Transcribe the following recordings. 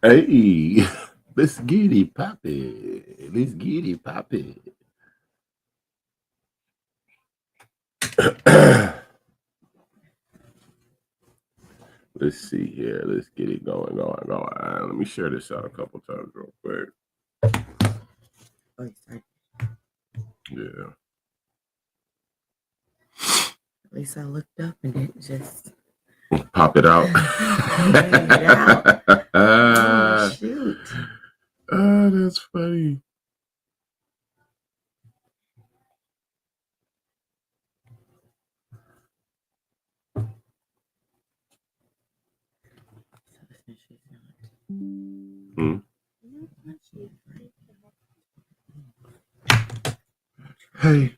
Hey, let's get it poppin'. Let's get it poppin'. Let's see here. Let's get it going. Let me share this out a couple times real quick. Oh, sorry. Yeah. At least I looked up and didn't just Pop it out. hang it out. Oh, shoot. Oh, that's funny. Hmm. Hey.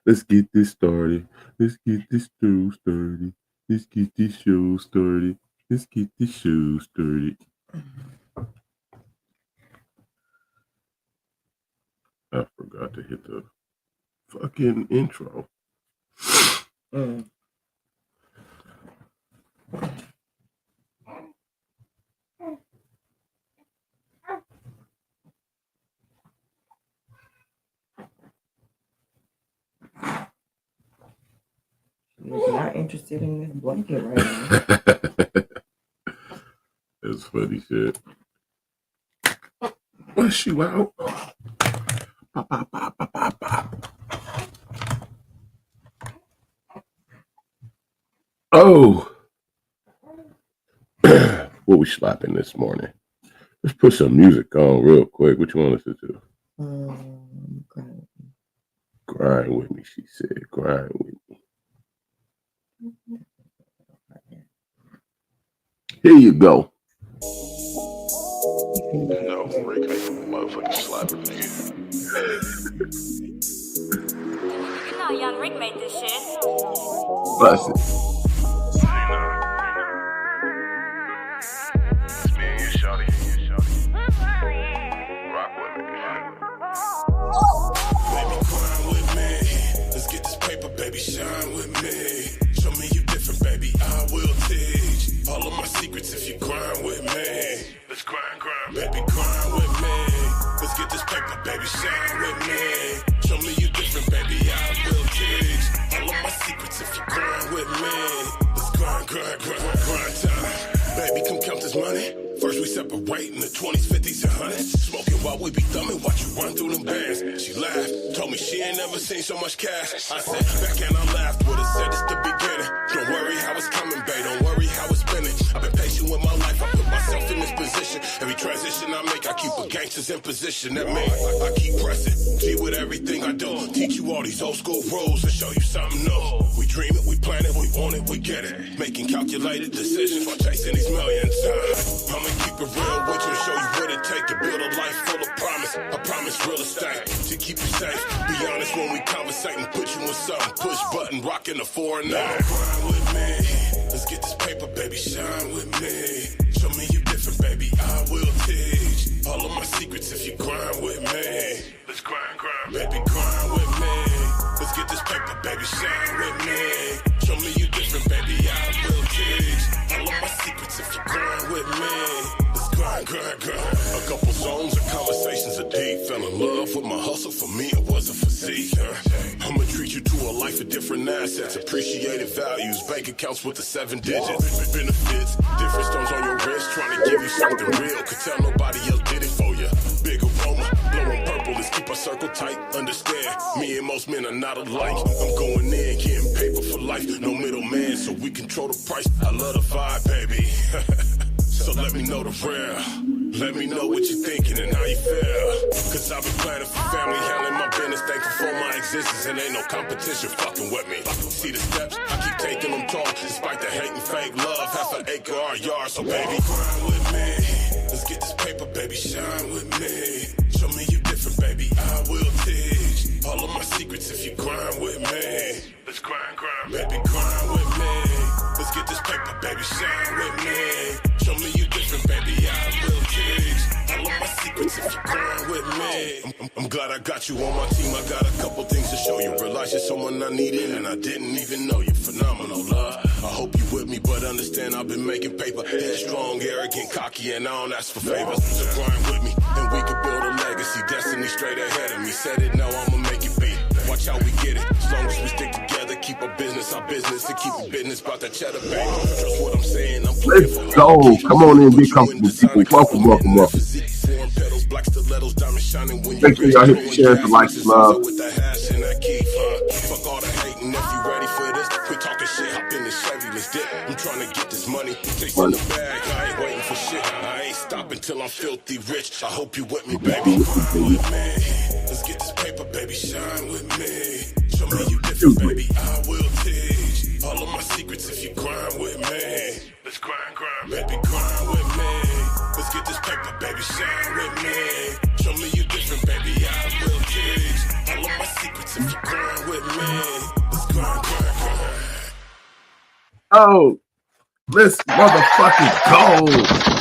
Let's get this started. Let's get this show started. Let's get this show started. Let's get this show started. I forgot to hit the fucking intro. You're not interested in this blanket right now. That's funny shit. Was she out? Oh, what we slapping this morning? Let's put some music on real quick. What you want us to do? Grind with me, she said. Grind with me. Here you go. No, Rick, motherfucking slapper, nigga. You know, young Rick made this shit. Bust it. It's me and you, shawty. Rock with me. Baby, grind with me. Let's get this paper, baby, shine with me. Show me you different, baby, I will teach all of my secrets if you grind with me. Let's grind. Baby, grind with me. Let's get this paper, baby, shine with me. Show me you different, baby, I will teach all of my secrets if you grind with me. Let's grind time. Baby, come count this money. First we separate in the 20s, 50s, and 100s. Smoking while we be thumbing, watch you run through them bands. She laughed, told me she ain't never seen so much cash. I said, back and I laughed, would've said it's the beginning. Don't worry how it's coming, babe, don't worry how it's spinning. I've been patient with my life, I put myself in this position. Every transition I make, I keep a gangsters in position. That means I keep pressing, G with everything I do. Teach you all these old school rules and show you something new. We dream it, we plan it, we want it, we get it. Making calculated decisions while chasing these millions. I'ma keep it real with you and show you what it take to build a life full of promise. I promise real estate to keep you safe. Be honest when we conversate and put you in something. Push button, rockin' the 4-9. Grind with me. Let's get this paper, baby, shine with me. Show me you different, baby, I will teach all of my secrets if you grind with me. Let's grind. Baby, grind with me. Let's get this paper, baby, shine with me. Show me you different, baby, I will teach all of my secrets if you grind with me. Let's grind. A couple zones of conversations are deep. Fell in love with my hustle, for me it was a physique. I'ma treat you to a life of different assets, appreciated values, bank accounts with the 7 digits. Benefits, different stones on your wrist, trying to give you something real. Could tell nobody else did it for you. Big aroma, blowing purple, let's keep our circle tight. Understand, me and most men are not alike. I'm going in, getting paper for life, no middleman, so we control the price. I love the vibe, baby. So let me know the real. Let me know what you're thinking and how you feel. Cause I've been planning for family, handling my business, thankful for my existence, and ain't no competition fucking with me. See the steps, I keep taking them tall, despite the hate and fake love. Half an acre or a yard, so baby, grind with me. Let's get this paper, baby, shine with me. Show me you different, baby, I will teach all of my secrets if you grind with me. Let's grind. Baby, grind with me. Let's get this paper, baby, shine with me. Show me you different, baby, I will teach all of my secrets if you grind with me. I'm glad I got you on my team. I got a couple things to show you. Realize you're someone I needed and I didn't even know you. Phenomenal, love. I hope you with me, but understand I've been making paper. Headstrong, arrogant, cocky, and I don't ask for favors. So grind with me, and we could build a legacy. Destiny straight ahead of me. Said it, now I'ma make it beat. Watch how we get it. As long as we stick together, keep our business, and keep the business about that cheddar bang. Trust what I'm saying. I'm Let's go. Come on in, be comfortable, people. Welcome. Make sure y'all hit the share, the like, the love. Fuck all the hating. If you ready for this, quit talking shit. Hop in the Chevy, let's dip. I'm trying to get this money. Chasing the bag. I ain't waiting for shit. I ain't stopping till I'm filthy rich. I hope you with me, baby. Let's get this paper, baby. Shine with me. Show me you different, baby. I will teach all of my secrets if you grind with me. Let's grind, baby, grind with me. Let's get this paper, baby. Shine with me. Show me you different, baby. I will teach all of my secrets if you grind with me. Let's grind. Oh, let's motherfucking go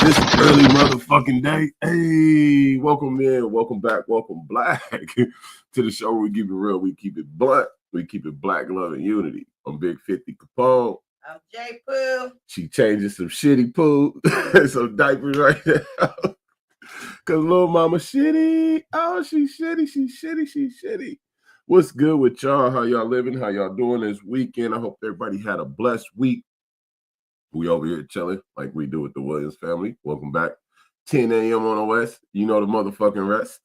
this early motherfucking day. Hey, welcome in, welcome back, welcome black to the show where we keep it real, we keep it blunt, we keep it black, love, and unity. I'm Big 50 Capone. I'm J Poo. She changing some shitty poo, some diapers right now. Cause little mama shitty. Oh, she's shitty. What's good with y'all? How y'all living? How y'all doing this weekend? I hope everybody had a blessed week. We over here chilling like we do with the Williams family. Welcome back. 10 a.m. on the West. You know the motherfucking rest.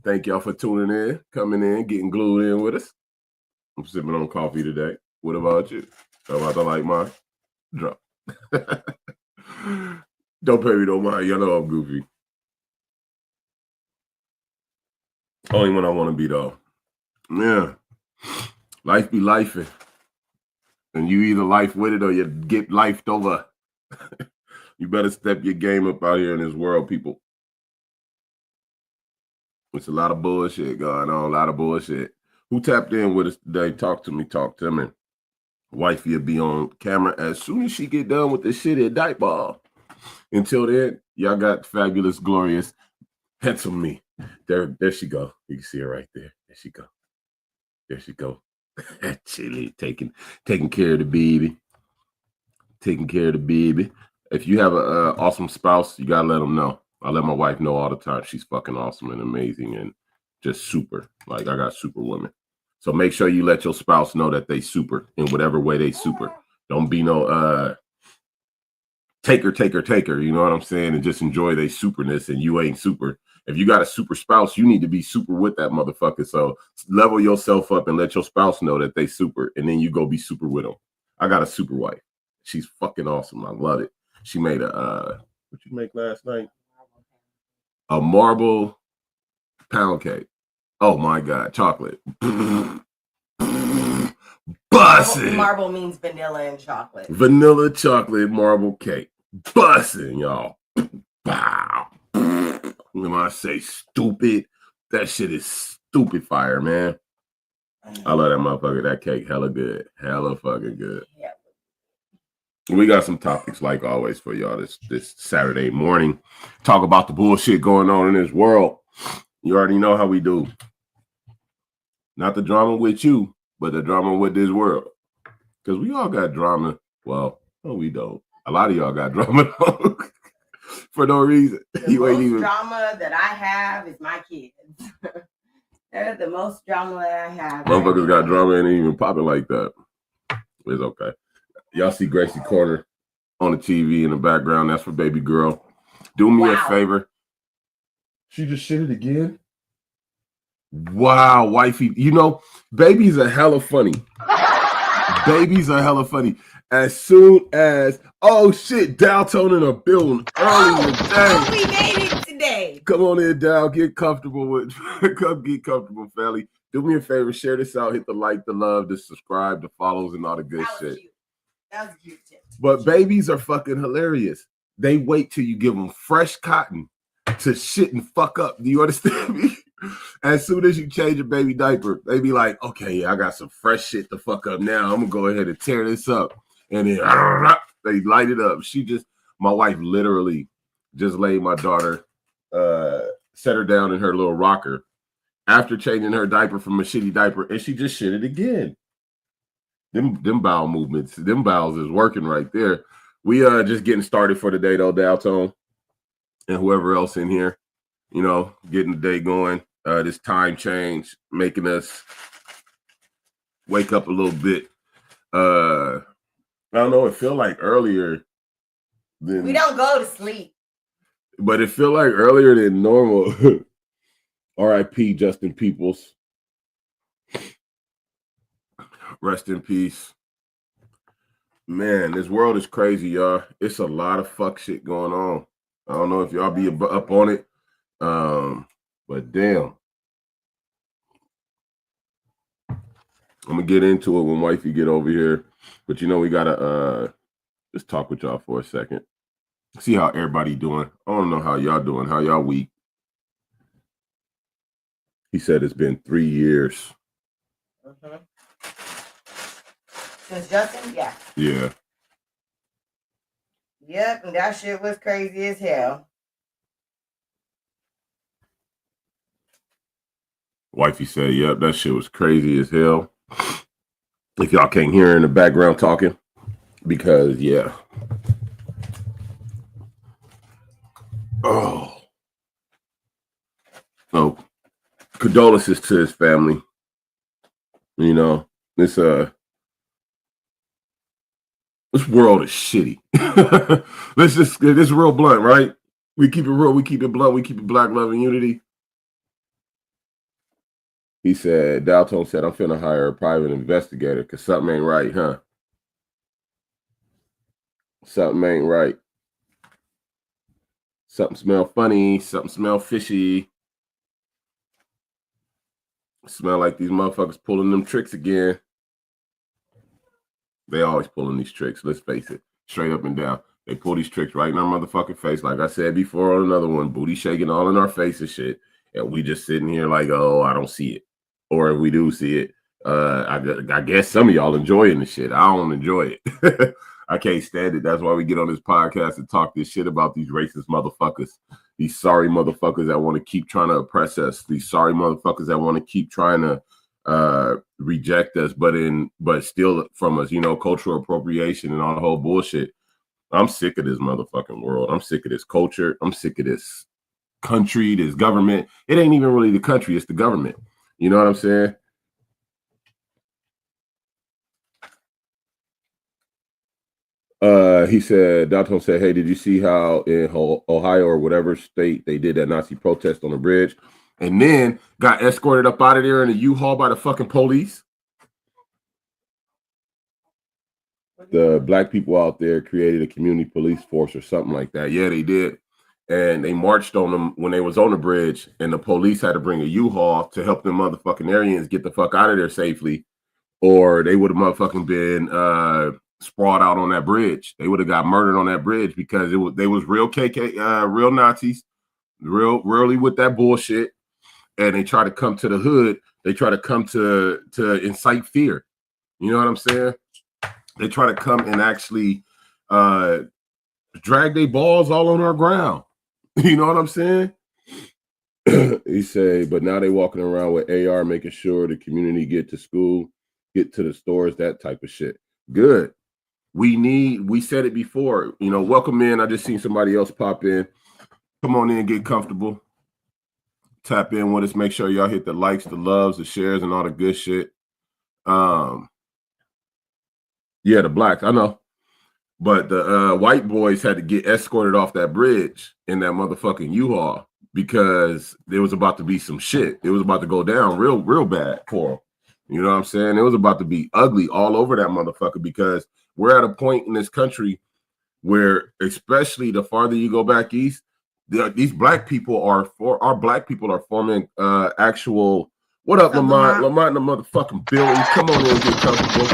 Thank y'all for tuning in, coming in, getting glued in with us. I'm sipping on coffee today. What about you? How about the like mine? Drop. Don't pay me no mind. Y'all know I'm goofy. Only when I want to be, though. Yeah. Life be lifing. And you either life with it or you get lifed over. You better step your game up out here in this world, people. It's a lot of bullshit going on, a lot of bullshit. Who tapped in with us today? Talk to me. Wifey will be on camera as soon as she get done with the shit at Dyke Ball. Until then, y'all got fabulous, glorious, handsome me. There she go. You can see her right there. There she go. Chilly, taking care of the baby. If you have a awesome spouse, you gotta let them know. I let my wife know all the time. She's fucking awesome and amazing and just super. Like, I got super women. So make sure you let your spouse know that they super in whatever way they super. Don't be no taker. You know what I'm saying? And just enjoy their superness and you ain't super. If you got a super spouse, you need to be super with that motherfucker. So level yourself up and let your spouse know that they super. And then you go be super with them. I got a super wife. She's fucking awesome. I love it. She made a, what you make last night? A marble pound cake. Oh my God, chocolate. Bussin'. Marble means vanilla and chocolate. Vanilla chocolate marble cake. Bussin', y'all. Wow. When I say stupid, that shit is stupid fire, man. I love that motherfucker. That cake, hella good. Hella fucking good. Yeah. We got some topics, like always, for y'all this Saturday morning. Talk about the bullshit going on in this world. You already know how we do. Not the drama with you, but the drama with this world. Because we all got drama. Well, no, we don't. A lot of y'all got drama for no reason. The most drama that I have is my kids. They're the most drama that I have. Motherfuckers got drama and ain't even popping like that. It's okay. Y'all see Gracie Corner on the TV in the background. That's for baby girl. Do me a favor. She just shitted again? Wow, wifey. You know, babies are hella funny. As soon as, oh shit, Dalton in a building early today. We made it today. Come on in, Dal. Get comfortable, family. Do me a favor, share this out, hit the like, the love, the subscribe, the follows, and all the good shit. Cute. That was cute too. But babies are fucking hilarious. They wait till you give them fresh cotton to shit and fuck up. Do you understand me? As soon as you change a baby diaper, they be like, okay, I got some fresh shit to fuck up now. I'm gonna go ahead and tear this up. And then they light it up. My wife literally just laid my daughter, set her down in her little rocker after changing her diaper from a shitty diaper, and she just shit it again. Them bowel movements, them bowels is working right there. We just getting started for the day though, Daltone, and whoever else in here, you know, getting the day going. This time change making us wake up a little bit. I don't know. It feel like earlier than We don't go to sleep. but it feel like earlier than normal. R.I.P. Justin Peoples. Rest in peace. Man, this world is crazy, y'all. It's a lot of fuck shit going on. I don't know if y'all be up on it. But damn. I'm gonna get into it when wifey get over here. But you know, we gotta just talk with y'all for a second. See how everybody doing. I don't know how y'all doing, how y'all week. He said it's been 3 years. Mm-hmm. Since Justin, yeah. Yeah. Yep, and that shit was crazy as hell. Wifey said, yep, that shit was crazy as hell. If y'all can't hear her in the background talking, because yeah. Oh. So condolences to his family. You know, this world is shitty. This real blunt, right? We keep it real, we keep it blunt, we keep it black love and unity. He said, Daltone said, I'm finna hire a private investigator because something ain't right, huh? Something ain't right. Something smell funny, something smell fishy. Smell like these motherfuckers pulling them tricks again. They always pulling these tricks, let's face it. Straight up and down. They pull these tricks right in our motherfucking face. Like I said before on another one, booty shaking all in our face and shit. And we just sitting here like, oh, I don't see it. Or if we do see it, I guess some of y'all enjoying the shit. I don't enjoy it. I can't stand it. That's why we get on this podcast and talk this shit about these racist motherfuckers. These sorry motherfuckers that want to keep trying to oppress us. These sorry motherfuckers that want to keep trying to reject us, but steal from us, you know, cultural appropriation and all the whole bullshit. I'm sick of this motherfucking world. I'm sick of this culture. I'm sick of this country, this government. It ain't even really the country, it's the government. You know what I'm saying? He said, Dalton said, hey, did you see how in Ohio or whatever state they did that Nazi protest on the bridge and then got escorted up out of there in a U-Haul by the fucking police? The black people out there created a community police force or something like that. Yeah, they did. And they marched on them when they was on the bridge, and the police had to bring a U-Haul to help them motherfucking Aryans get the fuck out of there safely, or they would have motherfucking been sprawled out on that bridge. They would have got murdered on that bridge because they was real real Nazis, really with that bullshit, and they try to come to the hood. They try to come to incite fear. You know what I'm saying? They try to come and actually drag their balls all on our ground. You know what I'm saying? He said, but now they walking around with AR, making sure the community get to school, get to the stores, that type of shit. Good. We said it before, you know, welcome in. I just seen somebody else pop in. Come on in, get comfortable. Tap in with us. Make sure y'all hit the likes, the loves, the shares, and all the good shit. Yeah, the blacks, I know. But the white boys had to get escorted off that bridge in that motherfucking U-Haul because there was about to be some shit. It was about to go down real bad for them. You know what I'm saying? It was about to be ugly all over that motherfucker because we're at a point in this country where, especially the farther you go back east, these black people are forming actual. What up, Lamont? Lamont, the motherfucking Billy. Come on in and get comfortable.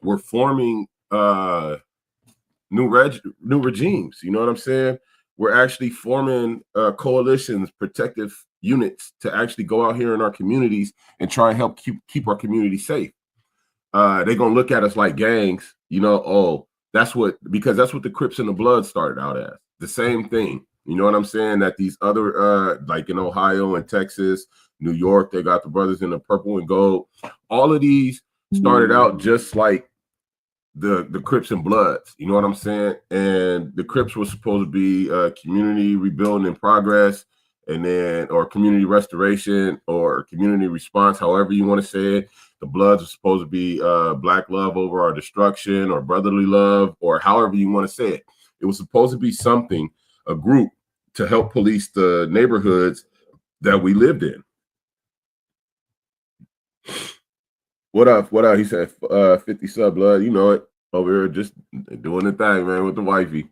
We're forming new regimes. You know what I'm saying? We're actually forming coalitions, protective units to actually go out here in our communities and try and help keep our community safe. They're gonna look at us like gangs, you know. Oh, because that's what the Crips and the Bloods started out as. The same thing. You know what I'm saying? That these other like in Ohio and Texas, New York, they got the brothers in the purple and gold. All of these started out just like the Crips and Bloods. You know what I'm saying? And the Crips was supposed to be community rebuilding in progress, and then or community restoration or community response, however you want to say it. The Bloods are supposed to be black love over our destruction or brotherly love or however you want to say it. It was supposed to be something, a group to help police the neighborhoods that we lived in. What up? What up? He said 50 sub blood. You know it. Over here just doing the thing, man, with the wifey.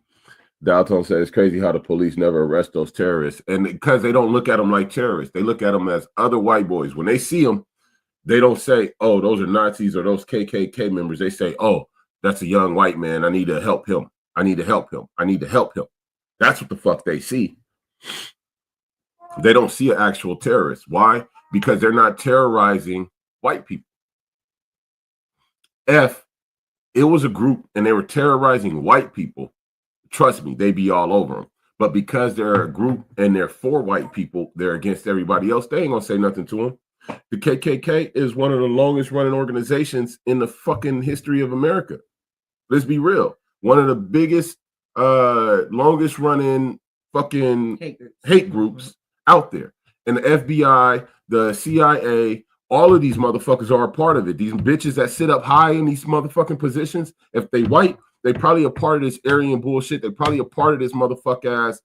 Dalton said it's crazy how the police never arrest those terrorists. And because they don't look at them like terrorists, they look at them as other white boys. When they see them, they don't say, oh, those are Nazis or those KKK members. They say, oh, that's a young white man. I need to help him. I need to help him. I need to help him. That's what the fuck they see. They don't see an actual terrorist. Why? Because they're not terrorizing white people. If it was a group and they were terrorizing white people, trust me, they'd be all over them. But because they're a group and they're for white people, they're against everybody else, they ain't gonna say nothing to them. The KKK is one of the longest running organizations in the fucking history of America. Let's be real. One of the biggest, longest running fucking hate groups out there. And the FBI, the CIA, all of these motherfuckers are a part of it. These bitches that sit up high in these motherfucking positions, if they white, they probably a part of this Aryan bullshit. They probably a part of this motherfucker ass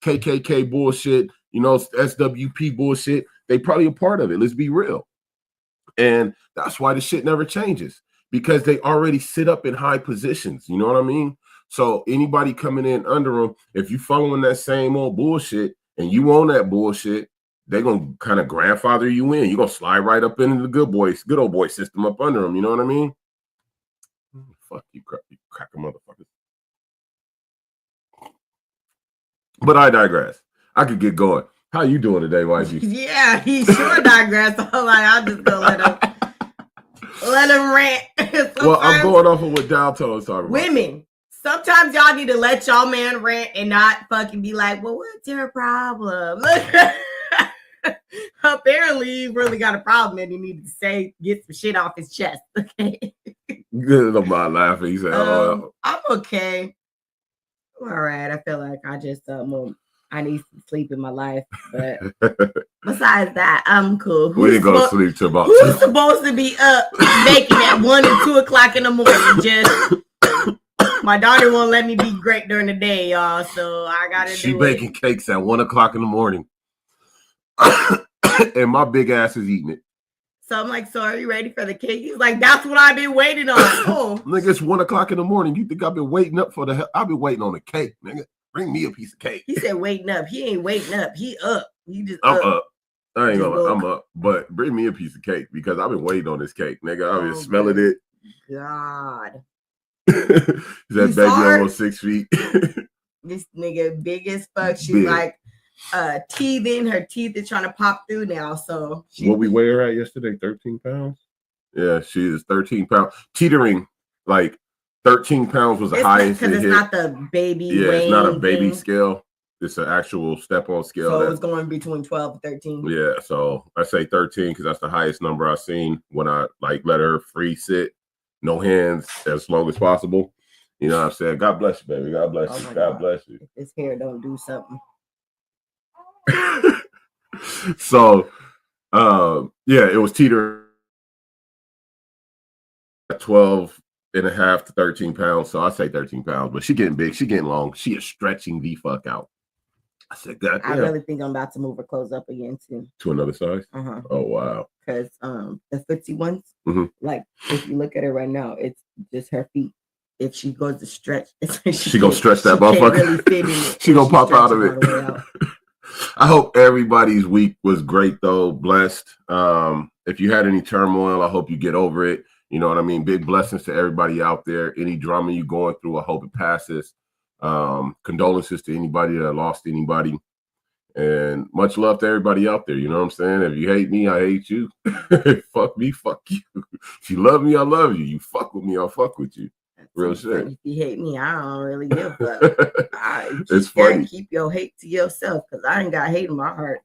KKK bullshit, you know, SWP bullshit. They probably a part of it. Let's be real. And that's why the shit never changes, because they already sit up in high positions. You know what I mean? So anybody coming in under them, if you following that same old bullshit and you own that bullshit, they're going to kind of grandfather you in. You're going to slide right up into the good old boy system up under them. You know what I mean? Fuck you, cracker motherfuckers. But I digress. I could get going. How you doing today, YG? Yeah, he sure digressed. I'm like, I'll just go let him rant. Well, I'm going off of what Dalton was talking about. Women, sometimes y'all need to let y'all man rant and not fucking be like, well, what's your problem? Apparently, he really got a problem and he needed to say, get some shit off his chest. Okay. Good about laughing. He said, I'm okay. I'm all right. I feel like I just I need some sleep in my life. But besides that, I'm cool. We didn't go to sleep till about who's supposed to be up baking at 1 and 2 o'clock in the morning? Just my daughter won't let me be great during the day, y'all. So I gotta do it. She baking cakes at 1 o'clock in the morning. And my big ass is eating it. So I'm like, so are you ready for the cake? He's like, that's what I've been waiting on. Oh, nigga, it's 1 o'clock in the morning. You think I've been waiting up for the hell? I've been waiting on the cake, nigga. Bring me a piece of cake. He said waiting up. He ain't waiting up. He up. He just I'm up. I ain't gonna lie, I'm up. But bring me a piece of cake because I've been waiting on this cake, nigga. I've been smelling it. God. Is that baby almost 6 feet? This nigga big as fuck. She's like teething. Her teeth are trying to pop through now. So what we weighed her at yesterday? 13 pounds. Yeah, she is 13 pounds. Teetering, like 13 pounds was the highest. Because it's not the baby. Yeah, it's not a baby scale. It's an actual step-on scale. So it's going between 12 and 13. Yeah, so I say 13 because that's the highest number I've seen when I like let her free sit, no hands, as long as possible. You know what I'm saying? God bless you, baby. God bless you. God bless you. If this hair don't do something. So, yeah, it was teetering at 12 and a half to 13 pounds. So I say 13 pounds, but she getting big. She getting long. She is stretching the fuck out. I said, God damn. I really think I'm about to move her clothes up again too. To another size? Uh-huh. Oh, wow. Because the footsie ones, like if you look at her right now, it's just her feet. If she goes to stretch, she gonna stretch that motherfucker. Really fit in it. She gonna pop out of it. I hope everybody's week was great though, blessed. If you had any turmoil, I hope you get over it. You know what I mean? Big blessings to everybody out there. Any drama you going through, I hope it passes. Condolences to anybody that lost anybody. And much love to everybody out there. You know what I'm saying? If you hate me, I hate you. Fuck me, fuck you. If you love me, I love you. You fuck with me, I'll fuck with you. Real shit. If you hate me, I don't really give a fuck. It's funny. Keep your hate to yourself because I ain't got hate in my heart.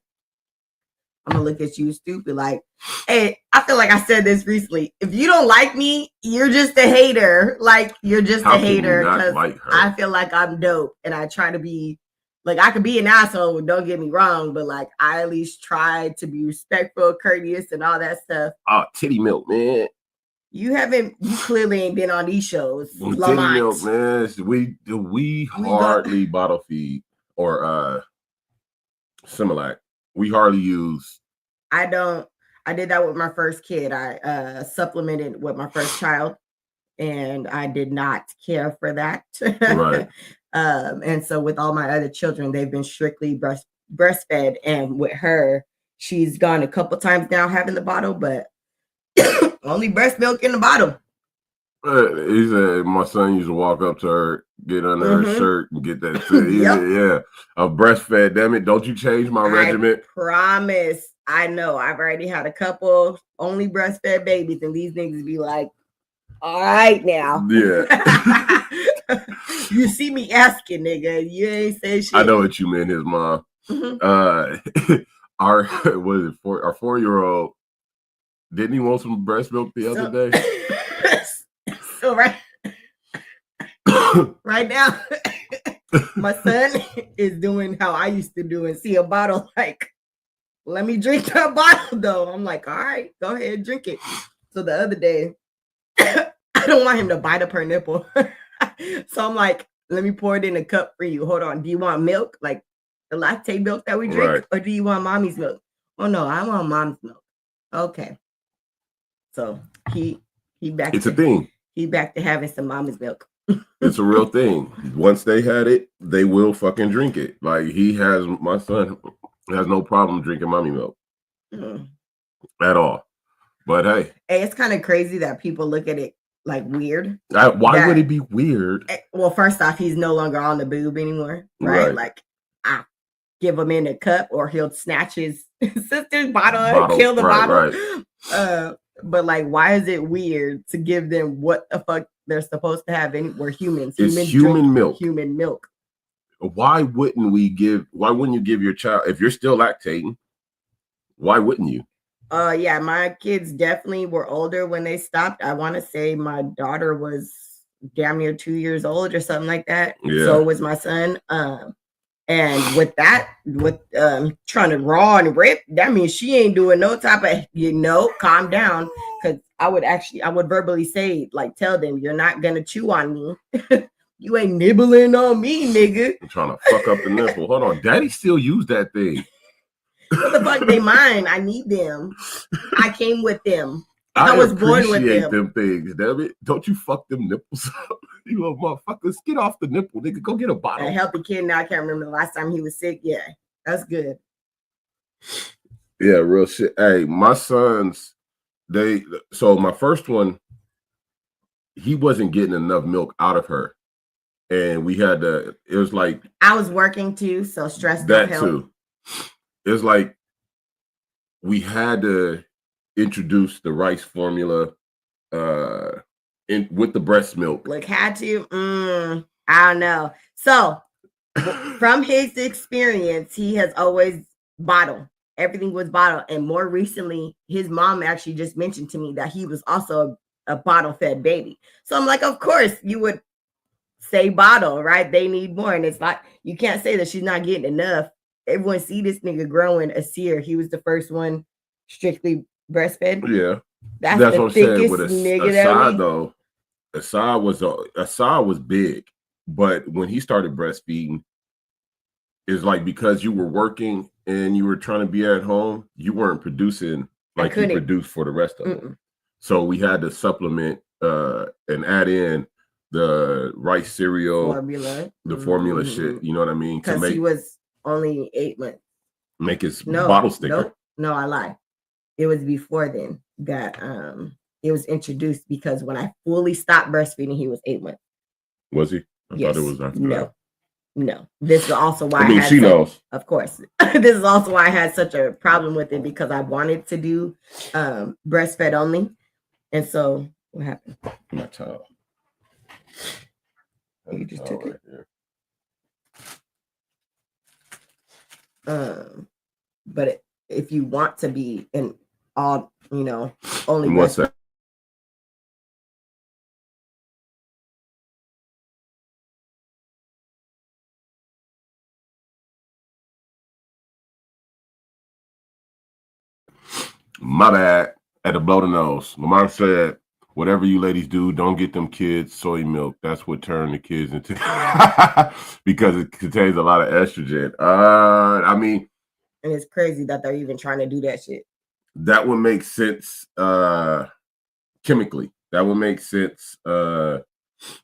I'm gonna look at you stupid. Like, hey, I feel like I said this recently. If you don't like me, you're just a hater. Like, you're just How a can you hater not because like her? I feel like I'm dope and I try to be like, I could be an asshole, don't get me wrong, but like I at least try to be respectful, courteous, and all that stuff. Oh, titty milk, man. You clearly ain't been on these shows. Titty Lamont. milk, man. We hardly bottle feed or Similac. We hardly use. I did that with my first kid. I supplemented with my first child, and I did not care for that. Right. And so with all my other children, they've been strictly breastfed. And with her, she's gone a couple times now having the bottle, but only breast milk in the bottle. He said my son used to walk up to her, get under her shirt, and get that. Yeah. A breastfed. Damn it! Don't you change my regimen? Promise. I know. I've already had a couple only breastfed babies, and these niggas be like, "All right, now." Yeah. You see me asking, nigga. You ain't say shit. I know what you meant. His mom. Our 4-year-old. Didn't he want some breast milk the other day? So right now, my son is doing how I used to do and see a bottle like, let me drink that bottle though. I'm like, all right, go ahead, drink it. So the other day, I don't want him to bite up her nipple. So I'm like, let me pour it in a cup for you. Hold on. Do you want milk? Like the latte milk that we drink? Right. Or do you want mommy's milk? Oh no, I want mom's milk. Okay. So he back. It's a thing. He back to having some mommy's milk. It's a real thing. Once they had it, they will fucking drink it. Like my son has no problem drinking mommy milk at all. But hey, it's kind of crazy that people look at it like weird. Why would it be weird? Well, first off, he's no longer on the boob anymore, right? Like I give him in a cup, or he'll snatch his sister's bottle and kill the bottle. Right. But like, why is it weird to give them what the fuck they're supposed to have? We're humans. It's human milk. Human milk. Why wouldn't you give your child, if you're still lactating, why wouldn't you? Yeah, my kids definitely were older when they stopped. I want to say my daughter was damn near 2 years old or something like that. Yeah. So was my son. And with that, trying to raw and rip, that means she ain't doing no type of, calm down. Because I would verbally say, like, tell them, you're not going to chew on me. You ain't nibbling on me, nigga. I'm trying to fuck up the nipple. Hold on. Daddy still use that thing. What the fuck? They mine. I need them. I came with them. I was born with them things, damn it. Don't you fuck them nipples up. You little motherfuckers, get off the nipple, nigga. Go get a bottle. A healthy kid now. I can't remember the last time he was sick. Yeah, that's good. Yeah, real shit. Hey, my sons, so my first one, he wasn't getting enough milk out of her. And we had it was like. I was working too, so stress that too. It's like we had to introduce the rice formula with the breast milk. Like had to? I don't know. So from his experience, he has always bottled. Everything was bottled. And more recently, his mom actually just mentioned to me that he was also a bottle-fed baby. So I'm like, of course you would say bottle, right? They need more. And it's like, you can't say that she's not getting enough. Everyone see this nigga growing a seer. He was the first one strictly breastfed. Yeah. That's what I'm saying. With Assad, though, Assad was big. But when he started breastfeeding, it's like because you were working and you were trying to be at home, you weren't producing like you produced for the rest of them. So we had to supplement and add in the rice cereal, formula shit. You know what I mean? Because he was only 8 months. Make his bottle sticker. No, I lied. It was before then that it was introduced, because when I fully stopped breastfeeding, he was 8 months. Was he? Yes. Thought it was after that. No. This is also why she knows. Of course. This is also why I had such a problem with it, because I wanted to do breastfed only. And so what happened? My child. You just took it. But if you want to be in all, only And what's breast. that? My bad. Had to blow the nose. My mom said, whatever you ladies do, don't get them kids soy milk. That's what turned the kids into because it contains a lot of estrogen. I mean, And it's crazy that they're even trying to do that shit. that would make sense chemically. That would make sense when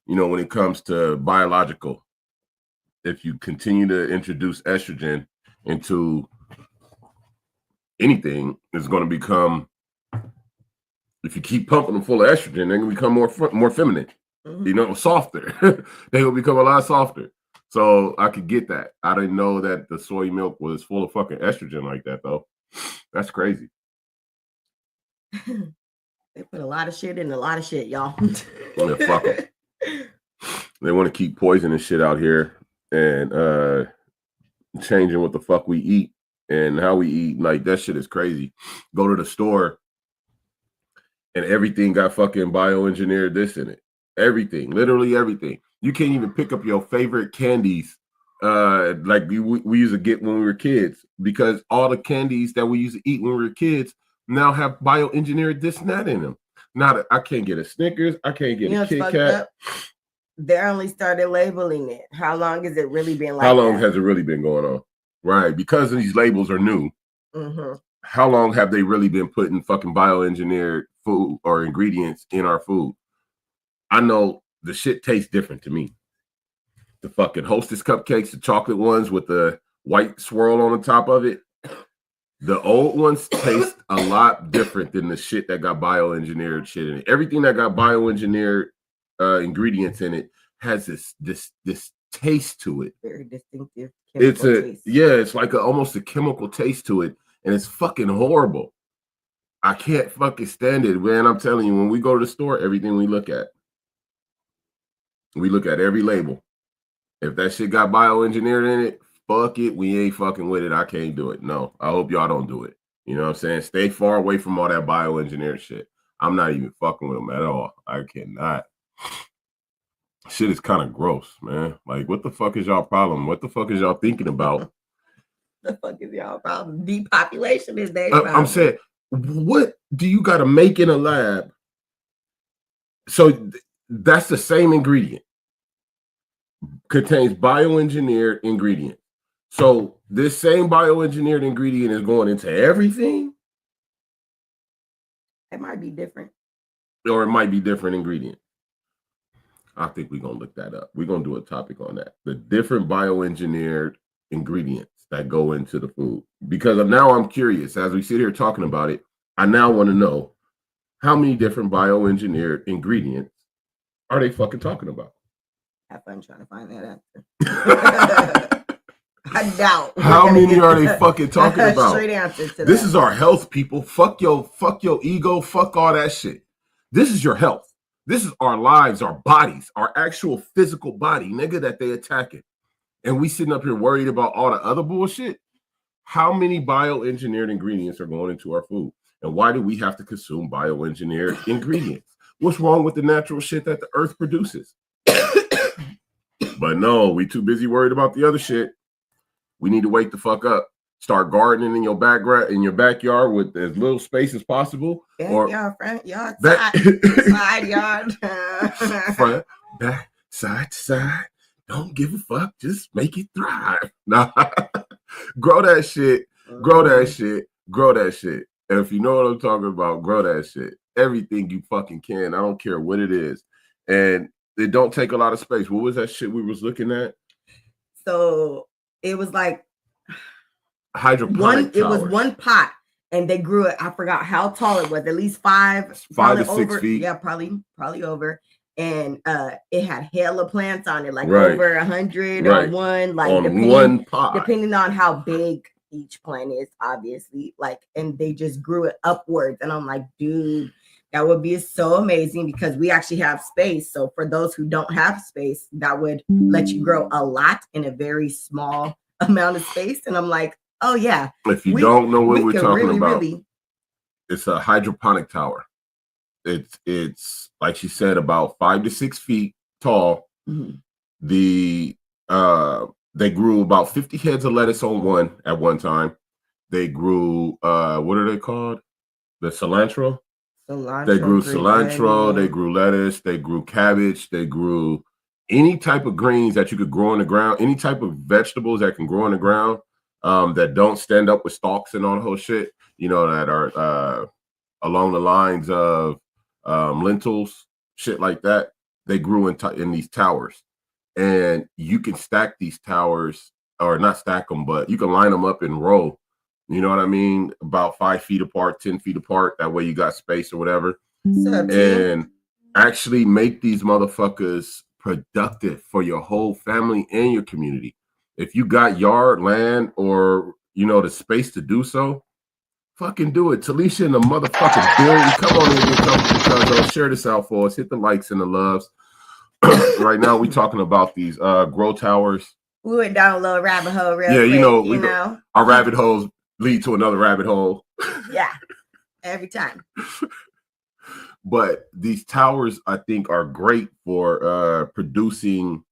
it comes to biological. If you continue to introduce estrogen into anything, it's going to become, if you keep pumping them full of estrogen, they're going to become more feminine, softer. They will become a lot softer. So I could get that. I didn't know that the soy milk was full of fucking estrogen like that, though. That's crazy. They put a lot of shit in a lot of shit, y'all. Yeah, fuck 'em. They want to keep poisoning shit out here and changing what the fuck we eat and how we eat. Like, that shit is crazy. Go to the store and everything got fucking bioengineered this in it. Everything, literally everything. You can't even pick up your favorite candies like we used to get when we were kids, because all the candies that we used to eat when we were kids now have bioengineered this and that in them. Now I can't get a Snickers, I can't get a Kit Kat. They only started labeling it. How long has it really been like How long that? has it really been going on? Right, because these labels are new. Mm-hmm. How long have they really been putting fucking bioengineered food or ingredients in our food? I know the shit tastes different to me. The fucking Hostess cupcakes, the chocolate ones with the white swirl on the top of it, the old ones taste a lot different than the shit that got bioengineered shit in it. Everything that got bioengineered ingredients in it has this taste to it. Very distinctive. It's like almost a chemical taste to it, and it's fucking horrible. I can't fucking stand it, man. I'm telling you, when we go to the store, everything we look at every label. If that shit got bioengineered in it, fuck it. We ain't fucking with it. I can't do it. No, I hope y'all don't do it. You know what I'm saying? Stay far away from all that bioengineered shit. I'm not even fucking with them at all. I cannot. Shit is kind of gross, man. Like, what the fuck is y'all problem? What the fuck is y'all thinking about? The fuck is y'all problem? Depopulation is their problem. I'm saying, what do you got to make in a lab? So that's the same ingredient. Contains bioengineered ingredient. So this same bioengineered ingredient is going into everything? It might be different. Or it might be different ingredient. I think we're going to look that up. We're going to do a topic on that. The different bioengineered ingredients that go into the food. Because now I'm curious, as we sit here talking about it, I now want to know how many different bioengineered ingredients are they fucking talking about? Have fun trying to find that answer. I doubt. How many are they fucking talking about? Straight answer to this that. is our health, people. Fuck your ego. Fuck all that shit. This is your health. This is our lives, our bodies, our actual physical body, nigga, that they attacking. And we sitting up here worried about all the other bullshit. How many bioengineered ingredients are going into our food? And why do we have to consume bioengineered ingredients? What's wrong with the natural shit that the earth produces? But no, we too busy worried about the other shit. We need to wake the fuck up. Start gardening in your backyard with as little space as possible. Backyard, front yard, side yard. Front, back, side to side. Don't give a fuck. Just make it thrive. Nah. Grow that shit. Grow that shit. Grow that shit. And if you know what I'm talking about, grow that shit. Everything you fucking can. I don't care what it is. And it don't take a lot of space. What was that shit we was looking at? So it was like hydroponic. It was one pot, and they grew it. I forgot how tall it was. At least 5 to 6 over, feet. Yeah, probably over. And it had hella plants on it, like right. over 100 right. on one, like on one pot, depending on how big each plant is, obviously. Like, and they just grew it upwards, and I'm like, dude. That would be so amazing because we actually have space. So for those who don't have space, that would let you grow a lot in a very small amount of space. And I'm like, Oh yeah. If you don't know what we're can talking really, about, really. it's a hydroponic tower. It's like she said, about 5 to 6 feet tall. Mhm. They grew about 50 heads of lettuce on one at one time. They grew what are they called? The cilantro. They grew green cilantro, onion. they grew lettuce, they grew cabbage, they grew any type of greens that you could grow in the ground, any type of vegetables that can grow in the ground that don't stand up with stalks and all the whole shit, you know, that are along the lines of lentils, shit like that. They grew in these towers. And you can stack these towers, or not stack them, but you can line them up in row. You know what I mean? About 5 feet apart, 10 feet apart. That way you got space or whatever. And actually make these motherfuckers productive for your whole family and your community. If you got yard, land, or, you know, the space to do so, fucking do it. Talisha and the motherfucking building. Come on in here, because share this out for us. Hit the likes and the loves. Right now, we're talking about these grow towers. We went down a little rabbit hole real Yeah, quick, you know, our rabbit holes lead to another rabbit hole. Yeah, every time. But these towers, I think, are great for producing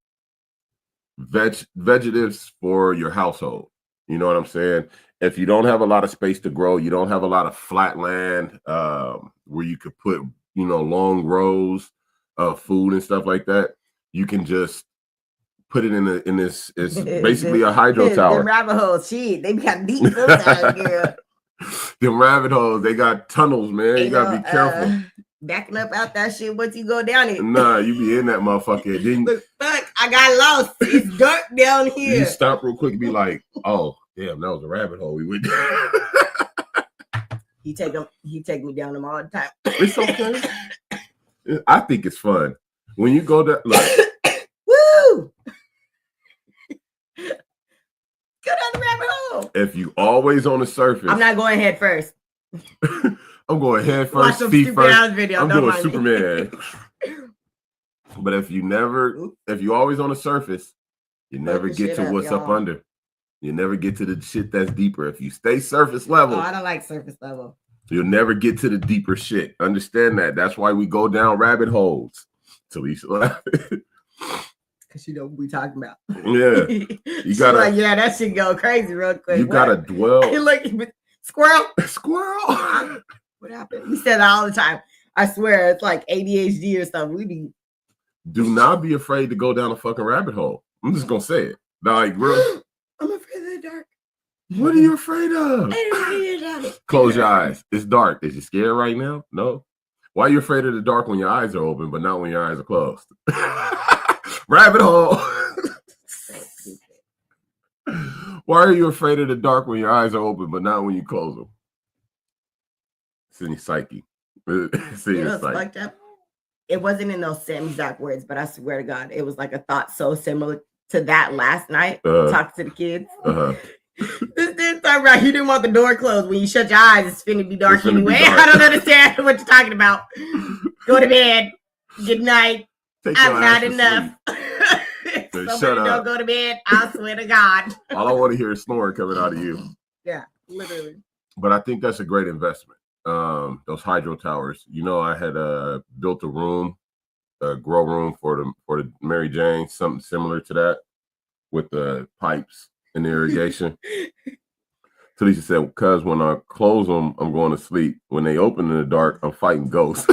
vegetables for your household. You know what I'm saying? If you don't have a lot of space to grow, you don't have a lot of flat land where you could put, you know, long rows of food and stuff like that, you can just put it in this. It's basically a hydro tower. Them rabbit holes, shit, they got deep sometimes, girl. Them rabbit holes, they got tunnels, man. You gotta be careful. Backing up out that shit once you go down it. Nah, you be in that motherfucker. Then look, fuck, I got lost. It's dark down here. You stop real quick and be like, oh, damn, that was a rabbit hole we went down. He take me down them all the time. It's okay. I think it's fun. When you go to woo! Go down the rabbit hole. If you always on the surface. I'm not going head first. I'm going head first, feet first. Video, I'm doing Superman. But if you always on the surface, you never get to what's up under. You never get to the shit that's deeper. If you stay surface level. Oh, I don't like surface level. You'll never get to the deeper shit. Understand that. That's why we go down rabbit holes. Talisha. Because you know what we talking about. Yeah. You gotta like, yeah, that shit go crazy real quick. You gotta dwell. Look, squirrel. Squirrel. What happened? We said that all the time. I swear it's like ADHD or something. Do not be afraid to go down a fucking rabbit hole. I'm just gonna say it. Like, bro. I'm afraid of the dark. What are you afraid of? I Close your eyes. It's dark. Is you scared right now? No. Why are you afraid of the dark when your eyes are open, but not when your eyes are closed? Rabbit hole. Why are you afraid of the dark when your eyes are open, but not when you close them? It's in your psyche. It's in your psyche. Fucked up. It wasn't in those same exact words, but I swear to God, it was like a thought so similar to that last night. Talk to the kids. This dude talking about he didn't want the door closed. When you shut your eyes, it's finna be dark anyway. I don't understand what you're talking about. Go to bed. Good night. I'm not enough. Somebody don't go to bed. I swear to God. All I want to hear is snoring coming out of you. Yeah, literally. But I think that's a great investment. Those hydro towers. You know, I had built a grow room for the Mary Jane, something similar to that, with the pipes and the irrigation. Talisha said, because when I close them, I'm going to sleep. When they open in the dark, I'm fighting ghosts.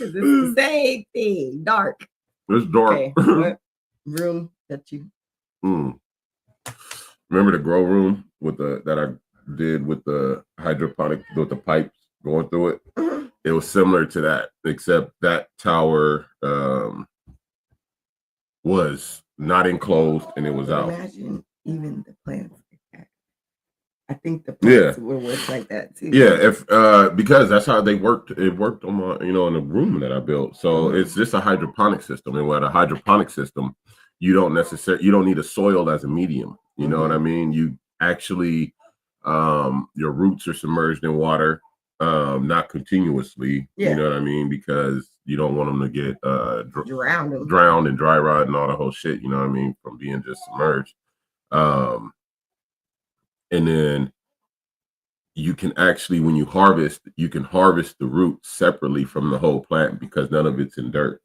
It's the same thing. Dark. It's dark. Okay. What room that you remember the grow room that I did with the hydroponic with the pipes going through it? Mm-hmm. It was similar to that, except that tower was not enclosed and it was out. Imagine even the plants like that. I think the plants will work like that too. Yeah, if because that's how they worked. It worked on my, in the room that I built. So it's just a hydroponic system, and with a hydroponic system, you don't need a soil as a medium. You know what I mean? You actually your roots are submerged in water. not continuously. Yeah. You know what I mean? Because you don't want them to get drowned and dry rot and all the whole shit. You know what I mean? From being just submerged. And then you can actually, when you harvest, you can harvest the roots separately from the whole plant because none of it's in dirt.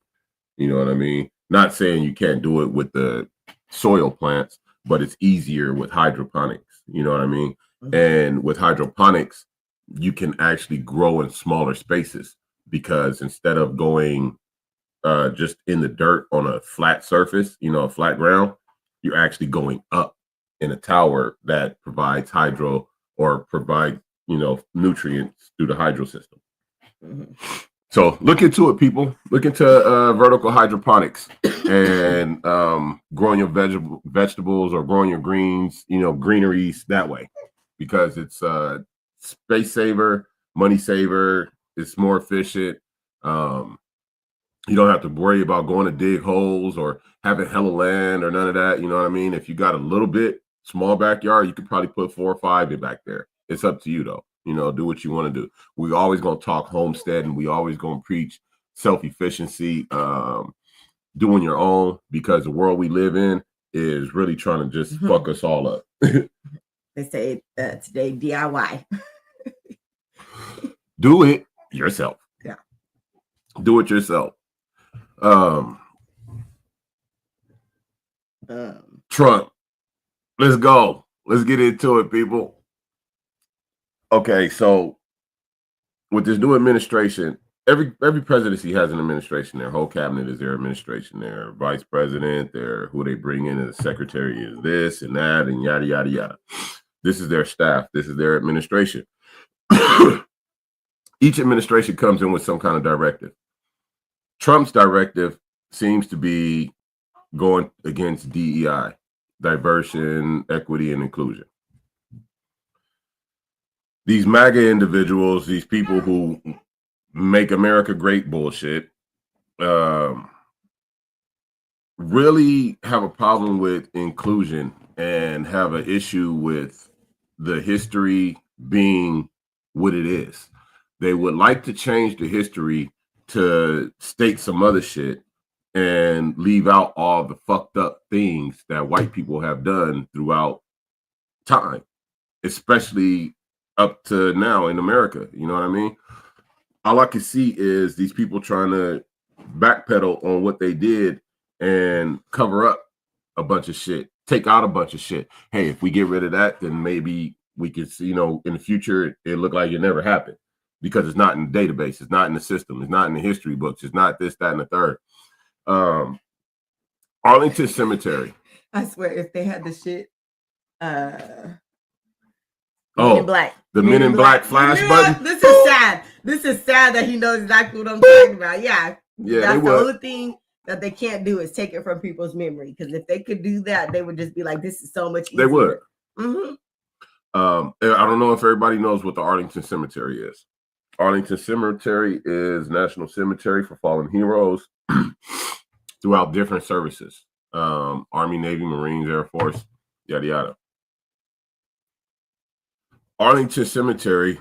You know what I mean? Not saying you can't do it with the soil plants, but it's easier with hydroponics. You know what I mean? Mm-hmm. And with hydroponics, you can actually grow in smaller spaces because instead of going just in the dirt on a flat surface, you know, a flat ground, you're actually going up in a tower that provides nutrients through the hydro system. Mm-hmm. So look into it, people. Look into vertical hydroponics and growing your vegetables or growing your greens, you know, greeneries that way, because it's space saver, money saver. It's more efficient. You don't have to worry about going to dig holes or having hella land or none of that. You know what I mean? If you got a little bit small backyard, you could probably put 4 or 5 in back there. It's up to you though. You know, do what you want to do. We always gonna talk homestead, and we always gonna preach self-efficiency, doing your own, because the world we live in is really trying to just fuck us all up. They say today DIY. Do it yourself. Yeah. Do it yourself. Trump. Let's go. Let's get into it, people. Okay, so with this new administration, every presidency has an administration. Their whole cabinet is their administration. Their vice president, who they bring in as secretary is this and that and yada yada yada. This is their staff. This is their administration. Each administration comes in with some kind of directive. Trump's directive seems to be going against DEI, diversity, equity, and inclusion. These MAGA individuals, these people who make America great bullshit, really have a problem with inclusion and have an issue with the history being what it is. They would like to change the history to state some other shit and leave out all the fucked up things that white people have done throughout time, especially up to now in America. You know what I mean? All I can see is these people trying to backpedal on what they did and cover up a bunch of shit, take out a bunch of shit. Hey, if we get rid of that, then maybe we could see, you know, in the future, it looked like it never happened because it's not in the database. It's not in the system. It's not in the history books. It's not this, that, and the third. Arlington Cemetery. I swear, if they had the shit, Men in Black. The Men in Black flash button. This is sad. This is sad that he knows exactly what I'm talking about. Yeah, that's the only thing that they can't do is take it from people's memory. Because if they could do that, they would just be like, "This is so much easier." They would. Mm-hmm. I don't know if everybody knows what the Arlington Cemetery is. Arlington Cemetery is National Cemetery for Fallen Heroes throughout different services: Army, Navy, Marines, Air Force, yada yada. Arlington Cemetery,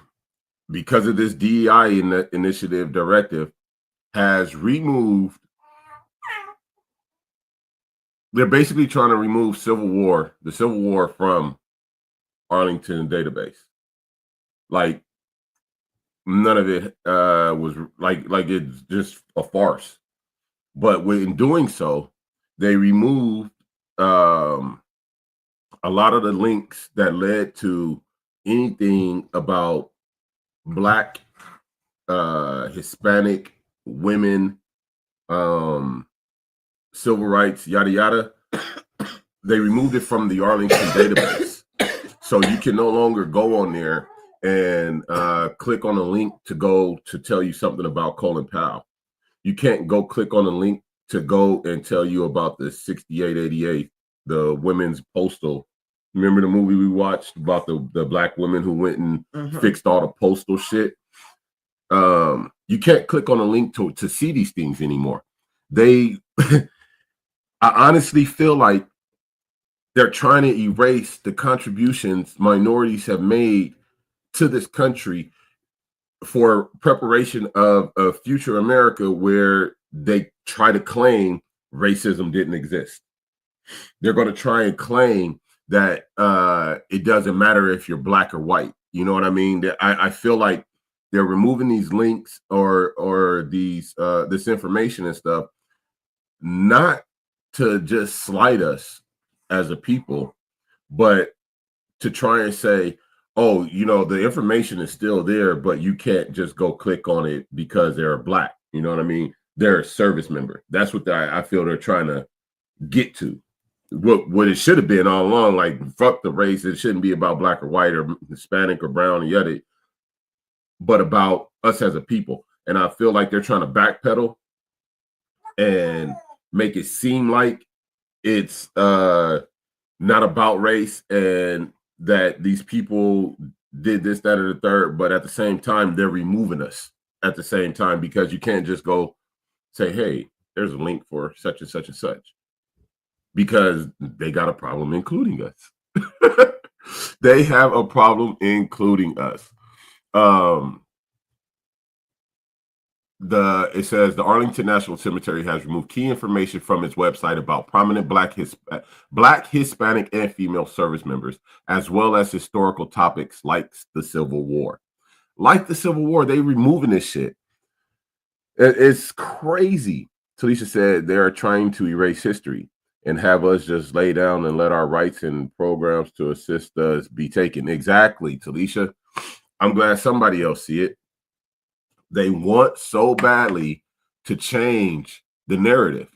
because of this DEI initiative directive, has removed. They're basically trying to remove the Civil War from Arlington database. Like none of it was like it's just a farce. But in doing so, they removed a lot of the links that led to anything about Black, Hispanic, women, civil rights, yada yada. They removed it from the Arlington database, so you can no longer go on there and click on a link to tell you something about Colin Powell. You can't go click on a link to go and tell you about the 6888, the women's postal. Remember the movie we watched about the Black women who went and fixed all the postal shit? You can't click on a link to see these things anymore. I honestly feel like they're trying to erase the contributions minorities have made to this country for preparation of a future America where they try to claim racism didn't exist. They're going to try and claim that it doesn't matter if you're black or white. You know what I mean? I feel like they're removing these links or these this information and stuff, not to just slight us as a people, but to try and say, oh, you know, the information is still there, but you can't just go click on it because they're black. You know what I mean? They're a service member. That's what I feel they're trying to get to. What it should have been all along, like, fuck the race. It shouldn't be about black or white or Hispanic or brown or yada, but about us as a people. And I feel like they're trying to backpedal and make it seem like it's not about race and that these people did this, that, or the third. But at the same time, they're removing us at the same time, because you can't just go say, hey, there's a link for such and such and such, because they got a problem including us. They have a problem including us. It says the Arlington National Cemetery has removed key information from its website about prominent Black, Hispanic, and female service members, as well as historical topics like the Civil War. Like the Civil War, they removing this shit. It's crazy. Talisha said they are trying to erase history and have us just lay down and let our rights and programs to assist us be taken. Exactly, Talisha. I'm glad somebody else see it. They want so badly to change the narrative.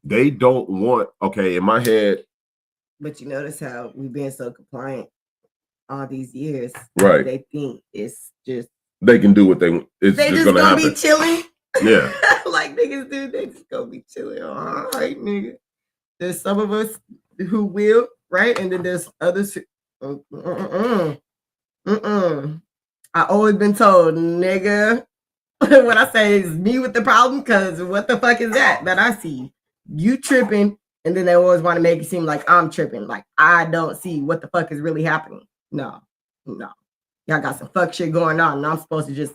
They don't want, okay, in my head. But you notice how we've been so compliant all these years. Right. They think it's just. They can do what they want. It's they just gonna be chilling. Yeah. Like niggas do. They just gonna be chilling. All right, nigga. There's some of us who will, right? And then there's others who, I always been told, nigga, what I say is me with the problem, because what the fuck is that I see? You tripping, and then they always want to make it seem like I'm tripping, like I don't see what the fuck is really happening. No. Y'all got some fuck shit going on, and I'm supposed to just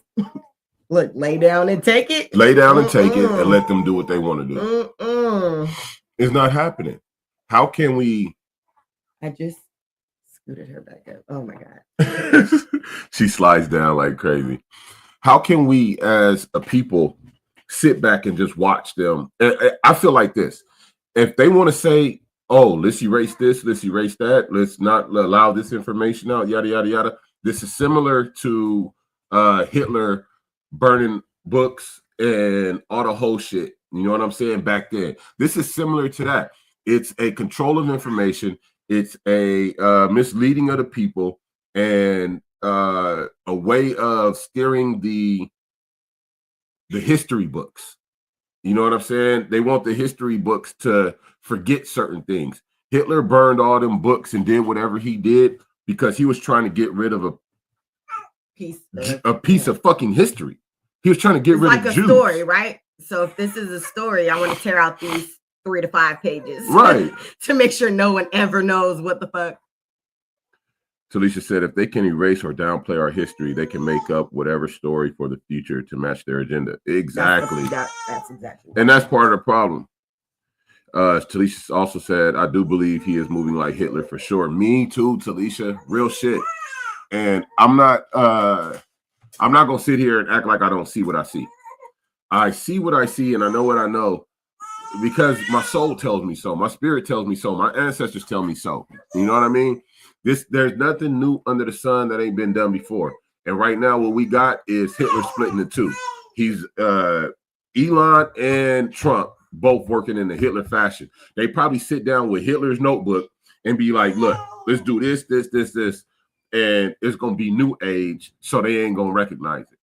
look, lay down and take it? Lay down and take it and let them do what they want to do. It's not happening. How can we? I just scooted her back up. Oh my God. She slides down like crazy. How can we as a people sit back and just watch them? I feel like this. If they want to say, oh, let's erase this, let's erase that, let's not allow this information out, yada, yada, yada. This is similar to Hitler burning books and all the whole shit. You know what I'm saying? Back then. This is similar to that. It's a control of information. It's a misleading of the people, and a way of steering the history books. You know what I'm saying? They want the history books to forget certain things. Hitler burned all them books and did whatever he did because he was trying to get rid of a piece of fucking history. He was trying to get rid of Jews. Like a story, right? So if this is a story, I want to tear out these 3 to 5 pages, right, to make sure no one ever knows what the fuck. Talisha said, if they can erase or downplay our history, they can make up whatever story for the future to match their agenda. Exactly. That's exactly. And that's part of the problem. Talisha also said, I do believe he is moving like Hitler for sure. Me too, Talisha. Real shit. And I'm not gonna sit here and act like I don't see what I see. I see what I see, and I know what I know because my soul tells me so. My spirit tells me so. My ancestors tell me so. You know what I mean? There's nothing new under the sun that ain't been done before. And right now, what we got is Hitler splitting in two. He's Elon and Trump both working in the Hitler fashion. They probably sit down with Hitler's notebook and be like, look, let's do this, and it's gonna be new age, so they ain't gonna recognize it.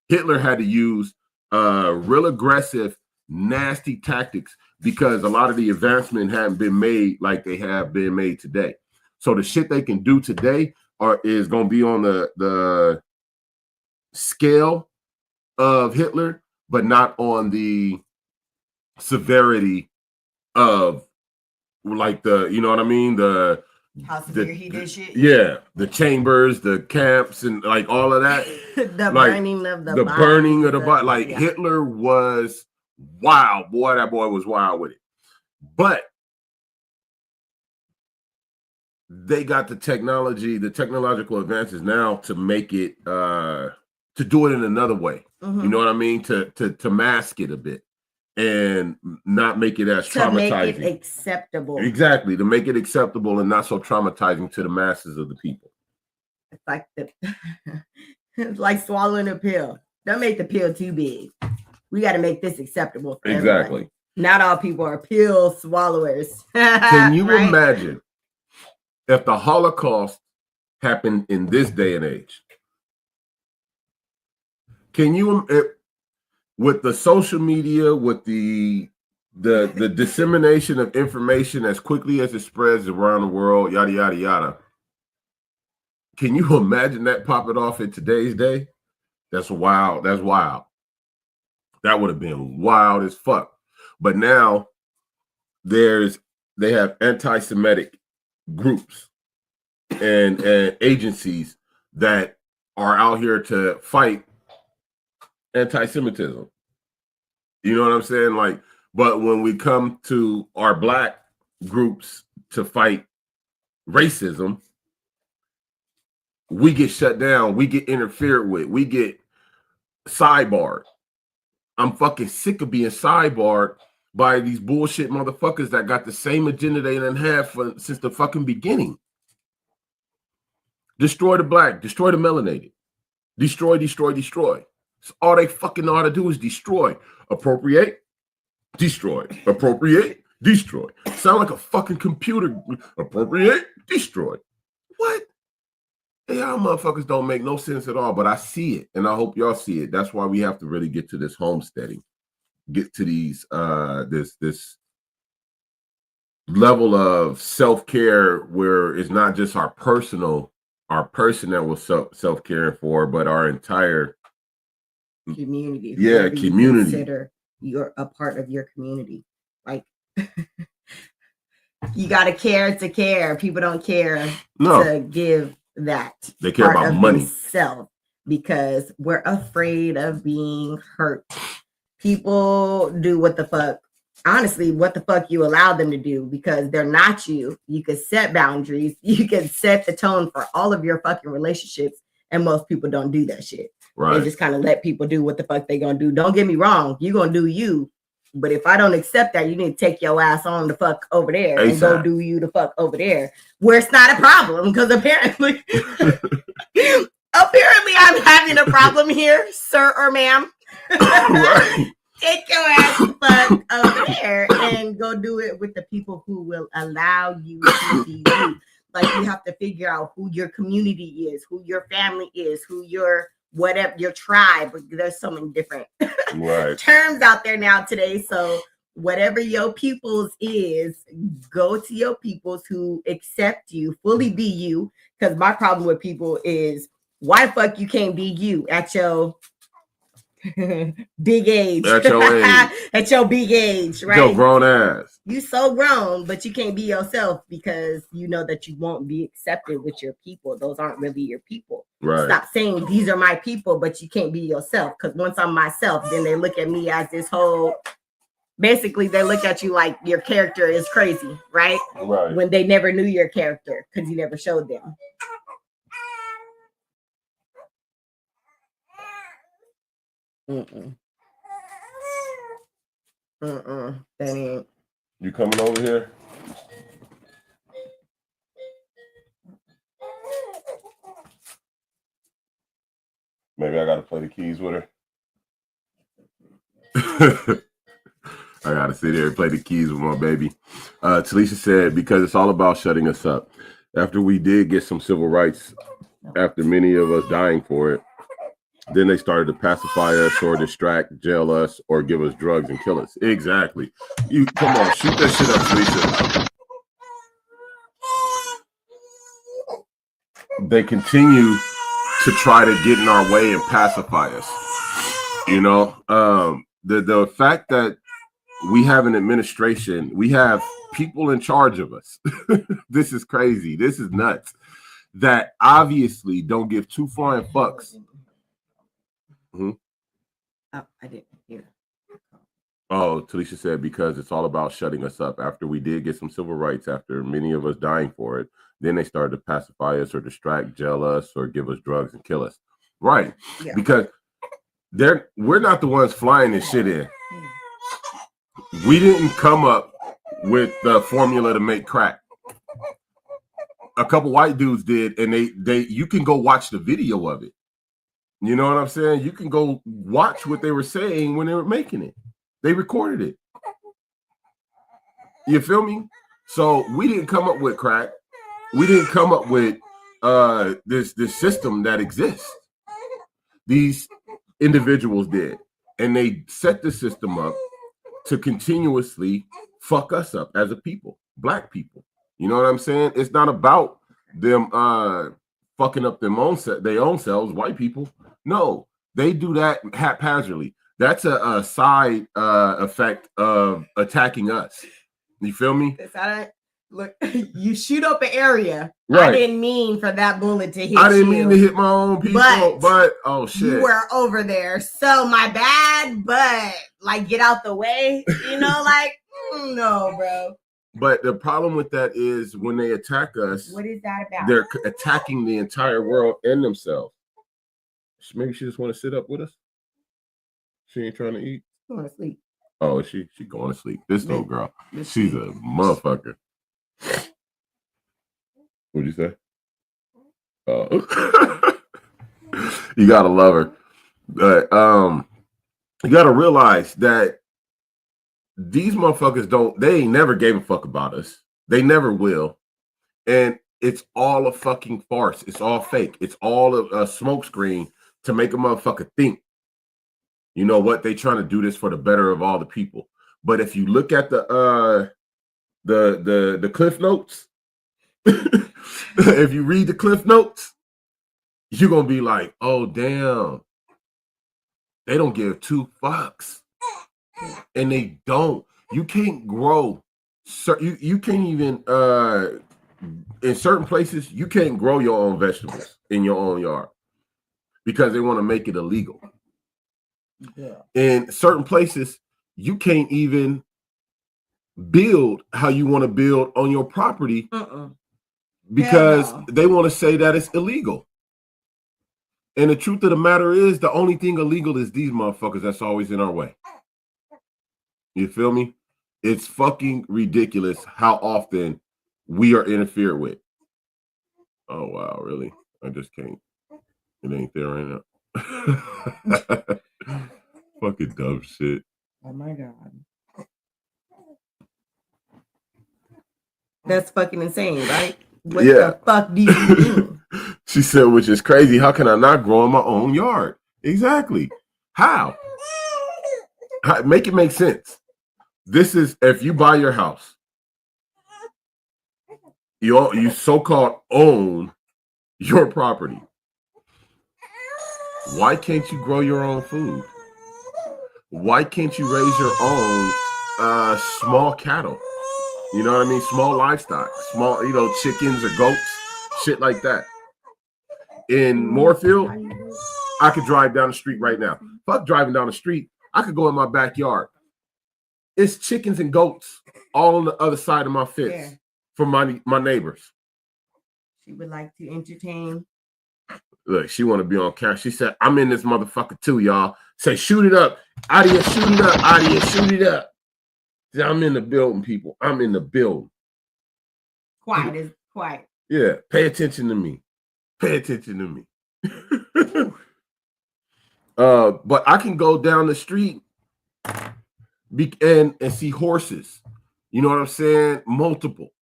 Hitler had to use real aggressive, nasty tactics because a lot of the advancement hadn't been made like they have been made today. So the shit they can do today is gonna be on the scale of Hitler, but not on the severity of, like, the, you know what I mean, the How severe he did shit. Yeah, the chambers, the camps, and like all of that. The like, burning of the burning of the body. Like yeah. Hitler was wild, boy. That boy was wild with it. But they got the technological advances now to make it to do it in another way. Mm-hmm. You know what I mean? To mask it a bit and not make it as traumatizing. To make it acceptable. Exactly, to make it acceptable and not so traumatizing to the masses of the people. It's like it's like swallowing a pill. Don't make the pill too big. We got to make this acceptable for exactly. Everybody. Not all people are pill swallowers. Can you imagine if the Holocaust happened in this day and age? Can you, with the social media, with the dissemination of information as quickly as it spreads around the world, yada yada yada? Can you imagine that popping off in today's day? That's wild. That's wild. That would have been wild as fuck. But now they have anti-Semitic groups and agencies that are out here to fight anti-Semitism. You know what I'm saying? Like, but when we come to our black groups to fight racism, we get shut down, we get interfered with, we get sidebarred. I'm fucking sick of being sidebarred by these bullshit motherfuckers that got the same agenda they done had since the fucking beginning. Destroy the black, destroy the melanated, destroy. So all they fucking know how to do is destroy, appropriate, destroy, appropriate, destroy. Sound like a fucking computer. Appropriate, destroy. What? Y'all motherfuckers don't make no sense at all, but I see it, and I hope y'all see it. That's why we have to really get to this homesteading, get to these this level of self-care where it's not just our person that we're self-caring for, but our entire community. Yeah, community. Consider you're a part of your community. Like you gotta care to care. People don't care to give that. They care about money themselves because we're afraid of being hurt. People do what the fuck, honestly, what the fuck you allow them to do because they're not you. You can set boundaries, you can set the tone for all of your fucking relationships, and most people don't do that shit. Right. They just kind of let people do what the fuck they gonna do. Don't get me wrong, you're gonna do you. But if I don't accept that, you need to take your ass on the fuck over there and go do you the fuck over there where it's not a problem. Because apparently I'm having a problem here, sir or ma'am. Right. Take your ass the fuck over there and go do it with the people who will allow you to be you. Like you have to figure out who your community is, who your family is, who your whatever your tribe. There's so many different terms out there now today. So whatever your peoples is, go to your peoples who accept you, fully be you. Because my problem with people is why the fuck you can't be you at your big age. At your age. At your big age, right? Your grown ass. You so grown, but you can't be yourself because you know that you won't be accepted with your people. Those aren't really your people. Right. Stop saying these are my people, but you can't be yourself. Because once I'm myself, then they look at me as this whole. Basically, they look at you like your character is crazy, right? Right. When they never knew your character because you never showed them. That ain't. You coming over here? Maybe I gotta play the keys with her. I gotta sit here and play the keys with my baby. Talisha said, because it's all about shutting us up. After we did get some civil rights, after many of us dying for it, then they started to pacify us or distract, jail us, or give us drugs and kill us. Exactly. You come on, shoot that shit up, Talisha. They continue to try to get in our way and pacify us. You know, the fact that we have an administration. We have people in charge of us. This is crazy. This is nuts. That obviously don't give two flying fucks. Oh, I didn't hear. Oh, Talisha said because it's all about shutting us up. After we did get some civil rights, after many of us dying for it, then they started to pacify us or distract, jail us, or give us drugs and kill us. Right. Yeah. Because we're not the ones flying this shit in. We didn't come up with the formula to make crack. A couple white dudes did, and they you can go watch the video of it. You know what I'm saying? You can go watch what they were saying when they were making it. They recorded it. You feel me? So we didn't come up with crack. We didn't come up with this system that exists. These individuals did, and they set the system up to continuously fuck us up as a people, black people. You know what I'm saying? It's not about them fucking up their own selves, white people. No, they do that haphazardly. That's a side effect of attacking us. You feel me? Look, you shoot up an area. Right. I didn't mean for that bullet to hit I didn't mean to hit my own people, but oh shit. You were over there. So my bad, but like get out the way. You know, like no, bro. But the problem with that is when they attack us, what is that about? They're attacking the entire world and themselves. Maybe she just want to sit up with us. She ain't trying to eat. Going to sleep. Oh, she going to sleep. This little girl, she's a motherfucker. What'd you say? Oh, you gotta love her, but you gotta realize that these motherfuckers they ain't never gave a fuck about us. They never will, and it's all a fucking farce. It's all fake. It's all a smokescreen to make a motherfucker think. You know what? They trying to do this for the better of all the people. But if you look at the Cliff Notes, if you read the Cliff Notes, you're gonna be like, oh damn, they don't give two fucks. And they don't. You can't grow. You can't even in certain places, you can't grow your own vegetables in your own yard because they want to make it illegal. Yeah. In certain places, you can't even build how you want to build on your property because they want to say that it's illegal. And the truth of the matter is, the only thing illegal is these motherfuckers that's always in our way. You feel me? It's fucking ridiculous how often we are interfered with. Oh, wow, really? I just can't. It ain't there right now. Fucking dumb shit. Oh my god. That's fucking insane, right? What the fuck do you mean? She said, which is crazy. How can I not grow in my own yard? Exactly. How? Make it make sense. This is if you buy your house, you so-called own your property. Why can't you grow your own food? Why can't you raise your own small cattle? You know what I mean? Small livestock, small, chickens or goats, shit like that. In Moorfield, I could drive down the street right now. Fuck driving down the street. I could go in my backyard. It's chickens and goats all on the other side of my fence from my neighbors. She would like to entertain. Look, she want to be on camera. She said, I'm in this motherfucker too, y'all. Say, shoot it up. Adia, shoot it up. Adia, shoot it up. See, I'm in the building, people. I'm in the building. Quiet is quiet. Yeah, pay attention to me. Pay attention to me. But I can go down the street and see horses. You know what I'm saying? Multiple.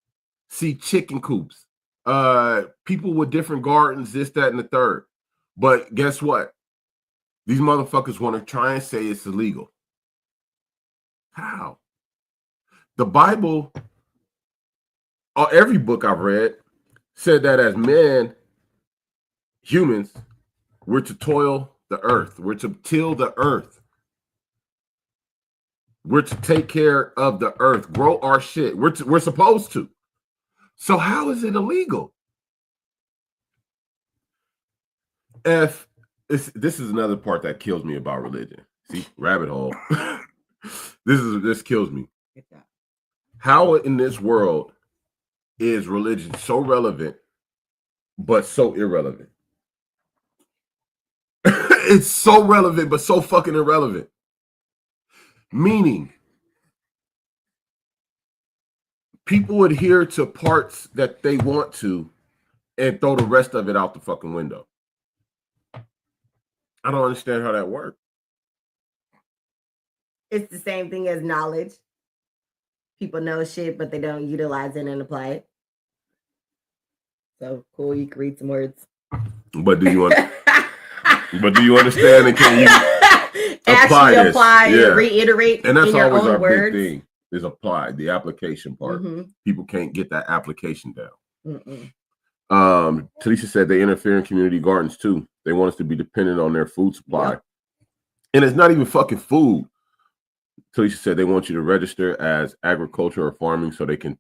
See chicken coops. People with different gardens, this, that, and the third. But guess what? These motherfuckers want to try and say it's illegal. How? The Bible, or every book I've read, said that as men, humans, we're to toil the earth. We're to till the earth. We're to take care of the earth, grow our shit. We're supposed to. So how is it illegal? This is another part that kills me about religion. See, rabbit hole. This kills me. How in this world is religion so relevant but so irrelevant? It's so relevant but so fucking irrelevant. Meaning, people adhere to parts that they want to and throw the rest of it out the fucking window. I don't understand how that works. It's the same thing as knowledge. People know shit, but they don't utilize it and apply it. So cool, you can read some words. But do you understand and can you apply and reiterate? And that's in your always own our words. big thing is apply, the application part. People can't get that application down. Talisha said they interfere in community gardens too. They want us to be dependent on their food supply. Yep. And it's not even fucking food. Talisha said they want you to register as agriculture or farming so they can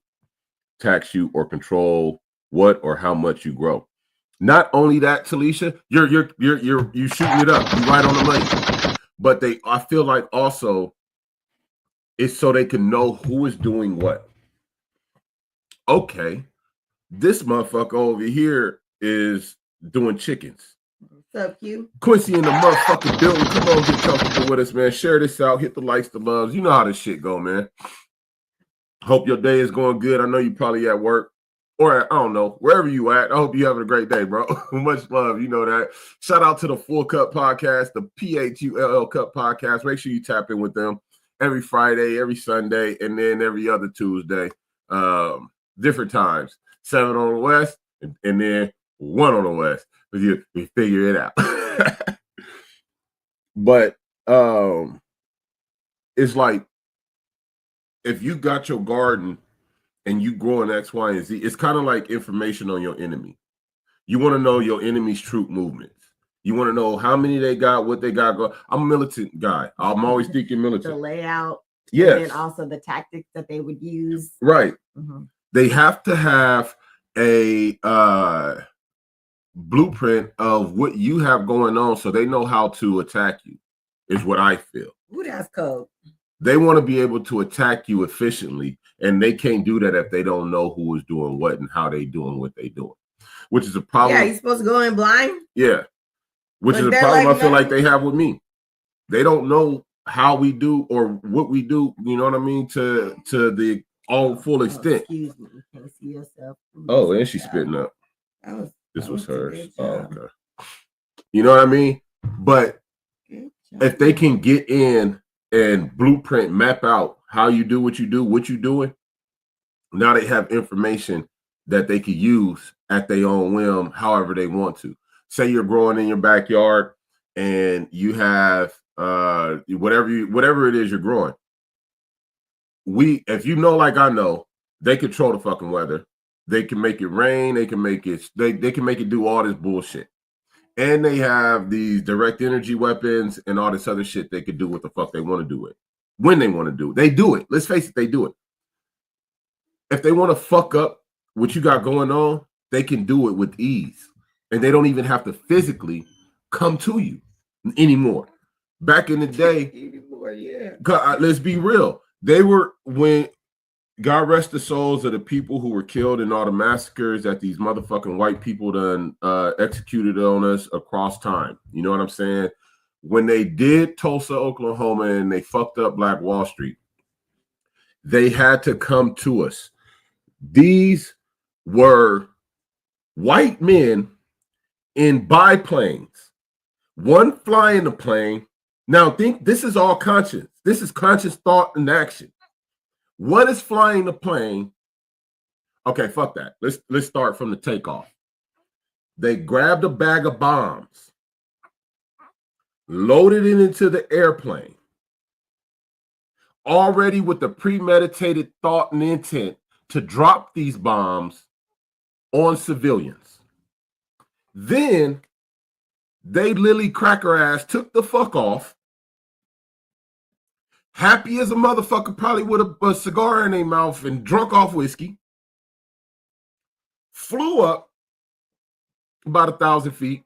tax you or control what or how much you grow. Not only that, Talisha, you're shooting it up. You're right on the money. But I feel like also it's so they can know who is doing what. Okay, this motherfucker over here is doing chickens. What's up, Q? Quincy in the motherfucking building. Come on, get comfortable with us, man. Share this out. Hit the likes, the loves. You know how this shit go, man. Hope your day is going good. I know you probably at work or I don't know, wherever you at. I hope you having a great day, bro. Much love. You know that. Shout out to the Full Cup Podcast, the PHULL Cup Podcast. Make sure you tap in with them every Friday, every Sunday, and then every other Tuesday. Different times. 7 on the West and then 1 on the West. We figure it out. But it's like if you got your garden and you growing X, Y, and Z, it's kind of like information on your enemy. You want to know your enemy's troop movements. You want to know how many they got, what they got. I'm a militant guy. I'm always thinking militant. The layout. Yes. And also the tactics that they would use. Right. Mm-hmm. They have to have a blueprint of what you have going on so they know how to attack you, is what I feel. Ooh, that's cold. They want to be able to attack you efficiently, and they can't do that if they don't know who is doing what and how they doing what they doing, which is a problem. Yeah, you're supposed to go in blind. Yeah, which is a problem I feel like they have with me. They don't know how we do or what we do. You know what I mean? To the all full extent. Excuse me, you can't see yourself. Oh, and she's spitting up. This was that hers. Oh, okay. You know what I mean? But if they can get in and blueprint, map out how you do what you're doing, now they have information that they could use at their own whim, however they want to. Say you're growing in your backyard and you have whatever it is you're growing. If you know, like I know, they control the fucking weather. They can make it rain. They can make it. They can make it do all this bullshit. And they have these direct energy weapons and all this other shit they could do what the fuck they want to do it. When they want to do it. They do it. Let's face it, they do it. If they want to fuck up what you got going on, they can do it with ease. And they don't even have to physically come to you anymore. Back in the day, let's be real. They were, when God rest the souls of the people who were killed in all the massacres that these motherfucking white people done executed on us across time. You know what I'm saying? When they did Tulsa, Oklahoma, and they fucked up Black Wall Street, they had to come to us. These were white men in biplanes, one flying the plane. Now think this is all conscious. This is conscious thought and action. One is flying the plane. Okay, fuck that. Let's start from the takeoff. They grabbed a bag of bombs, loaded it into the airplane, already with the premeditated thought and intent to drop these bombs on civilians. Then they lily cracker ass took the fuck off, happy as a motherfucker, probably with a cigar in their mouth and drunk off whiskey, flew up about 1,000 feet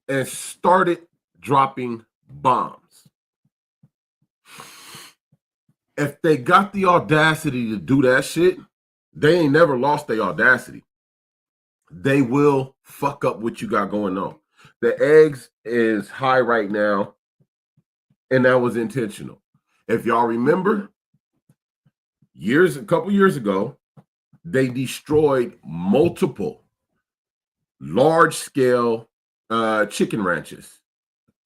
and started dropping bombs. If they got the audacity to do that shit, they ain't never lost their audacity. They will fuck up what you got going on. The eggs is high right now, and that was intentional. If y'all remember, a couple years ago, they destroyed multiple large-scale chicken ranches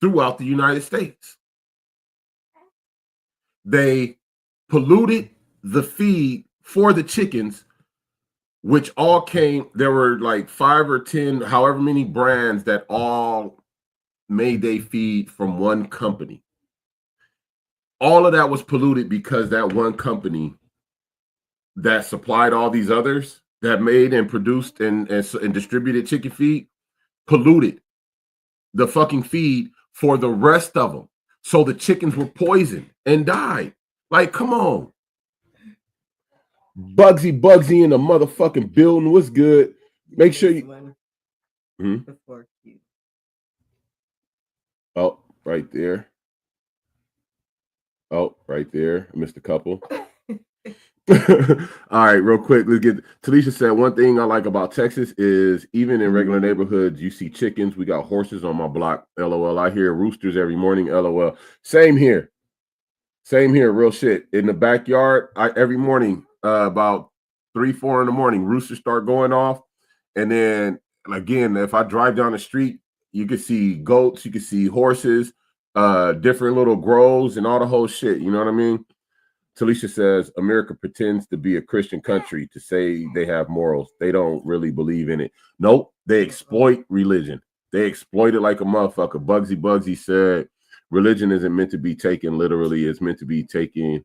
throughout the United States. They polluted the feed for the chickens, which all there were like 5 or 10, however many brands that all made they feed from one company. All of that was polluted because that one company that supplied all these others that made and produced and distributed chicken feed polluted the fucking feed for the rest of them. So the chickens were poisoned and died. Like, come on. Bugsy in the motherfucking building. What's good? Make sure you... Before Q. Oh, right there. Oh, right there. I missed a couple. All right, real quick. Let's get... Talisha said, one thing I like about Texas is even in regular neighborhoods, you see chickens. We got horses on my block. LOL. I hear roosters every morning. LOL. Same here. Real shit. In the backyard, every morning, about 3-4 in the morning, roosters start going off. And then again, if I drive down the street, you can see goats, you can see horses, different little groves and all the whole shit. You know what I mean? Talisha says, America pretends to be a Christian country to say they have morals. They don't really believe in it. Nope. They exploit religion. They exploit it like a motherfucker. Bugsy said, religion isn't meant to be taken literally. It's meant to be taken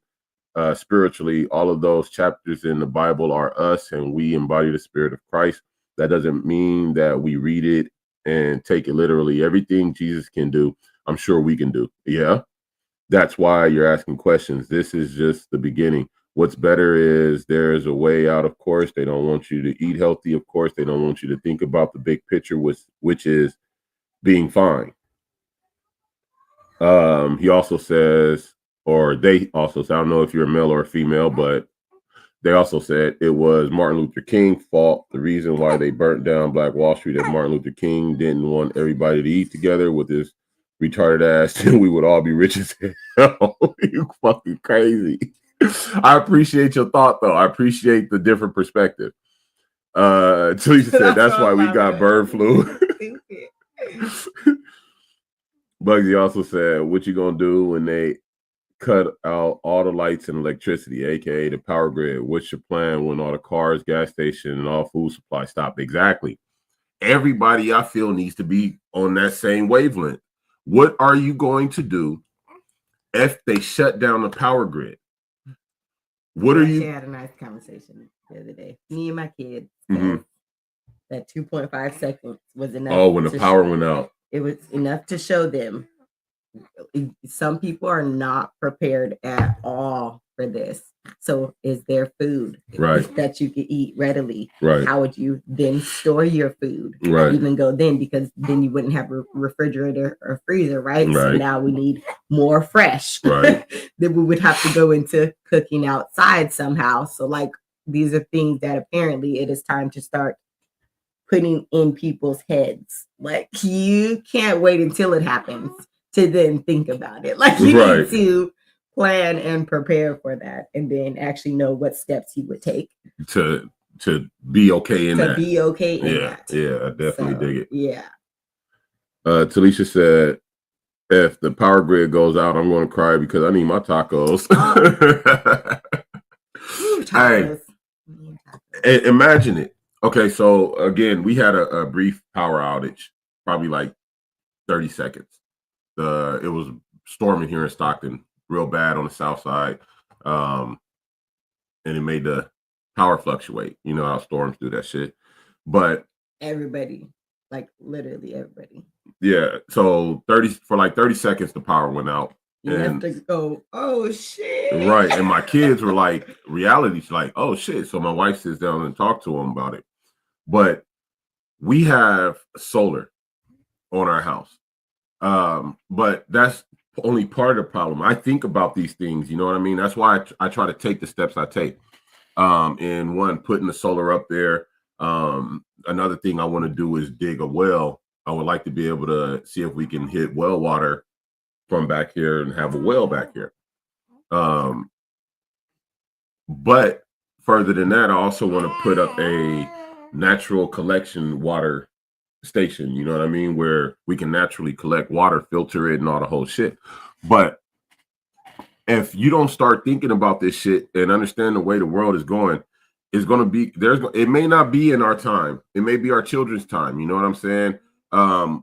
spiritually. All of those chapters in the Bible are us, and we embody the spirit of Christ. That doesn't mean that we read it and take it literally. Everything Jesus can do, I'm sure we can do. Yeah. That's why you're asking questions. This is just the beginning. What's better is there is a way out, of course. They don't want you to eat healthy, of course. They don't want you to think about the big picture, which is being fine. He also says, or they also say, I don't know if you're a male or a female, but they also said it was Martin Luther King's fault. The reason why they burnt down Black Wall Street is Martin Luther King didn't want everybody to eat together with his retarded ass, and we would all be rich as hell. You fucking crazy. I appreciate your thought, though. I appreciate the different perspective. Talisha said that's why we got bird flu. Bugsy also said, what you gonna do when they cut out all the lights and electricity, aka the power grid? What's your plan when all the cars, gas station, and all food supply stop? Exactly. Everybody, I feel, needs to be on that same wavelength. What are you going to do if they shut down the power grid? What are you? I had a nice conversation the other day. Me and my kids. That 2.5 seconds was enough. Oh, when the power went out. It was enough to show them. Some people are not prepared at all for this. So is there food that you can eat readily? Right. How would you then store your food? Right. Even go then, because then you wouldn't have a refrigerator or freezer, right? So now we need more fresh. Right. Then we would have to go into cooking outside somehow. So like these are things that apparently it is time to start putting in people's heads. Like you can't wait until it happens to then think about it. Like you need to plan and prepare for that, and then actually know what steps you would take to be okay in that. To be okay in that. Yeah, I definitely dig it. Yeah. Talisha said, if the power grid goes out, I'm going to cry because I need my tacos. Tacos. Hey, imagine it. Okay, so again, we had a brief power outage, probably like 30 seconds. It was storming here in Stockton, real bad on the south side, and it made the power fluctuate. You know how storms do that shit. But everybody, like literally everybody. Yeah, so 30 seconds the power went out. You have to go, oh shit. Right. And my kids were like, reality's like, oh shit. So my wife sits down and talks to them about it. But we have solar on our house. But that's only part of the problem. I think about these things, you know what I mean? That's why I try to take the steps I take. And one, putting the solar up there. Another thing I want to do is dig a well. I would like to be able to see if we can hit well water from back here and have a well back here. But further than that, I also want to put up a natural collection water station, you know what I mean, where we can naturally collect water, filter it, and all the whole shit. But if you don't start thinking about this shit and understand the way the world is going, it's going to be it may not be in our time, it may be our children's time, you know what I'm saying?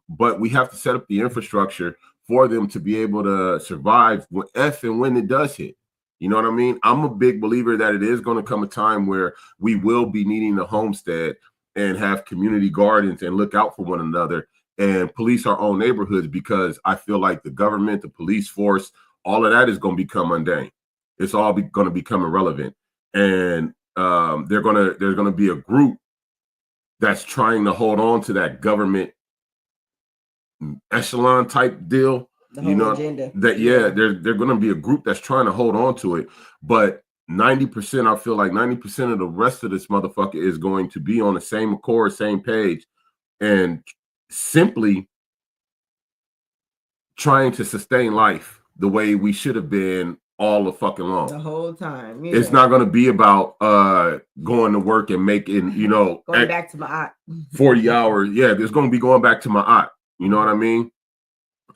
But we have to set up the infrastructure for them to be able to survive if and when it does hit. You know what I mean? I'm a big believer that it is going to come a time where we will be needing to homestead and have community gardens and look out for one another and police our own neighborhoods, because I feel like the government, the police force, all of that is going to become mundane. It's all going to become irrelevant. And there's going to be a group that's trying to hold on to that government echelon type deal. The whole agenda. They're going to be a group that's trying to hold on to it. But 90%, I feel like 90% of the rest of this motherfucker is going to be on the same accord, same page, and simply trying to sustain life the way we should have been all the fucking long. The whole time. Yeah. It's not going to be about going to work and making, going back to my aunt. 40 hours. Yeah, there's going to be going back to my aunt. You know what I mean?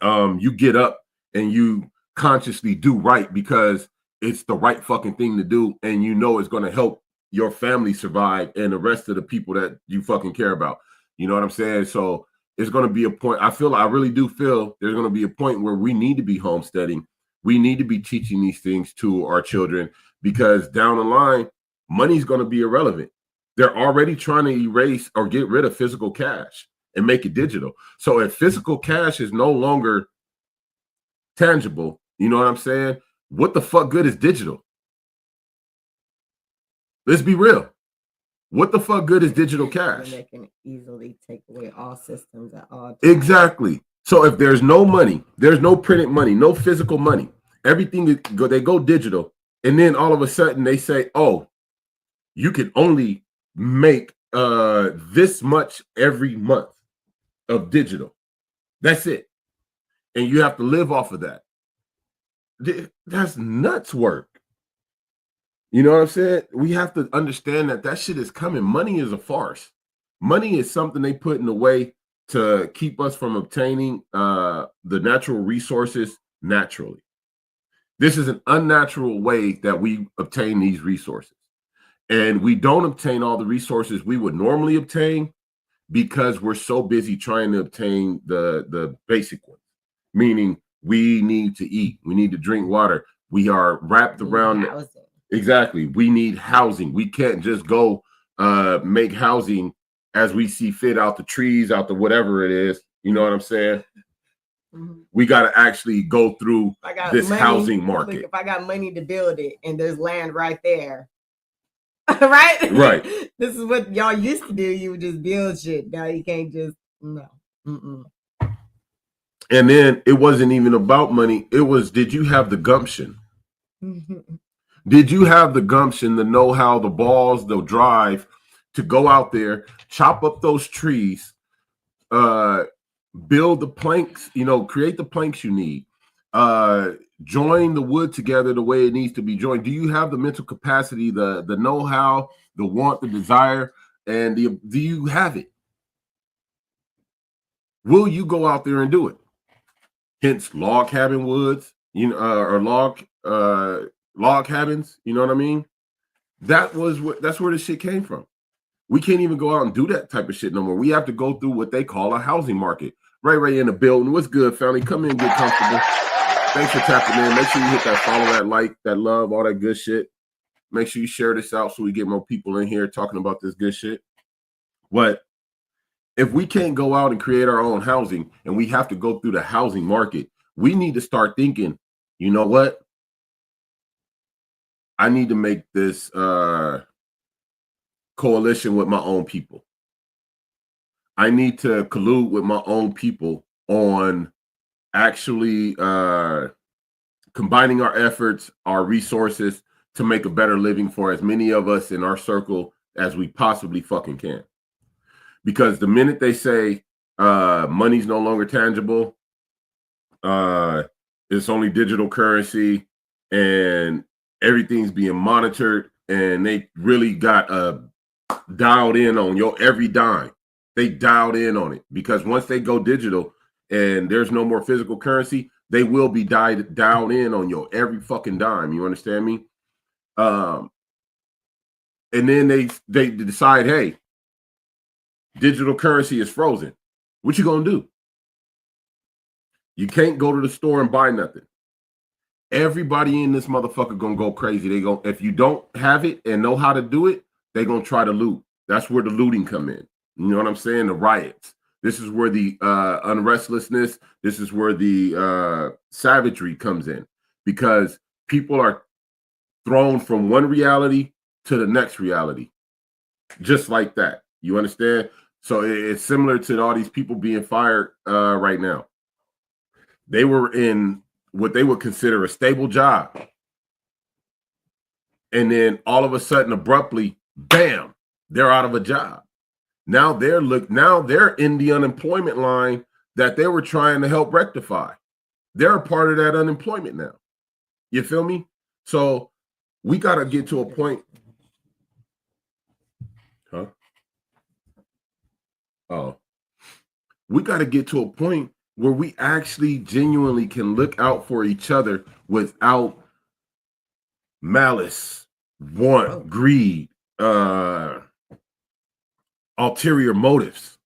You get up and you consciously do right because it's the right fucking thing to do, and it's going to help your family survive and the rest of the people that you fucking care about. You know what I'm saying? So it's going to be a point. I really do feel there's going to be a point where we need to be homesteading. We need to be teaching these things to our children, because down the line, money's going to be irrelevant. They're already trying to erase or get rid of physical cash and make it digital. So if physical cash is no longer tangible, you know what I'm saying? What the fuck good is digital? Let's be real. What the fuck good is digital cash? They can easily take away all systems at all times. Exactly. So if there's no money, there's no printed money, no physical money, everything they go digital, and then all of a sudden they say, oh, you can only make this much every month of digital. That's it. And you have to live off of that. That's nuts work. You know what I'm saying? We have to understand that shit is coming. Money is a farce. Money is something they put in the way to keep us from obtaining the natural resources naturally. This is an unnatural way that we obtain these resources. And we don't obtain all the resources we would normally obtain because we're so busy trying to obtain the basic ones, meaning we need to eat, we need to drink water. We are wrapped around housing. Exactly. We need housing. We can't just go make housing as we see fit out the trees, out the whatever it is. You know what I'm saying? Mm-hmm. We got to actually go through this housing market. Like if I got money to build it and there's land right there, right? Right. This is what y'all used to do. You would just build shit. Now you can't just, no. Mm-mm. And then it wasn't even about money. It was, did you have the gumption? Did you have the gumption, the know-how, the balls, the drive to go out there, chop up those trees, build the planks, create the planks you need, join the wood together the way it needs to be joined? Do you have the mental capacity, the know-how, the want, the desire, and do you have it? Will you go out there and do it? Hence log cabin woods, or log cabins, you know what I mean? That's where the shit came from. We can't even go out and do that type of shit no more. We have to go through what they call a housing market. Ray in the building. What's good, family? Come in, get comfortable. Thanks for tapping in. Make sure you hit that follow, that like, that love, all that good shit. Make sure you share this out so we get more people in here talking about this good shit. But if we can't go out and create our own housing and we have to go through the housing market, we need to start thinking you know what? I need to make this coalition with my own people. I need to collude with my own people on actually combining our efforts, our resources to make a better living for as many of us in our circle as we possibly fucking can. Because the minute they say money's no longer tangible, it's only digital currency and everything's being monitored, and they really got dialed in on your every dime. They dialed in on it, because once they go digital and there's no more physical currency, they will be dialed in on your every fucking dime. You understand me? And then they decide, hey, digital currency is frozen. What you gonna do? You can't go to the store and buy nothing. Everybody in this motherfucker gonna go crazy. They go, if you don't have it and know how to do it, they gonna try to loot. That's where the looting come in. You know what I'm saying? The riots. This is where the unrestlessness, this is where the savagery comes in, because people are thrown from one reality to the next reality, just like that. You understand? So it's similar to all these people being fired right now. They were in what they would consider a stable job, and then all of a sudden, abruptly, bam, they're out of a job. Now they're in the unemployment line that they were trying to help rectify. They're a part of that unemployment now. You feel me? So we got to get to a point. Huh? Oh, we got to get to a point where we actually genuinely can look out for each other without malice, want, greed, ulterior motives.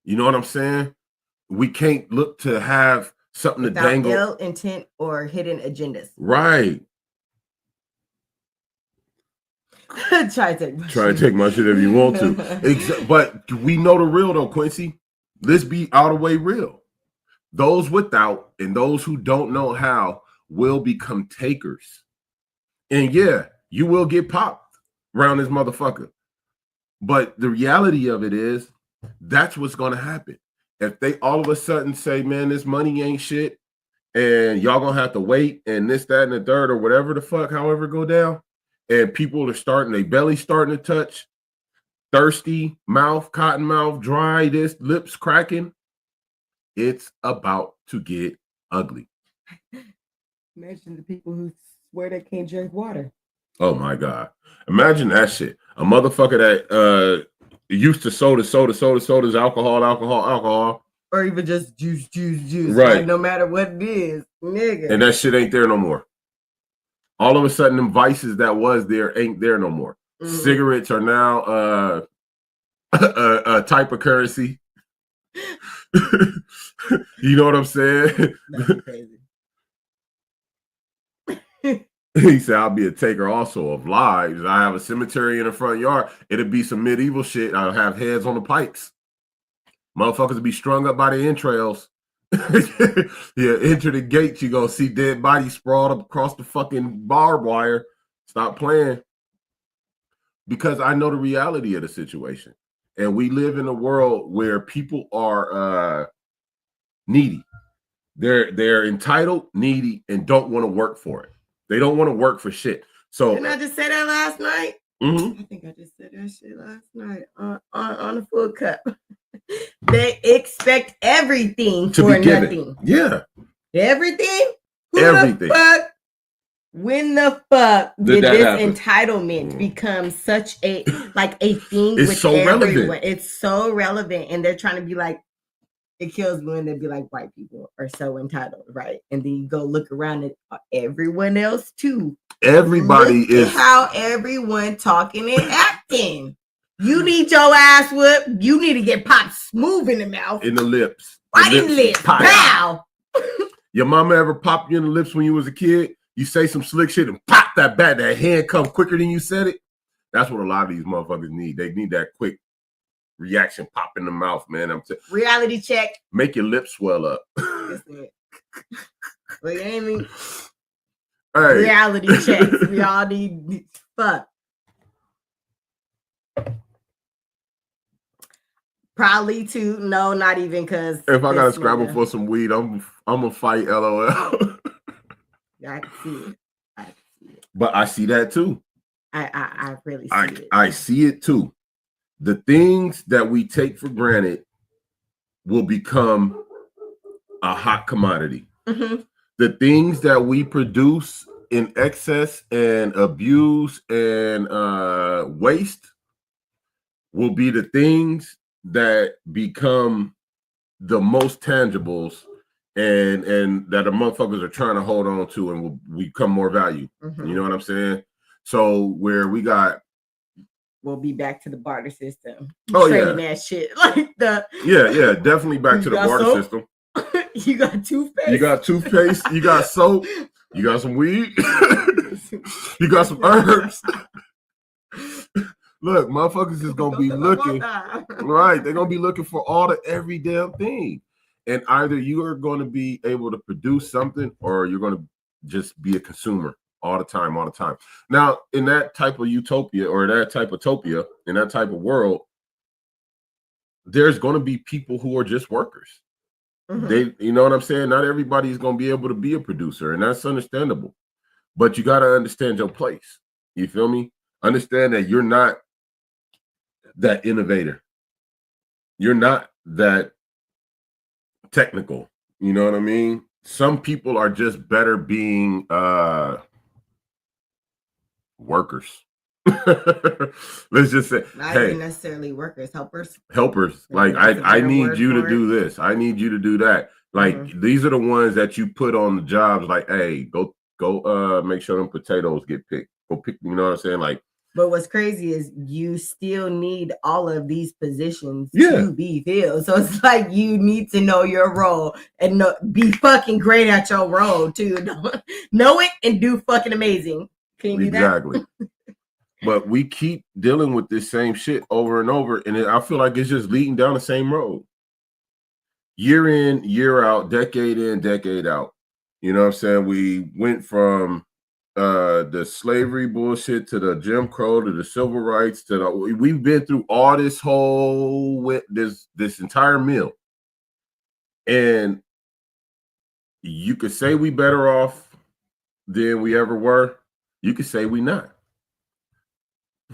You know what I'm saying? We can't look to have something without to dangle. ill intent or hidden agendas. Right. Try to take my shit if you want to. But we know the real though, Quincy. Let's be all the way real. Those without and those who don't know how will become takers. And yeah, you will get popped around this motherfucker. But the reality of it is, that's what's going to happen. If they all of a sudden say, man, this money ain't shit, and y'all going to have to wait, and this, that, and the third, or whatever the fuck, however go down, and people are starting, their belly starting to touch, thirsty, mouth, cotton mouth, dry, this, lips cracking, it's about to get ugly. Imagine the people who swear they can't drink water. Oh my God. Imagine that shit. A motherfucker that used to soda's alcohol. Or even just juice. Right. Like, no matter what it is, nigga. And that shit ain't there no more. All of a sudden, them vices that was there ain't there no more. Mm-hmm. Cigarettes are now a type of currency. You know what I'm saying? That's crazy. He said, I'll be a taker also of lives. I have a cemetery in the front yard. It'll be some medieval shit. I'll have heads on the pikes. Motherfuckers will be strung up by the entrails. Yeah, enter the gate, you gonna see dead bodies sprawled up across the fucking barbed wire. Stop playing. Because I know the reality of the situation. And we live in a world where people are needy. They're entitled, needy, and don't want to work for it. They don't want to work for shit. So didn't I just say that last night? Mm-hmm. I think I just said that shit last night on a full cup. They expect everything to for be given. nothing. Yeah. Everything? Everything. When the fuck did this happen? Entitlement become such a thing it's with so everyone? Relevant. It's so relevant, and they're trying to be like, it kills me when they be like, white people are so entitled, right? And then you go look around at everyone else too. Everybody look is at how everyone talking and acting. You need your ass whooped. You need to get popped smooth in the mouth. In the lips. Right in the lips. Pow. Your mama ever popped you in the lips when you was a kid? You say some slick shit and pop that bat. That hand come quicker than you said it. That's what a lot of these motherfuckers need. They need that quick reaction, pop in the mouth, man. Reality check. Make your lips swell up. Look, Amy. Hey, reality checks. We all need fuck. Probably too. No, not even because if I gotta scramble for some weed, I'm gonna fight LOL. I can see it. I can see it. But I see that too. I really see it. I see it too. The things that we take for granted will become a hot commodity. Mhm. The things that we produce in excess and abuse and waste will be the things that become the most tangibles and that the motherfuckers are trying to hold on to and will become more value. Mhm. You know what I'm saying? So where we got We'll be back to the barter system. Oh, Trading yeah. that shit like the yeah, definitely back You to the got barter soap? system. you got toothpaste. You got toothpaste, you got soap, you got some weed, you got some herbs. Look, motherfuckers is gonna be looking, right? They're gonna be looking for all the every damn thing. And either you are going to be able to produce something or you're going to just be a consumer all the time. Now, in that type of utopia or that type of topia, in that type of world, there's going to be people who are just workers. Mhm. You know what I'm saying? Not everybody's going to be able to be a producer, and that's understandable. But you got to understand your place. You feel me? Understand that you're not that innovator. You're not that technical. You know what I mean? Some people are just better being workers. Let's just say, Not hey, even necessarily workers, helpers. like That's a I better need word you to for do this. I need you to do that. Like these are the ones that you put on the jobs. Like, hey, go make sure them potatoes get picked. Go pick. You know what I'm saying? Like, But what's crazy is you still need all of these positions Yeah. to be filled. So it's like you need to know your role and be fucking great at your role too. Know it and do fucking amazing. Can you do exactly. But we keep dealing with this same shit over and over, and I feel like it's just leading down the same road. Year in, year out, decade in, decade out. You know what I'm saying? We went from the slavery bullshit to the Jim Crow to the civil rights to we've been through all this whole this entire meal, and you could say we better off than we ever were. You could say we not.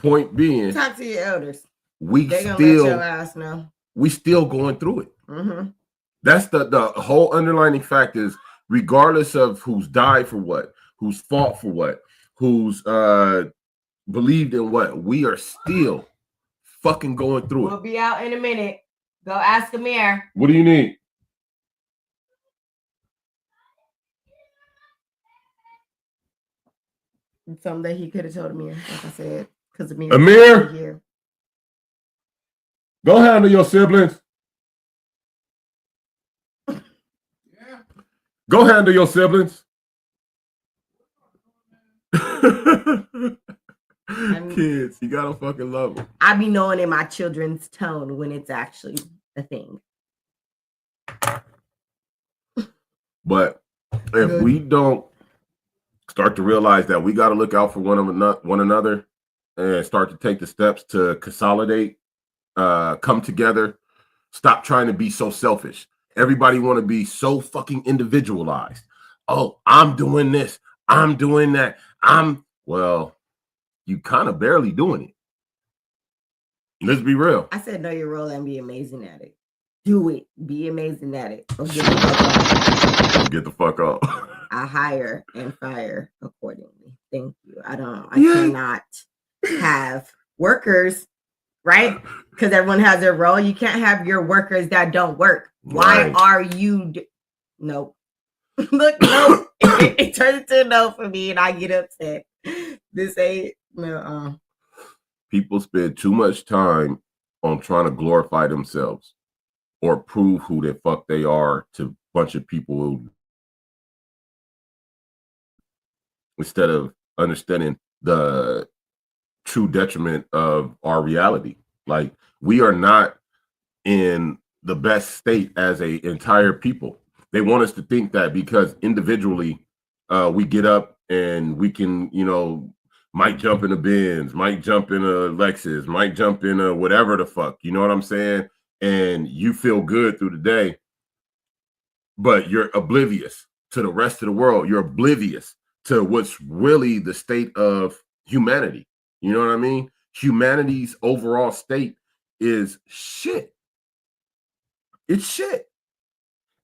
Point being, that? Talk to your elders. we They're gonna let your still ass know. we still going through it. Mhm. That's the whole underlining fact is regardless of who's died for what, who's fought for what, who's believed in what, we are still fucking going through We'll it. be out in a minute. Go ask Amir. What do you need? Something that he could have told Amir, like I said, because Amir? here. Go handle your siblings. Go handle your siblings. Kids, you gotta fucking love them. I be knowing in my children's tone when it's actually a thing. But if we don't start to realize that we got to look out for one another and start to take the steps to consolidate, come together, stop trying to be so selfish. Everybody want to be so fucking individualized. Oh, I'm doing this. I'm doing that. Well, you kind of barely doing it. Let's be real. I said know your role and be amazing at it. Do it. Be amazing at it. Or get the fuck off. Get the fuck up. I hire and fire accordingly. Thank you. I cannot have workers, right? Because everyone has their role. You can't have your workers that don't work. Why are you? Nope. Look, no. It turns into a no for me, and I get upset. This ain't no. People spend too much time on trying to glorify themselves or prove who the fuck they are to a bunch of people who, instead of understanding the true detriment of our reality. Like, we are not in the best state as a entire people. They want us to think that because individually we get up and we can, might jump in a Benz, might jump in a Lexus, might jump in a whatever the fuck, you know what I'm saying? And you feel good through the day, but you're oblivious to the rest of the world. You're oblivious to what's really the state of humanity. You know what I mean? Humanity's overall state is shit. It's shit.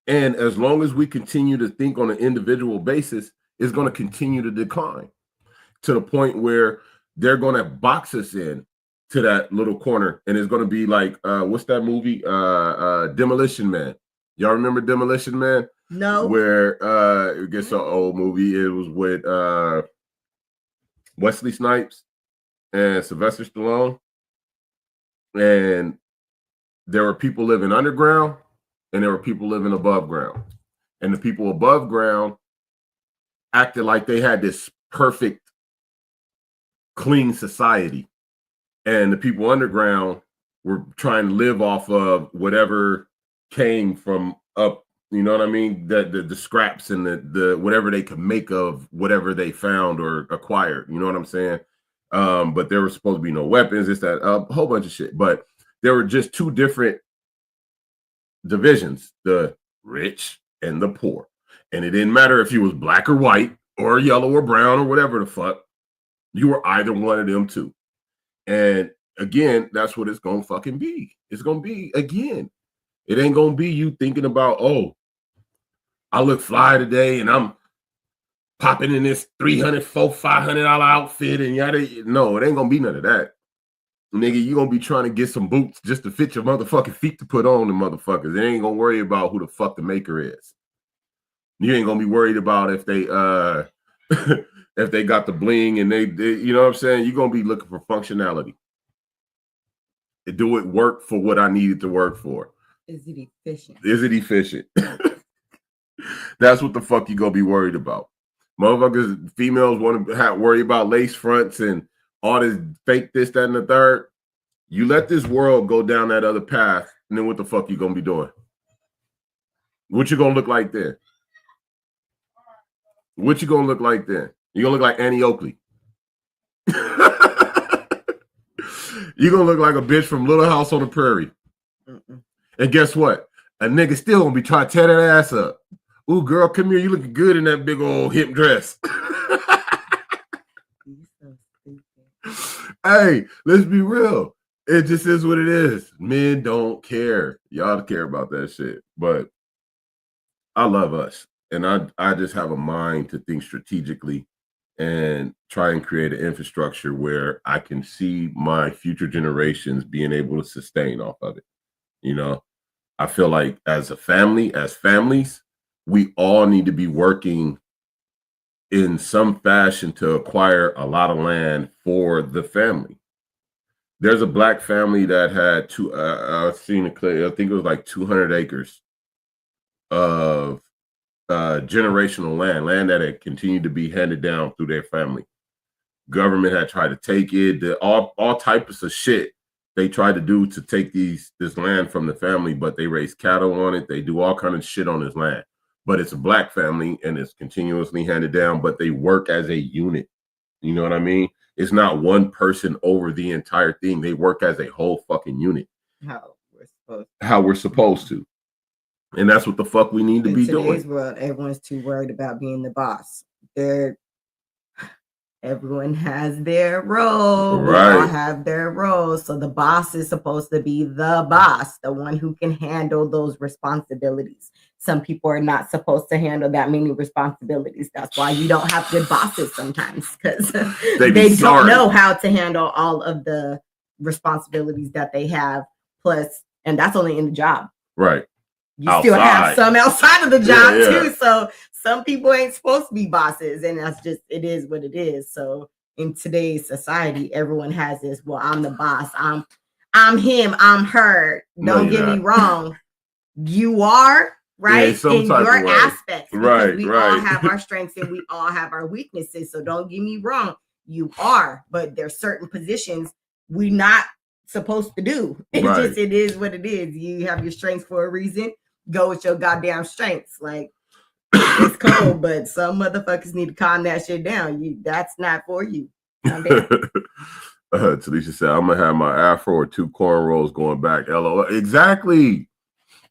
And as long as we continue to think on an individual basis, it's going to continue to decline to the point where they're going to box us in to that little corner. And it's going to be like, what's that movie? Demolition Man. Y'all remember Demolition Man? No. Where it gets an old movie. It was with Wesley Snipes and Sylvester Stallone. And there were people living underground and there were people living above ground. And the people above ground acted like they had this perfect, clean society. And the people underground were trying to live off of whatever came from up, you know what I mean? The scraps and the whatever they could make of whatever they found or acquired, you know what I'm saying? But there were supposed to be no weapons, it's that a whole bunch of shit. But there were just two different divisions, the rich and the poor. And it didn't matter if you was black or white or yellow or brown or whatever the fuck. You were either one of them two. And again, that's what it's gonna fucking be. It's gonna be again. It ain't gonna be you thinking about, oh, I look fly today and I'm popping in this $300, $500 outfit and yada. No, it ain't gonna be none of that. Nigga, you gonna be trying to get some boots just to fit your motherfucking feet to put on the motherfuckers. It ain't gonna worry about who the fuck the maker is. You ain't gonna be worried about if they if they got the bling and they you know what I'm saying? You're gonna be looking for functionality. Do it work for what I needed to work for? Is it efficient? Is it efficient? That's what the fuck you gonna be worried about. Motherfuckers, females want to worry about lace fronts and all this fake this, that, and the third. You let this world go down that other path, and then what the fuck you gonna be doing? What you gonna look like then? What you gonna look like then? You gonna look like Annie Oakley. You gonna look like a bitch from Little House on the Prairie. And guess what? A nigga still gonna be trying to tear that ass up. Ooh, girl, come here. You looking good in that big old hip dress. Hey, let's be real. It just is what it is. Men don't care. Y'all care about that shit. But I love us. And I just have a mind to think strategically and try and create an infrastructure where I can see my future generations being able to sustain off of it. You know, I feel like as a family, as families, we all need to be working in some fashion to acquire a lot of land for the family. There's a black family that had I've seen it clear, I think it was like 200 acres of generational land that had continued to be handed down through their family. Government had tried to take it, all types of shit they tried to do to take this land from the family, but they raise cattle on it. They do all kind of shit on this land. But it's a black family and it's continuously handed down, but they work as a unit. You know what I mean? It's not one person over the entire thing. They work as a whole fucking unit. How we're supposed to. And that's what the fuck we need to be doing. In today's world, everyone's too worried about being the boss. Everyone has their role. Right. We all have their roles. So the boss is supposed to be the boss, the one who can handle those responsibilities. Some people are not supposed to handle that many responsibilities. That's why you don't have good bosses sometimes, because they don't know how to handle all of the responsibilities that they have. Plus, and that's only in the job. Right. You still have some outside of the job too. So some people ain't supposed to be bosses, and that's just, it is what it is. So in today's society, everyone has this, well, I'm the boss. I'm him, I'm her. Don't get me wrong. You are, right? In your aspects. Right. We all have our strengths and we all have our weaknesses. So don't get me wrong. You are, but there's certain positions we not supposed to do. It is what it is. You have your strengths for a reason. Go with your goddamn strengths. Like, It's cold, but some motherfuckers need to calm that shit down. That's not for you. Calm down. Talisha said, I'm gonna have my afro or 2 cornrows going back. LOL. Exactly.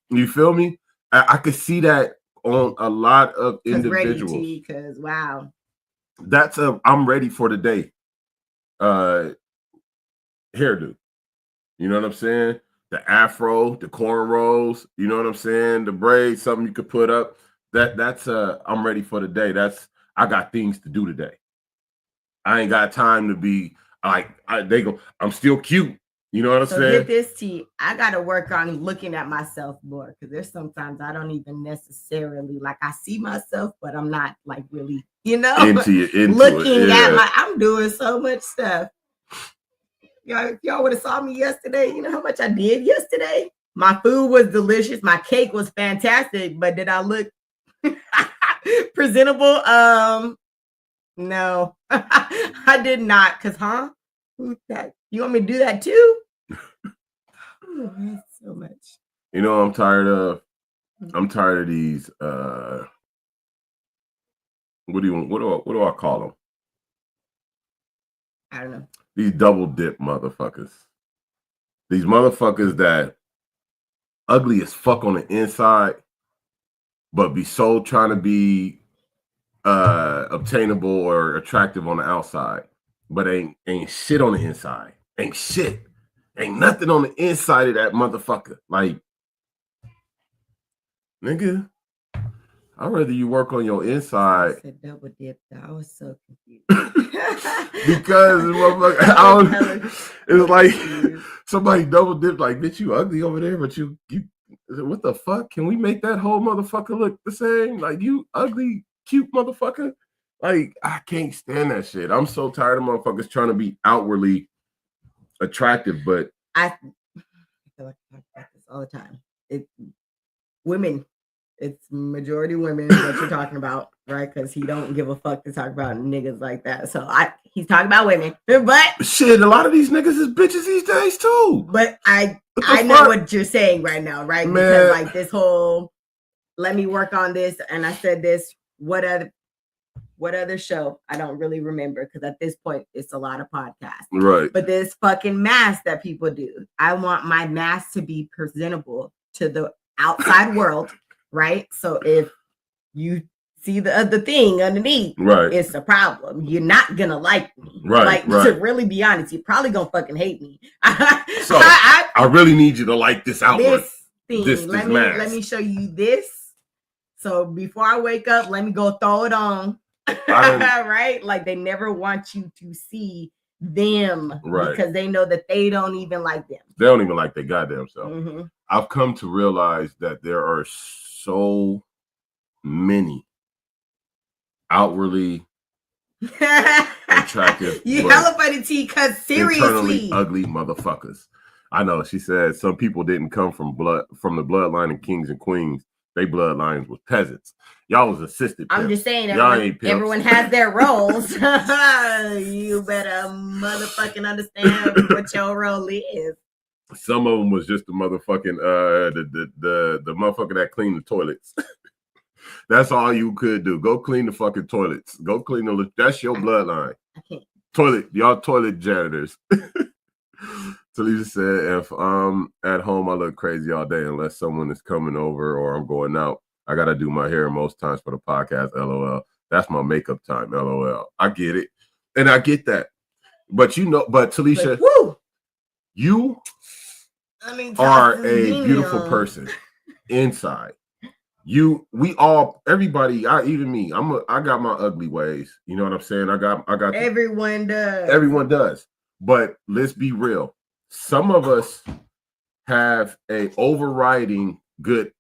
You feel me? I could see that on a lot of individuals. Because wow. That's I'm ready for the day. Hairdo. You know what I'm saying? The afro, the cornrows, you know what I'm saying? The braids, something you could put up. That's I'm ready for the day. I got things to do today. I ain't got time to be like I'm still cute. You know what I'm saying? Get this, T. I gotta work on looking at myself more because there's sometimes I don't even necessarily like I see myself, but I'm not like really, into looking it. At I'm doing so much stuff. If y'all would have saw me yesterday, you know how much I did yesterday? My food was delicious. My cake was fantastic, but did I look presentable? No, I did not. Who's that? You want me to do that too? So much. You know what I'm tired of? I'm tired of these. What do I call them? I don't know. These double dip motherfuckers. These motherfuckers that ugly as fuck on the inside, but be so trying to be obtainable or attractive on the outside, but ain't shit on the inside. Ain't shit. Ain't nothing on the inside of that motherfucker. Like, nigga, I'd rather you work on your inside. I said double dip. I was so confused. Because it's like somebody double dipped, like, bitch, you ugly over there, but you what the fuck? Can we make that whole motherfucker look the same? Like, you ugly, cute motherfucker. Like, I can't stand that shit. I'm so tired of motherfuckers trying to be outwardly attractive, but I feel like I talk about this all the time. Women. It's majority women what you're talking about, right? Because he don't give a fuck to talk about niggas like that. So he's talking about women, but shit, a lot of these niggas is bitches these days too. But I know what you're saying right now, right? Man. Because like this whole, let me work on this, and I said this. What other show? I don't really remember because at this point it's a lot of podcasts, right? But this fucking mask that people do, I want my mask to be presentable to the outside world. Right. So if you see the other thing underneath, right, it's a problem. You're not gonna like me. Right. To really be honest, you're probably gonna fucking hate me. So I really need you to like this outward. This thing. Let me show you this. So before I wake up, let me go throw it on. Right? Like they never want you to see them, right? Because they know that they don't even like them. They don't even like their goddamn self. Mm-hmm. I've come to realize that there are so many outwardly attractive, you hella funny, T, because seriously ugly motherfuckers. I know. She said some people didn't come from the bloodline of kings and queens. They bloodlines was peasants. Y'all was assisted pimps. I'm just saying, everyone has their roles. You better motherfucking understand what your role is. Some of them was just the motherfucking the motherfucker that cleaned the toilets. That's all you could do. Go clean the fucking toilets. Go clean that's your bloodline. Y'all toilet janitors. Talisa said, if I'm at home, I look crazy all day unless someone is coming over or I'm going out. I gotta do my hair most times for the podcast. LOL. That's my makeup time. LOL. I get it, and I get that. But Talisa, you are a beautiful person inside. Everybody, even me. I got my ugly ways. You know what I'm saying? I got. Everyone does. Everyone does. But let's be real. Some of us have a overriding good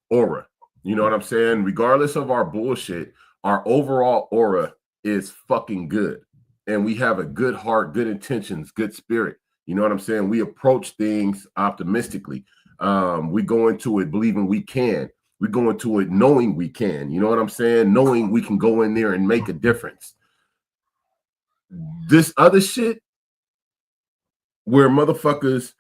aura. You know what I'm saying? Regardless of our bullshit, our overall aura is fucking good. And we have a good heart, good intentions, good spirit. You know what I'm saying? We approach things optimistically. We go into it believing we can. We go into it knowing we can. You know what I'm saying? Knowing we can go in there and make a difference. This other shit where motherfuckers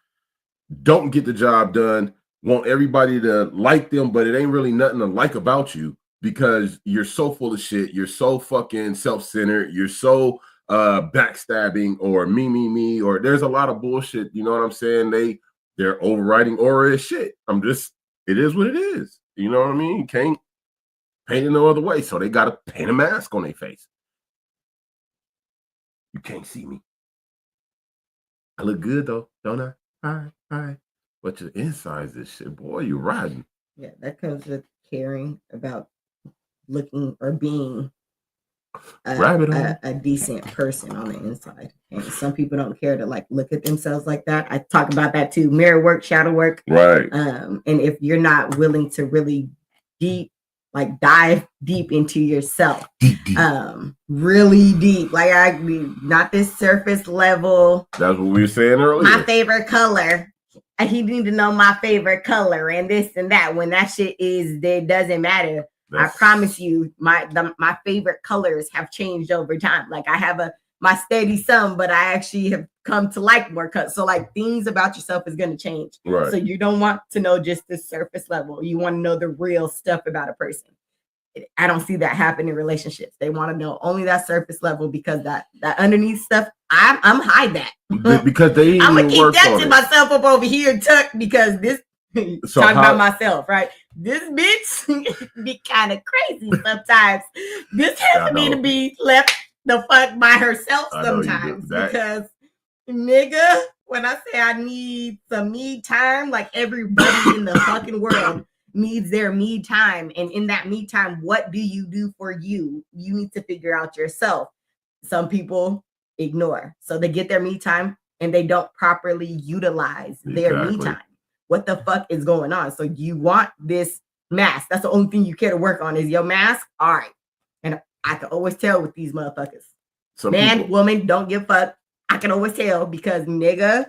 don't get the job done, want everybody to like them, but it ain't really nothing to like about you. because you're so full of shit. You're so fucking self-centered. You're so backstabbing or me, or there's a lot of bullshit. You know what I'm saying? They're overriding aura as shit. It is what it is. You know what I mean? You can't paint it no other way. So they got to paint a mask on their face. You can't see me. I look good though, don't I? All right. But your insides, this shit, boy, you riding. Yeah, that comes with caring about looking or being a decent person on the inside. And some people don't care to like look at themselves like that. I talk about that too. Mirror work, shadow work. Right. And if you're not willing to really dive deep into yourself, really deep, not this surface level. That's what we were saying earlier. My favorite color. He need to know my favorite color and this and that. When that shit it doesn't matter. I promise you, my favorite colors have changed over time. Like I have my steady some, but I actually have come to like more colors. So like things about yourself is going to change. Right. So you don't want to know just the surface level. You want to know the real stuff about a person. I don't see that happen in relationships. They want to know only that surface level because that underneath stuff, I'm hide that. Because I'm gonna keep that to myself up over here tucked because this talking about myself, right? This bitch be kind of crazy sometimes. This has to be left the fuck by herself sometimes because nigga, when I say I need some me time, like everybody in the fucking world needs their me time. And in that me time, what do you do for you? You need to figure out yourself. Some people ignore. So they get their me time and they don't properly utilize their me time. What the fuck is going on? So you want this mask. That's the only thing you care to work on is your mask. All right. And I can always tell with these motherfuckers. Woman, don't give a fuck. I can always tell because nigga,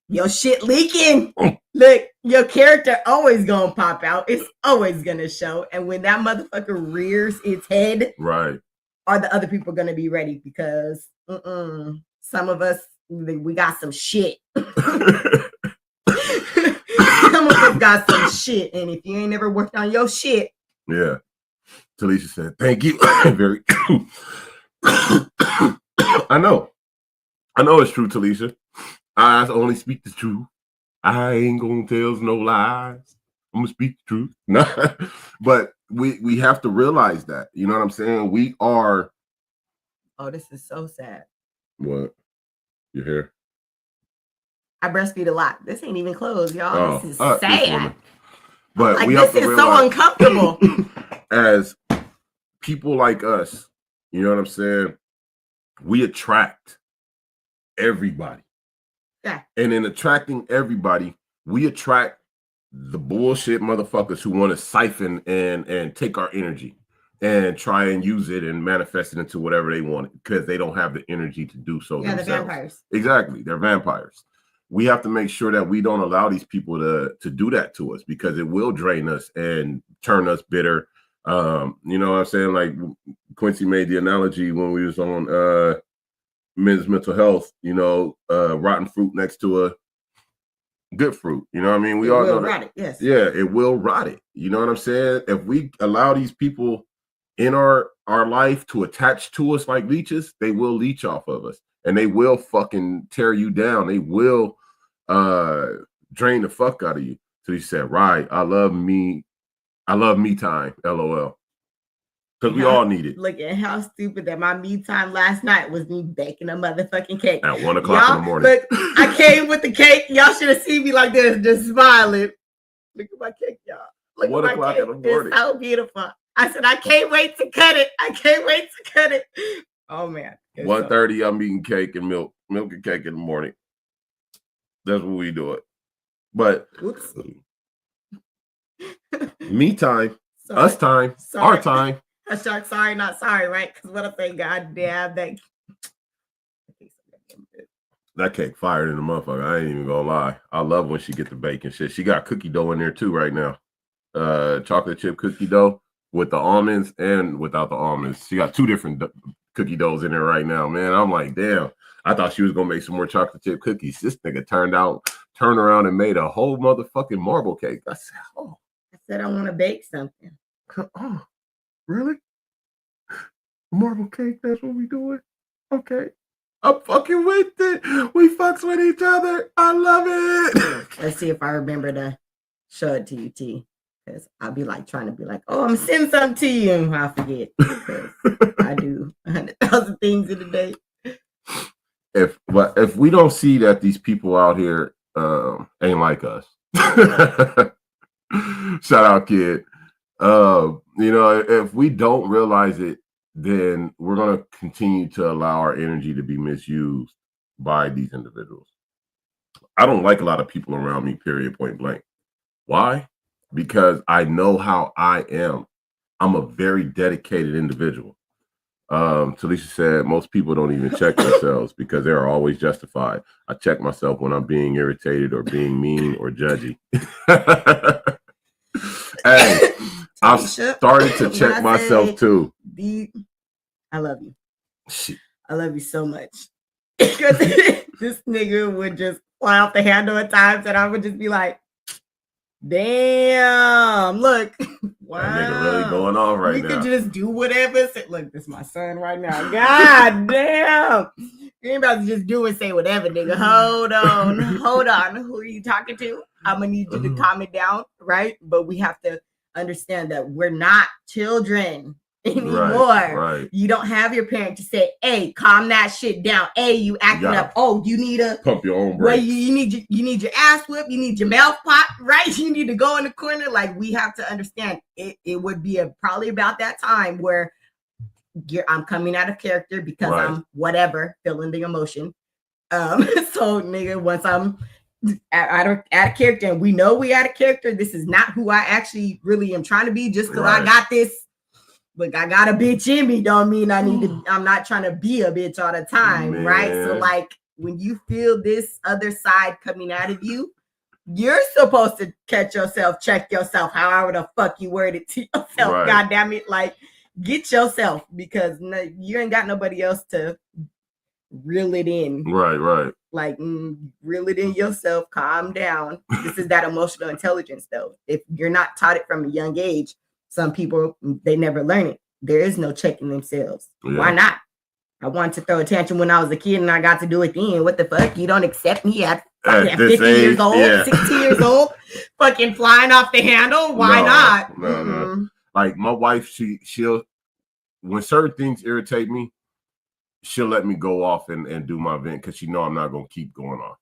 your shit leaking. Look, your character always gonna pop out. It's always gonna show. And when that motherfucker rears its head, right, are the other people gonna be ready? Because some of us, we got some shit. Some of us got some shit. And if you ain't never worked on your shit. Yeah. Talisha said, thank you. Very I know it's true, Talisha. I only speak the truth. I ain't gonna tell no lies. I'm gonna speak the truth. No, but we have to realize that. You know what I'm saying? We are. Oh, this is so sad. What? You hear? I breastfeed a lot. This ain't even closed, y'all. This is sad. But like, we have to realize, so uncomfortable. As people like us, you know what I'm saying? We attract everybody. Yeah. And in attracting everybody, we attract the bullshit motherfuckers who want to siphon and take our energy and try and use it and manifest it into whatever they want because they don't have the energy to do so themselves. They're vampires. Exactly. They're vampires. We have to make sure that we don't allow these people to do that to us because it will drain us and turn us bitter. You know what I'm saying? Like Quincy made the analogy when we was on men's mental health, you know, rotten fruit next to a good fruit. You know what I mean? We all know that. Rot it, yes. Yeah, it will rot it. You know what I'm saying? If we allow these people in our life to attach to us like leeches, they will leech off of us. And they will fucking tear you down. They will drain the fuck out of you. So he said, right, I love me time, LOL. Because we all need it. Look at how stupid that my me time last night was me baking a motherfucking cake. At 1 o'clock in the morning. Look, I came with the cake. Y'all should have seen me like this, just smiling. Look at my cake, y'all. Look 1 o'clock in the morning. It's so beautiful. I said, I can't wait to cut it. I can't wait to cut it. Oh, man. 1:30, I'm eating cake and milk and cake in the morning. That's what we do it. But me time, sorry. Us time, sorry. Our time. Sorry, not sorry, right? Because what if they God damn that cake fired in the motherfucker. I ain't even gonna lie. I love when she get the bacon shit. She got cookie dough in there too right now. Chocolate chip cookie dough with the almonds and without the almonds. She got 2 different cookie doughs in there right now, man. I'm like, damn. I thought she was gonna make some more chocolate chip cookies. This nigga turned around and made a whole motherfucking marble cake. I said, I want to bake something. Oh, really? Marble cake, that's what we doing? Okay. I'm fucking with it. We fucks with each other. I love it. Let's see if I remember to show it to you, T. Because I'll be like trying to be like, oh, I'm sending something to you. And I forget. Because I do 100,000 things in a day. If we don't see that these people out here ain't like us. Shout out, kid. If we don't realize it, then we're going to continue to allow our energy to be misused by these individuals. I don't like a lot of people around me, period, point blank. Why? Because I know how I am. I'm a very dedicated individual. Talisha said most people don't even check themselves because they are always justified. I check myself when I'm being irritated or being mean or judgy. Hey, I've started to check myself too. I love you. Shit. I love you so much. Because this nigga would just fly off the handle at times, and I would just be like, damn, look. Wow. That nigga really going on right now. We could just do whatever. Look, this is my son right now. God damn. You ain't about to just do and say whatever, nigga. Hold on. Who are you talking to? I'm gonna need you to calm it down, right? But we have to understand that we're not children anymore. Right. You don't have your parent to say, hey, calm that shit down. Hey, you acting up. Oh, you need to pump your own brakes. Well, you need your ass whipped, you need your mouth popped, right? You need to go in the corner. Like, we have to understand it would be probably about that time where I'm coming out of character because I'm whatever, feeling the emotion. So nigga, once I'm out of character and we know we out of character, this is not who I actually really am trying to be just because I got this. Look, I got a bitch in me, don't mean I'm not trying to be a bitch all the time, right? So like when you feel this other side coming out of you, you're supposed to catch yourself, check yourself, however the fuck you word it to yourself. God damn it. Like, get yourself, because you ain't got nobody else to reel it in. Right. Like, reel it in yourself, calm down. This is that emotional intelligence, though. If you're not taught it from a young age, some people, they never learn it. There is no checking themselves. Yeah. Why not? I wanted to throw a tantrum when I was a kid and I got to do it then. What the fuck? You don't accept me at 50 years old, 60 years old, fucking flying off the handle? Why not? No. Like my wife, she'll, when certain things irritate me, she'll let me go off and do my vent because she know I'm not going to keep going on.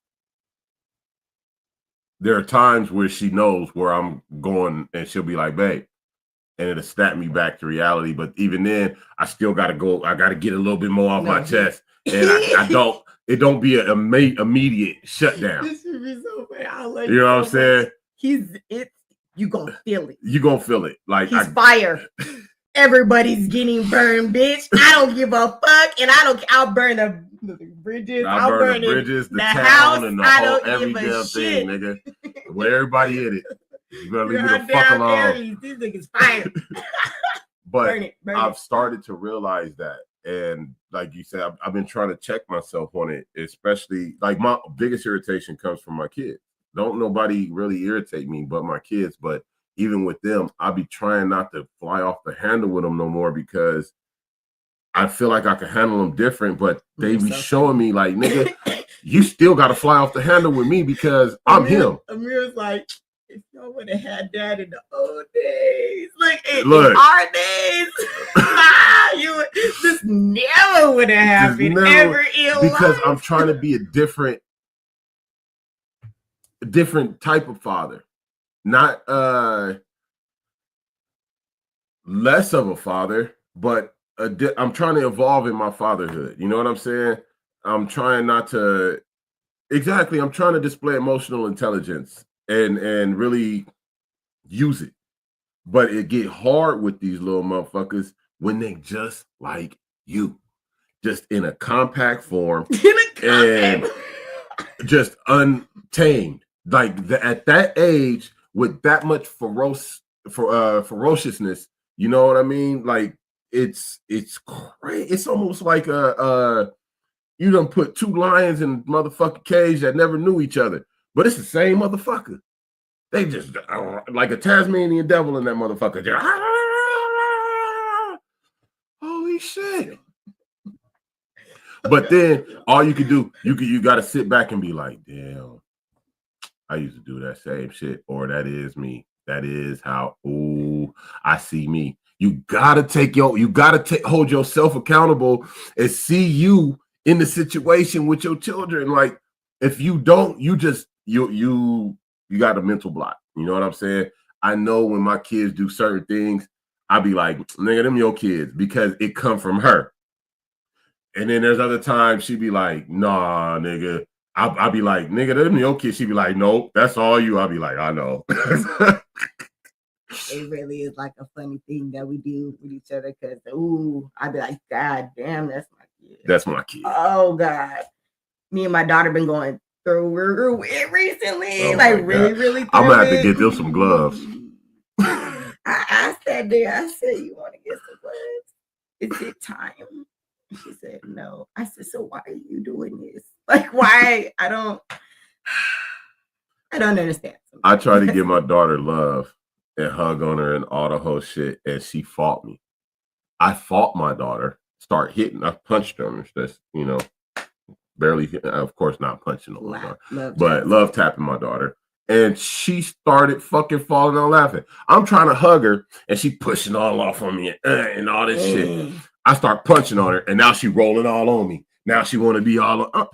There are times where she knows where I'm going and she'll be like, babe, and it'll snap me back to reality. But even then, I still got to go. I got to get a little bit more off my chest. And it don't be an immediate shutdown. This should be so bad. You know what I'm saying? You gonna feel it. You gonna feel it. Like, he's fire. Everybody's getting burned, bitch. I don't give a fuck. And I'll burn the bridges. I'll burn the bridges, the town, house, and the whole every damn thing, nigga. Where everybody hit it. You better leave me the fuck alone. These niggas fire. But burn it. I've started to realize that. And like you said, I've been trying to check myself on it, especially like my biggest irritation comes from my kids. Don't nobody really irritate me but my kids. But even with them, I'll be trying not to fly off the handle with them no more because I feel like I can handle them different. But they be showing me like, nigga, you still got to fly off the handle with me because I'm him. Amir's like, if y'all would have had that in the old days, in our days, this never would have happened ever in because life. I'm trying to be a different type of father, not less of a father, but I'm trying to evolve in my fatherhood. You know what I'm saying? I'm trying not to exactly. I'm trying to display emotional intelligence and really use it. But it get hard with these little motherfuckers when they just like you, just in a compact form and just untamed. Like at that age with that much ferociousness, you know what I mean? Like it's crazy. It's almost like you done put two lions in a motherfucking cage that never knew each other. But it's the same motherfucker. They just like a Tasmanian devil in that motherfucker. be shit. But then all you could do, you got to sit back and be like, damn, I used to do that same shit, or that is me. That is how. Ooh, I see me. You gotta hold yourself accountable and see you in the situation with your children. Like, if you don't, you got a mental block. You know what I'm saying? I know when my kids do certain things, I be like, nigga, them your kids, because it come from her. And then there's other times she be like, nah, nigga. I'll be like, nigga, them your kids. She be like, nope, that's all you. I'll be like, I know. It really is like a funny thing that we do with each other, because I'd be like, God damn, that's my kid. That's my kid. Oh God. Me and my daughter been going through it recently. Oh really I'm gonna have to get them some gloves. I asked that day, I said, you want to get some gloves? Is it time? She said, no. I said, so why are you doing this? Like, why? I don't understand. I try to give my daughter love and hug on her and all the whole shit, and she fought me. I fought my daughter, start hitting. I punched her. That's, barely, of course, not punching her, but love tapping my daughter. And she started fucking falling out laughing. I'm trying to hug her, and she pushing all off on me and all this shit. I start punching on her, and now she rolling all on me. Now she want to be all on.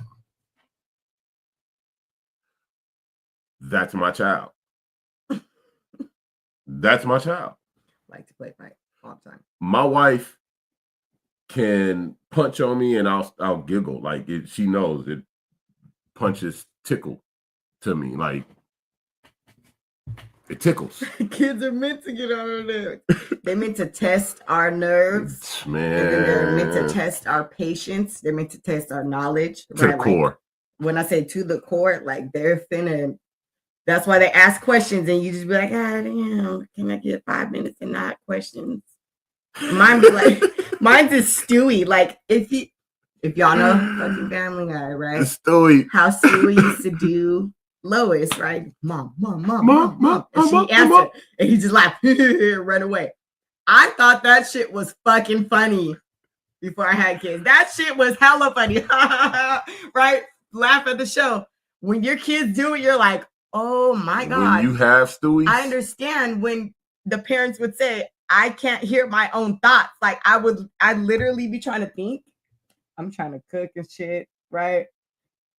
That's my child. That's my child. Like to play fight all the time. My wife can punch on me and I'll giggle. Like, she knows it. Punches tickle to me. Like, it tickles. Kids are meant to get on our nerves. They're meant to test our nerves. Man. And then they're meant to test our patience. They're meant to test our knowledge. To the core. When I say to the core, like, they're finna. That's why they ask questions, and you just be like, can I get 5 minutes and not questions? Mine be like, mine's is Stewie. Like, if y'all know fucking Family Guy, right? Stewie. How Stewie used to do Lois, right? Mom. And she answered, and he just laughed, run away. I thought that shit was fucking funny before I had kids. That shit was hella funny, right? Laugh at the show. When your kids do it, you're like, oh my God. When you have Stewie. I understand when the parents would say, I can't hear my own thoughts. Like, I'd literally be trying to think. I'm trying to cook and shit, right?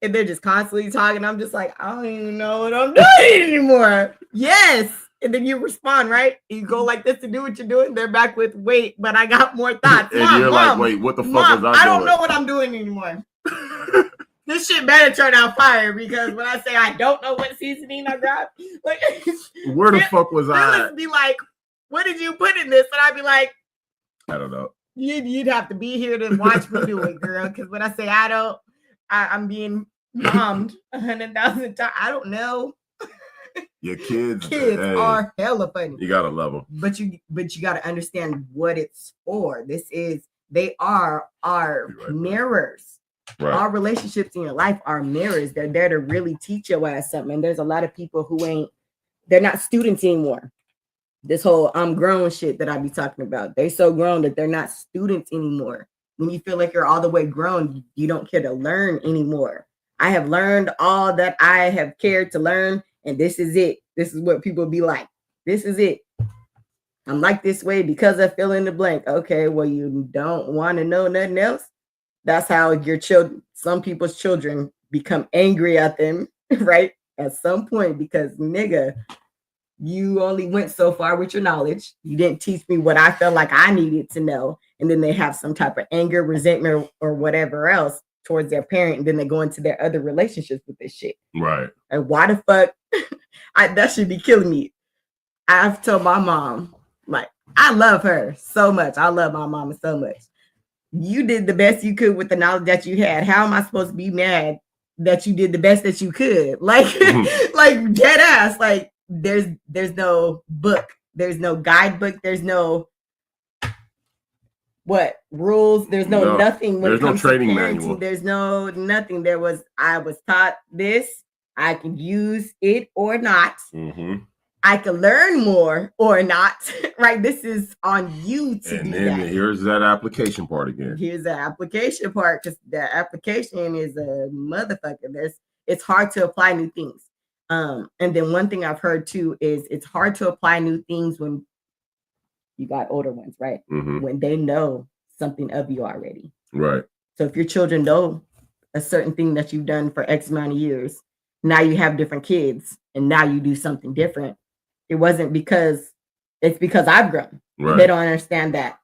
And they're just constantly talking. I'm just like, I don't even know what I'm doing anymore. Yes. And then you respond, right? You go like this to do what you're doing. They're back with, wait, but I got more thoughts. And you're like, wait, what the fuck was I doing? I don't know what I'm doing anymore. This shit better turn out fire, because when I say I don't know what seasoning I grabbed, like, where the fuck was I? Be like, what did you put in this? And I'd be like, I don't know. You'd have to be here to watch me do it, girl. Because when I say I'm being mommed 100,000 times. I don't know. Your kids are hella funny. You gotta love them, but you gotta understand what it's for. They are our mirrors. Right. Our relationships in your life are mirrors. They're there to really teach your ass something. And there's a lot of people who they're not students anymore. This whole I'm grown shit that I be talking about. They're so grown that they're not students anymore. When you feel like you're all the way grown, you don't care to learn anymore. I have learned all that I have cared to learn, and this is it. This is what people be like. This is it. I'm like this way because I fill in the blank. Okay, well, you don't want to know nothing else. That's how your children, some people's children, become angry at them, right? At some point, because nigga, you only went so far with your knowledge. You didn't teach me what I felt like I needed to know. And then they have some type of anger, resentment, or whatever else towards their parent. And then they go into their other relationships with this shit. Right. And why the fuck? That should be killing me. I've told my mom, like, I love her so much. I love my mama so much. You did the best you could with the knowledge that you had. How am I supposed to be mad that you did the best that you could? Like, like dead ass. Like, there's no book. There's no guidebook. There's no rules. There's no nothing. When there's it comes no training to parenting, manual. There's no nothing. I was taught this. I can use it or not. Mm-hmm. I can learn more or not, right? This is on you to And do then that. here's that application part again. Here's the application part, because the application is a motherfucker. It's hard to apply new things. And then one thing I've heard too is it's hard to apply new things when you got older ones, right? Mm-hmm. When they know something of you already. Right. So if your children know a certain thing that you've done for X amount of years, now you have different kids and now you do something different. It wasn't because it's because I've grown. Right. They don't understand that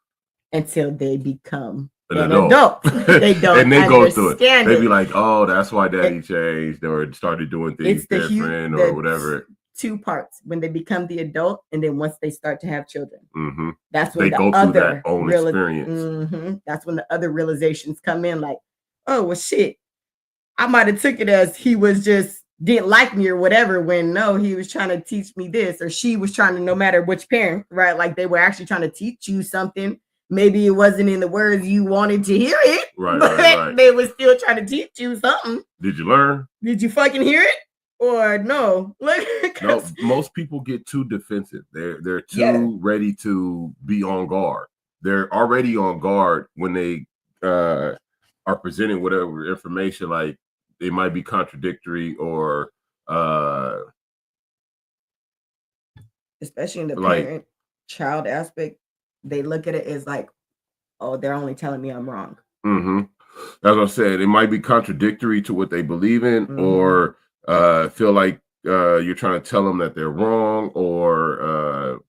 until they become an adult. adult. They don't and they go through it. understand They be like, oh, that's why daddy changed or started doing things It's the different the or whatever. Two parts: when they become the adult, and then once they start to have children. Mm-hmm. That's when They go through that own experience. That's when the other realizations come in, like, oh well, shit. I might have took it as he was just didn't like me or whatever, when no, he was trying to teach me this, or she was trying to, no matter which parent, right? Like they were actually trying to teach you something. Maybe it wasn't in the words you wanted to hear it, Right, but right. they were still trying to teach you something. Did you learn? Did you fucking hear it? Or no? No, most people get too defensive. They're too Yeah. ready to be on guard. They're already on guard when they are presenting whatever information, like it might be contradictory or especially in the like- parent-child aspect, they look at it as like, oh, they're only telling me I'm wrong. mm-hmm. As I said, it might be contradictory to what they believe in, Mhm. or feel like you're trying to tell them that they're wrong, or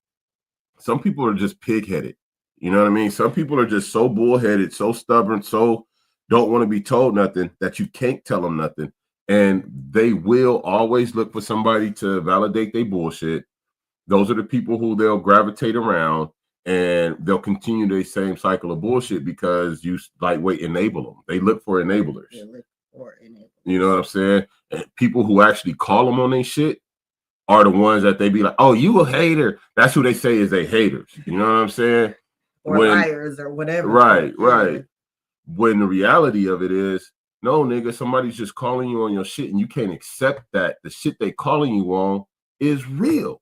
some people are just pig-headed. You know what I mean? Some people are just so bullheaded, so stubborn, so don't want to be told nothing that you can't tell them nothing. And they will always look for somebody to validate their bullshit. Those are the people who they'll gravitate around, and they'll continue the same cycle of bullshit because you lightweight enable them. They look for enablers. They look for enablers. You know what I'm saying? And people who actually call them on their shit are the ones that they be like, oh, you a hater. That's who they say is they haters. You know what I'm saying? Or When- liars or whatever. Right, Yeah. right. When the reality of it is, no, nigga, somebody's just calling you on your shit, and you can't accept that the shit they calling you on is real.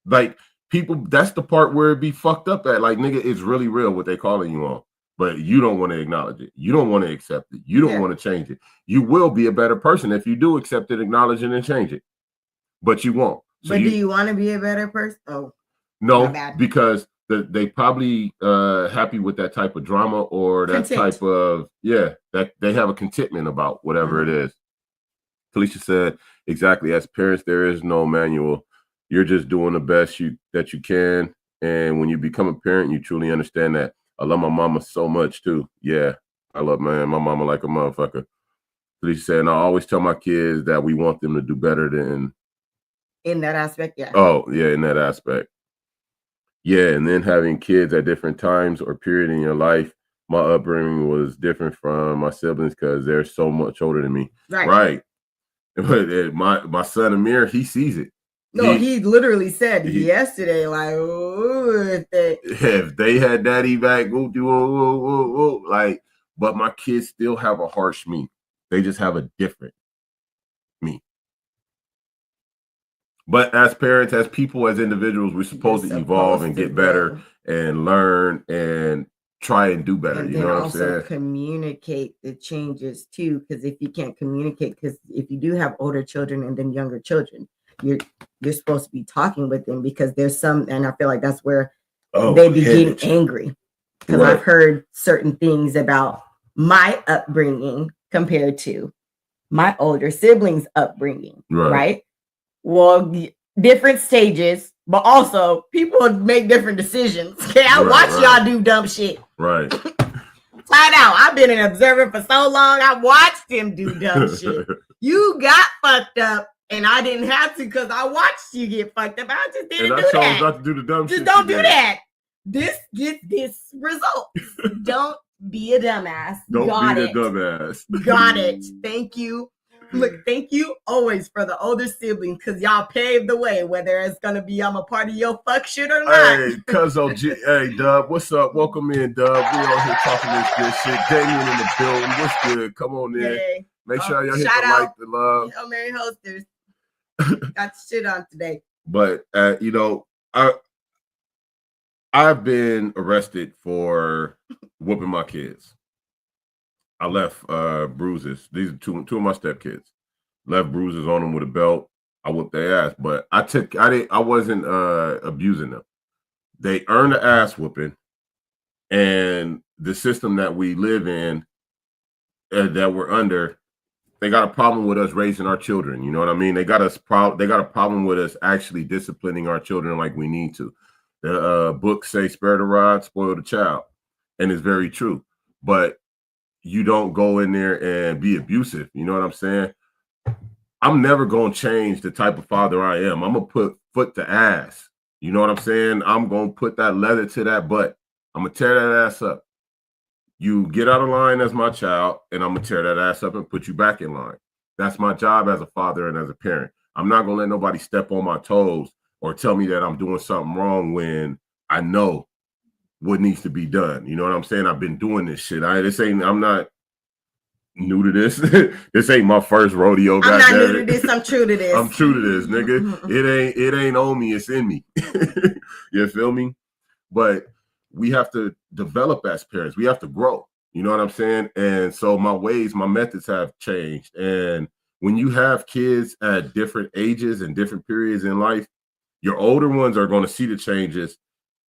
Like, people, that's the part where it be fucked up at. Like, nigga, it's really real what they calling you on, but you don't want to acknowledge it. You don't want to accept it. You don't Yeah. want to change it. You will be a better person if you do accept it, acknowledge it, and change it. But you won't. So But do you want to be a better person? Oh, no, My bad. because they probably happy with that type of drama or that Content. type of, that they have a contentment about whatever it is. Felicia said, exactly. As parents, there is no manual. You're just doing the best that you can. And when you become a parent, you truly understand that. I love my mama so much too. Yeah, I love my mama like a motherfucker. Felicia said, and I always tell my kids that we want them to do better than. in that aspect, yeah. Oh, yeah, in that aspect. Yeah, and then having kids at different times or period in your life. My upbringing was different from my siblings because they're so much older than me. Right. But my son Amir, he sees it. No, he literally said he- yesterday, like, ooh, If they had daddy back, whoop, whoop, whoop, whoop, like, but my kids still have a harsh me. They just have a different me. But as parents, as people, as individuals, we're supposed to evolve and get better and learn and try and do better. And You then know what I'm also saying? communicate the changes too, because if you can't communicate, because if you do have older children and then younger children, you're supposed to be talking with them, because there's some, and I feel like that's where they be getting angry, because Right. I've heard certain things about my upbringing compared to my older siblings' upbringing, Right. right? Well, different stages, but also people make different decisions. Okay, I Right, watch right. y'all do dumb shit. Right. Flat out. I've been an observer for so long. I watched him do dumb shit. You got fucked up, and I didn't have to because I watched you get fucked up. I just didn't And I do chose that. not to do the dumb shit. Just don't you do did. that. This gets this result. Don't be a dumbass. Don't Got be it. the dumbass. Got it. Thank you. Look, thank you always for the older siblings, because y'all paved the way, whether it's gonna be I'm a part of your fuck shit or not. Hey, Cuzzo G. Hey, Dub. What's up? Welcome in, Dub. We out here talking this good shit. Damien in the building. What's good? Come on in. Hey, Make sure y'all hit shout the out. like, the love. Hail Mary hosters. Got the shit on today. But I've been arrested for whooping my kids. I left bruises. These are two of my stepkids. Left bruises on them with a belt. I whooped their ass, but I wasn't abusing them. They earned an ass whooping, and the system that we live in, that we're under, they got a problem with us raising our children. You know what I mean? They got a problem with us actually disciplining our children like we need to. The books say spare the rod, spoil the child, and it's very true. But you don't go in there and be abusive. You know what I'm saying? I'm never going to change the type of father I am. I'm going to put foot to ass. You know what I'm saying? I'm going to put that leather to that butt. I'm going to tear that ass up. You get out of line as my child, and I'm going to tear that ass up and put you back in line. That's my job as a father and as a parent. I'm not going to let nobody step on my toes or tell me that I'm doing something wrong when I know what needs to be done. You know what I'm saying? I've been doing this shit. I'm not new to this. This ain't my first rodeo. I'm not new to this. I'm true to this. I'm true to this, nigga. It ain't on me. It's in me. You feel me? But we have to develop as parents. We have to grow. You know what I'm saying? And so my methods have changed. And when you have kids at different ages and different periods in life, your older ones are going to see the changes.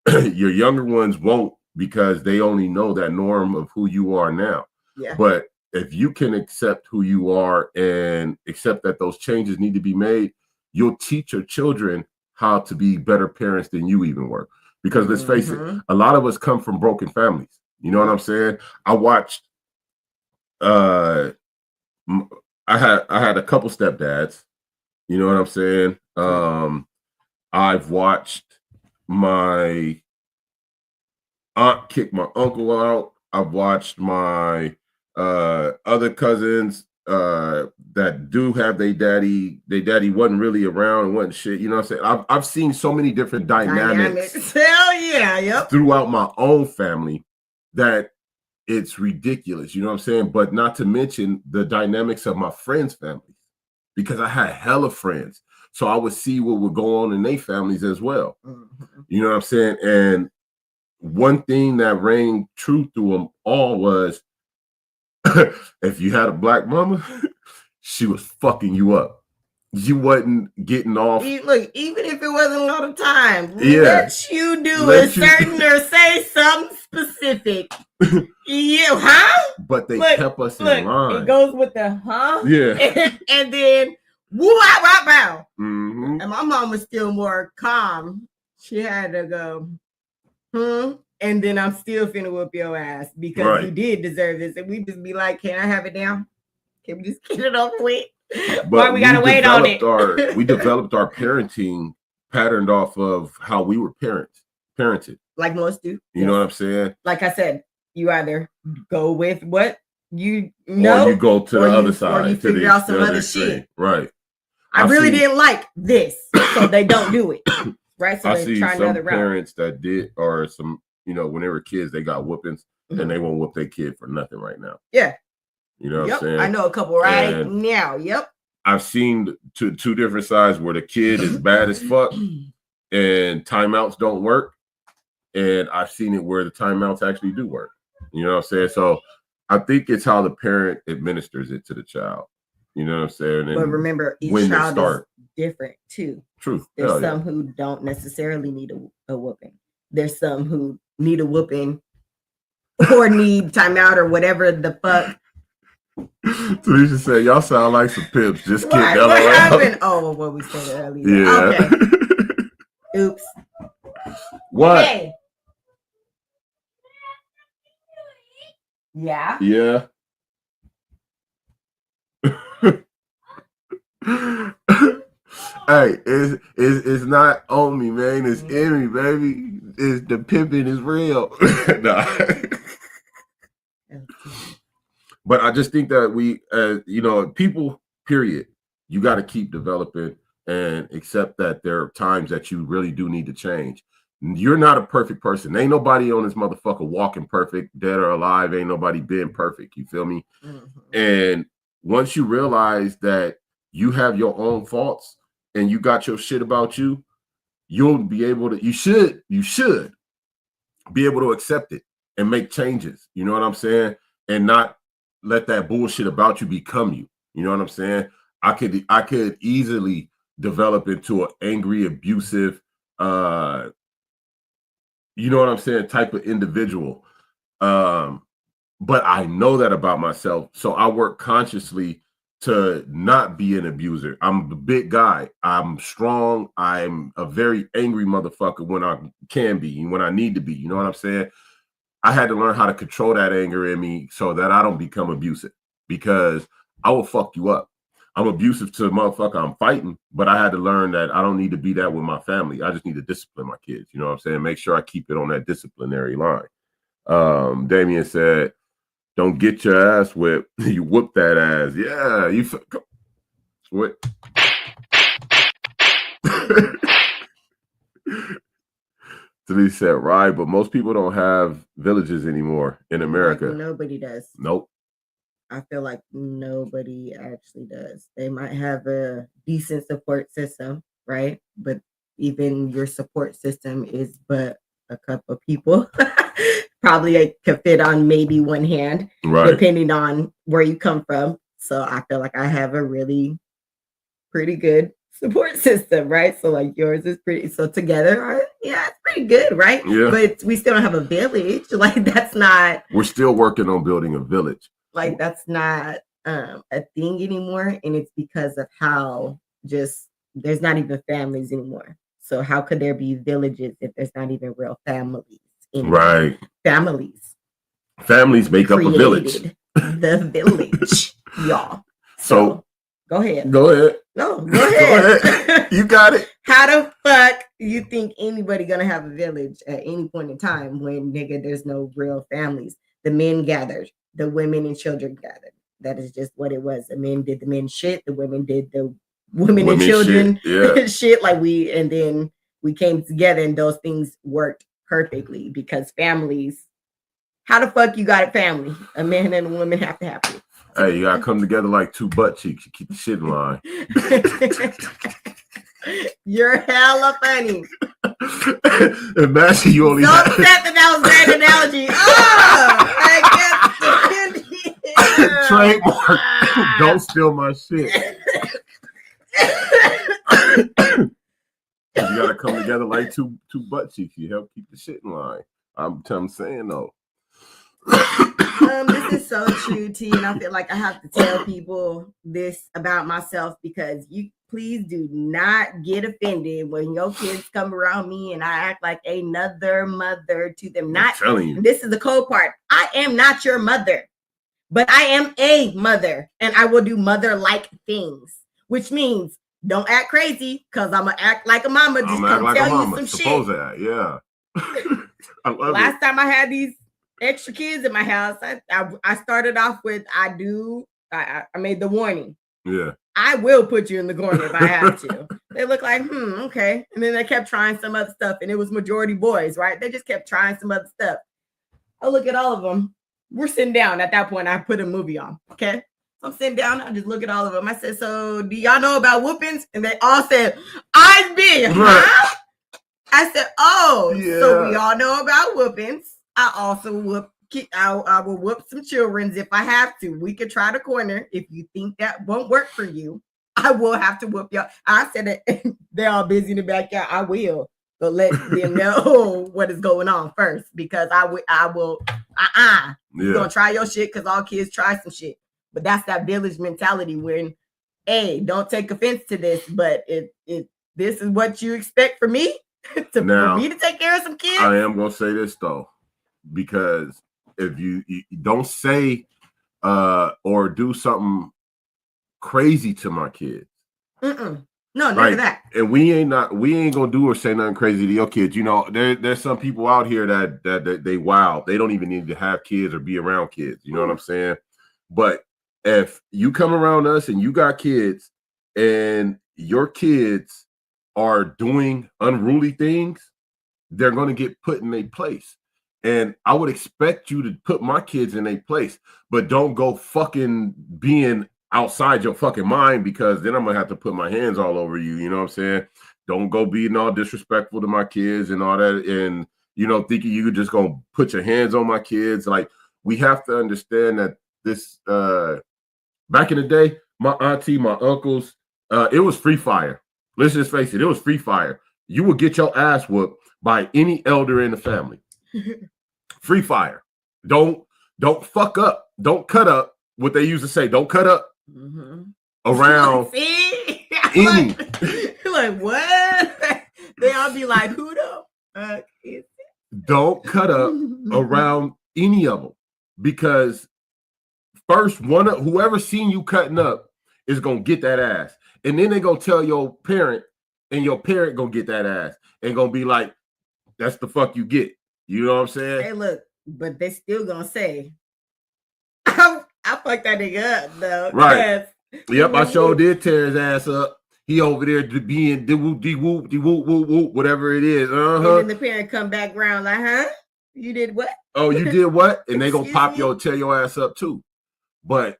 Your younger ones won't, because they only know that norm of who you are now. Yeah. But if you can accept who you are and accept that those changes need to be made, you'll teach your children how to be better parents than you even were. Because let's face it, a lot of us come from broken families. You know what I'm saying? I watched, I had a couple stepdads. You know what I'm saying? I've watched my aunt kick my uncle out. I've watched my other cousins that do have their daddy wasn't really around and wasn't shit. You know what I'm saying? I've seen so many different dynamics. Hell yeah, yep. Throughout my own family that it's ridiculous. You know what I'm saying? But not to mention the dynamics of my friends' families, because I had hella friends. So I would see what would go on in their families as well. Mm-hmm. You know what I'm saying? And one thing that rang true through them all was, if you had a black mama, she was fucking you up. You wasn't getting off. Look, even if it wasn't a lot of time, let you do a certain or say something specific. Huh? But they kept us in line. It goes with the huh? Yeah. And then woo wow wow. Mm-hmm. And my mom was still more calm. She had to go, and then I'm still finna whoop your ass because you did deserve this. And we just be like, can I have it down? Can we just get it over with? But why we gotta wait on it? We developed our parenting patterned off of how we were parented. Like most do. You know what I'm saying? Like I said, you either go with what you know, or you go to the other side, or you figure out some other shit. Right. I really didn't like this, so they don't do it. Right. So I they see try some another route. Parents that did, or some, when they were kids, they got whoopings, and they won't whoop their kid for nothing right now. Yeah. You know what I'm saying? I know a couple right now. Yep. I've seen two different sides where the kid is bad as fuck and timeouts don't work. And I've seen it where the timeouts actually do work. You know what I'm saying? So I think it's how the parent administers it to the child. You know what I'm saying? And but remember, each child is different too. True. There's some who don't necessarily need a whooping. There's some who need a whooping or need timeout or whatever the fuck. Tanisha said, y'all sound like some pimps. Just kidding. What happened? Oh, what we said earlier. Yeah. Okay. Oops. What? Hey. Yeah. Yeah. Hey, it's not on me, man. It's in me, baby. It's the pimping is real. Nah. But I just think that we, people, period, you got to keep developing and accept that there are times that you really do need to change. You're not a perfect person. Ain't nobody on this motherfucker walking perfect, dead or alive. Ain't nobody being perfect. You feel me? Mm-hmm. And once you realize that you have your own faults and you got your shit about you, you'll be able to, you should be able to accept it and make changes. You know what I'm saying? And not let that bullshit about you become you. You know what I'm saying? I could easily develop into an angry, abusive, you know what I'm saying, type of individual. But I know that about myself. So I work consciously to not be an abuser. I'm a big guy. I'm strong. I'm a very angry motherfucker when I can be and when I need to be. You know what I'm saying? I had to learn how to control that anger in me so that I don't become abusive, because I will fuck you up. I'm abusive to the motherfucker I'm fighting, but I had to learn that I don't need to be that with my family. I just need to discipline my kids. You know what I'm saying? Make sure I keep it on that disciplinary line. Damien said, don't get your ass whipped. You whoop that ass. Yeah, you what? Denise said, right, but most people don't have villages anymore in America. Like, nobody does. Nope. I feel like nobody actually does. They might have a decent support system, right? But even your support system is but a couple of people. Probably it could fit on maybe one hand, right, depending on where you come from. So I feel like I have a really pretty good support system, right? So like yours is pretty, so together, yeah, it's pretty good, right? Yeah. But we still don't have a village. Like that's not. We're still working on building a village. Like that's not a thing anymore. And it's because of how just there's not even families anymore. So how could there be villages if there's not even real families? Right. Families make up a village. The village, y'all. So go ahead. Go ahead. No, go ahead. Go ahead. You got it. How the fuck you think anybody gonna have a village at any point in time when nigga there's no real families? The men gathered, the women and children gathered. That is just what it was. The men did the men shit, the women did the women and children shit. Yeah. shit. And then we came together and those things worked perfectly because families. How the fuck you got a family? A man and a woman have to have it. Hey, you gotta come together like two butt cheeks. You keep the shit in line. You're hella funny. Imagine you only so upset that was a great analogy. Oh, trademark. Don't steal my shit. You gotta come together like two butt cheeks. You help keep the shit in line. I'm saying though. This is so true, T, and I feel like I have to tell people this about myself because you please do not get offended when your kids come around me and I act like another mother to them. Not telling you. This is the cold part. I am not your mother, but I am a mother, and I will do mother-like things, which means don't act crazy because I'm gonna act like a mama. Just come like tell you some shit. That, yeah. I love Last time I had these extra kids in my house, I started off with I made the warning. Yeah. I will put you in the corner if I have to. They look like, okay. And then they kept trying some other stuff, and it was majority boys, right? They just kept trying some other stuff. I look at all of them. We're sitting down. At that point, I put a movie on, okay? I'm sitting down. I just look at all of them. I said, so do y'all know about whoopings? And they all said, I did, huh? I said, oh, yeah. So we all know about whoopings. I also I will whoop some children if I have to. We could try the corner. If you think that won't work for you, I will have to whoop y'all. I said that they're all busy in the backyard. I will, but let them know what is going on first because I will. You're gonna try your shit because all kids try some shit. But that's that village mentality when, hey, don't take offense to this, but if this is what you expect for me for me to take care of some kids. I am gonna say this though. Because if you don't say or do something crazy to my kids, no, none of that. And we ain't gonna do or say nothing crazy to your kids. You know, there's some people out here that they wild. They don't even need to have kids or be around kids. You know what I'm saying? But if you come around us and you got kids and your kids are doing unruly things, they're gonna get put in a place. And I would expect you to put my kids in a place, but don't go fucking being outside your fucking mind because then I'm gonna have to put my hands all over you. You know what I'm saying? Don't go being all disrespectful to my kids and all that. And, you know, thinking you just going to put your hands on my kids. Like, we have to understand that this, back in the day, my auntie, my uncles, it was free fire. Let's just face it. It was free fire. You would get your ass whooped by any elder in the family. Free fire. Don't fuck up. Don't cut up. What they used to say, don't cut up around any. Like what? They all be like, who the fuck is it? Don't cut up around any of them, because first whoever seen you cutting up is gonna get that ass, and then they gonna tell your parent, and your parent gonna get that ass and gonna be like, that's the fuck you get. You know what I'm saying? Hey, look, but they still gonna say, I fucked that nigga up though. Right. Yep, I sure did tear his ass up. He over there being de-whoop, whatever it is. And then the parent come back around like, huh? You did what? Oh, you did what? And they gonna Excuse tear your ass up too. But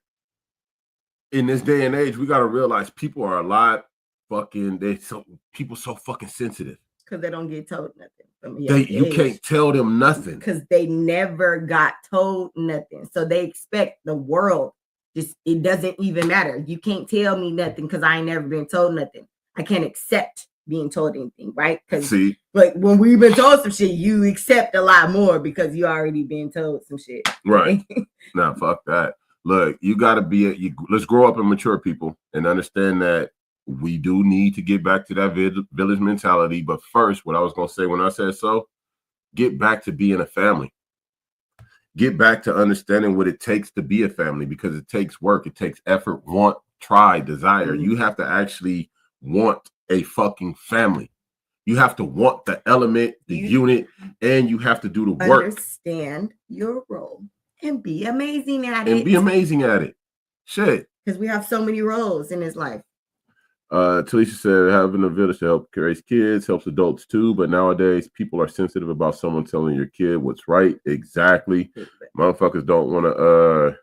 in this day and age, we gotta realize people are a lot fucking. People so fucking sensitive because they don't get told nothing. You can't tell them nothing because they never got told nothing. So they expect the world. Just it doesn't even matter. You can't tell me nothing because I ain't never been told nothing. I can't accept being told anything, right? Because like when we've been told some shit, you accept a lot more because you already been told some shit. Right. Nah, fuck that. Look, you gotta be let's grow up and mature, people, and understand that we do need to get back to that village mentality. But first, what I was gonna say when I said so, get back to being a family. Get back to understanding what it takes to be a family, because it takes work, it takes effort, want, try, desire. You have to actually want a fucking family. You have to want the element, the unit, and you have to do the work. Understand your role and be amazing at it. And be amazing at it. Shit. Because we have so many roles in his life. Talisha said having a village to help raise kids helps adults too, but nowadays people are sensitive about someone telling your kid what's right. Exactly. Motherfuckers don't want to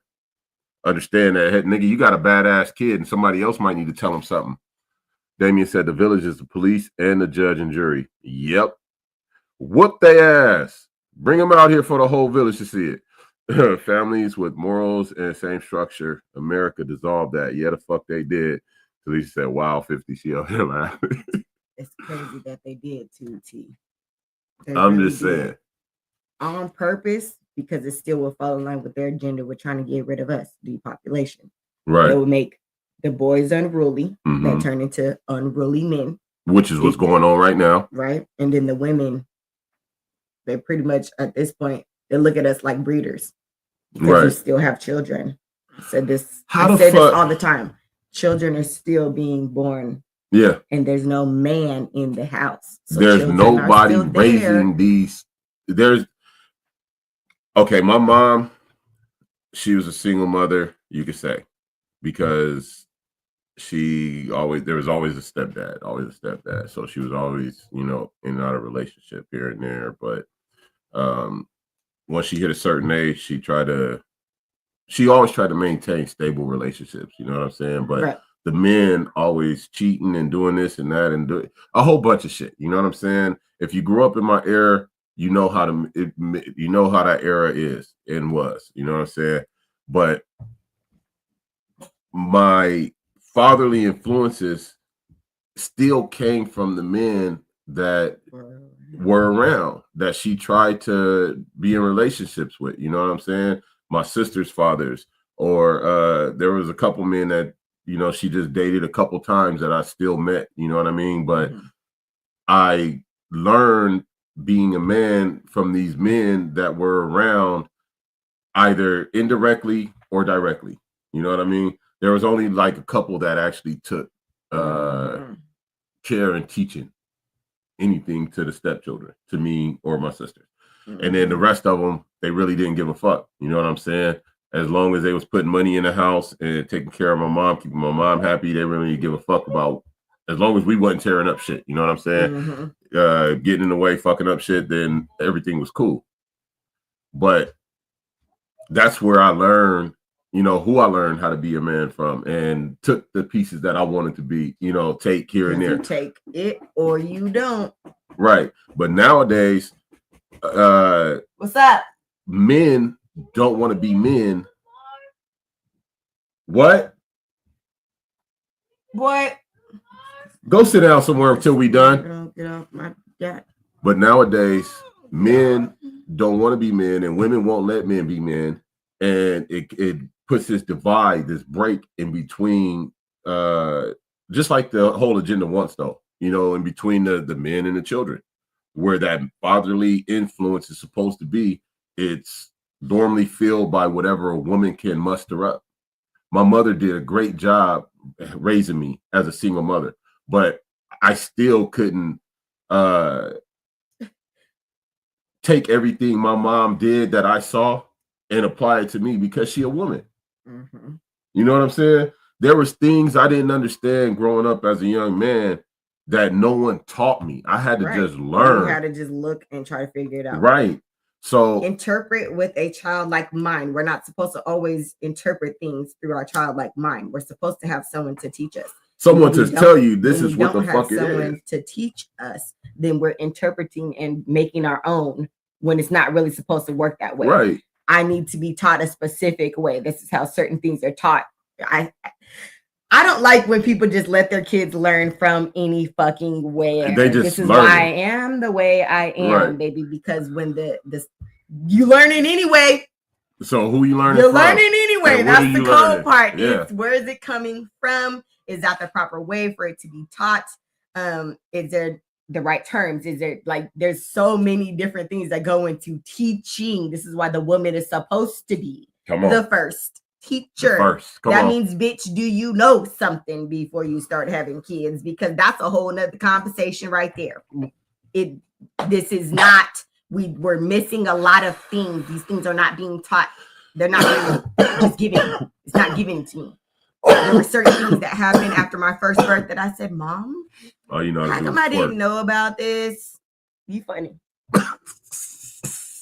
understand that. Hey, nigga, you got a badass kid and somebody else might need to tell him something. Damien said the village is the police and the judge and jury. Yep. Whoop they ass. Bring them out here for the whole village to see it. Families with morals and same structure. America dissolved that. Yeah, the fuck they did. Lisa said, wow, 50, she out here laughing. It's crazy that they did too, T. I'm just saying. On purpose, because it still will fall in line with their agenda. We're trying to get rid of us, depopulation. Right. It would make the boys unruly, that turn into unruly men. Which is what's going on right now. Right. And then the women, they pretty much, at this point, they look at us like breeders. Because we still have children. I say this all the time. Children are still being born. Yeah. And there's no man in the house. So there's nobody raising these. Okay, my mom, she was a single mother, you could say, because there was always a stepdad. So she was always, in and out of relationship here and there. But once she hit a certain age, she always tried to maintain stable relationships, you know what I'm saying? But the men always cheating and doing this and that and doing a whole bunch of shit, you know what I'm saying? If you grew up in my era, you know how that era is and was, you know what I'm saying? But my fatherly influences still came from the men that were around, that she tried to be in relationships with, you know what I'm saying? My sister's fathers, or there was a couple men that, she just dated a couple times that I still met, you know what I mean? But I learned being a man from these men that were around either indirectly or directly, you know what I mean? There was only like a couple that actually took care and teaching anything to the stepchildren, to me or my sisters. And then the rest of them, they really didn't give a fuck. You know what I'm saying? As long as they was putting money in the house and taking care of my mom, keeping my mom happy, they really didn't give a fuck about, as long as we wasn't tearing up shit. You know what I'm saying? Getting in the way, fucking up shit, then everything was cool. But that's where I learned, you know, who I learned how to be a man from, and took the pieces that I wanted to be, you know, take here and there. You take it or you don't. Right. But nowadays, What's up? men don't want to be men. What? Boy. Go sit down somewhere until we done. Get off my jack. But nowadays, men don't want to be men, and women won't let men be men. And it puts this divide, this break in between, just like the whole agenda wants, though, you know, in between the men and the children, where that fatherly influence is supposed to be. It's normally filled by whatever a woman can muster up. My mother did a great job raising me as a single mother, but I still couldn't take everything my mom did that I saw and apply it to me because she a woman. Mm-hmm. You know what I'm saying? There was things I didn't understand growing up as a young man that no one taught me. I had to just learn. You had to just look and try to figure it out. Right. So interpret with a childlike mind. We're not supposed to always interpret things through our childlike mind. We're supposed to have someone to teach us. Someone to tell you this is what the fuck it is. Someone to teach us, then we're interpreting and making our own when it's not really supposed to work that way. Right. I need to be taught a specific way. This is how certain things are taught. I don't like when people just let their kids learn from any fucking way. They just this is learn. why I am the way I am, Right. baby. Because when you learn it anyway. So who you learning You're from? learning anyway. And what That's are the you cold learning? part. Yeah. It's where is it coming from? Is that the proper way for it to be taught? Is there the right terms? Is there there's so many different things that go into teaching. This is why the woman is supposed to be the first teacher. That means, bitch, do you know something before you start having kids? Because that's a whole nother conversation right there. This is not, we're missing a lot of things. These things are not being taught. They're not being just given. It's not given to me. There were certain things that happened after my first birth that I said, Mom, how come I didn't know about this? You funny.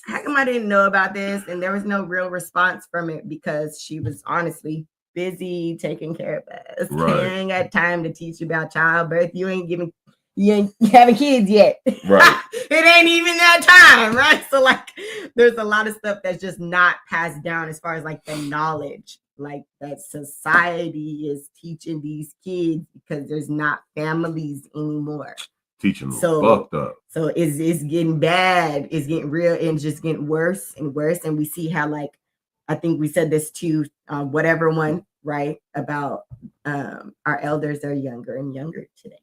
How come I didn't know about this? And there was no real response from it because she was honestly busy taking care of us. Right. I ain't got time to teach you about childbirth. You ain't having kids yet. Right. It ain't even that time, right? So there's a lot of stuff that's just not passed down as far as the knowledge that society is teaching these kids because there's not families anymore. Teaching them fucked up. So it's getting bad. It's getting real and just getting worse and worse. And we see how I think we said this too, whatever one, right? About our elders are younger and younger today,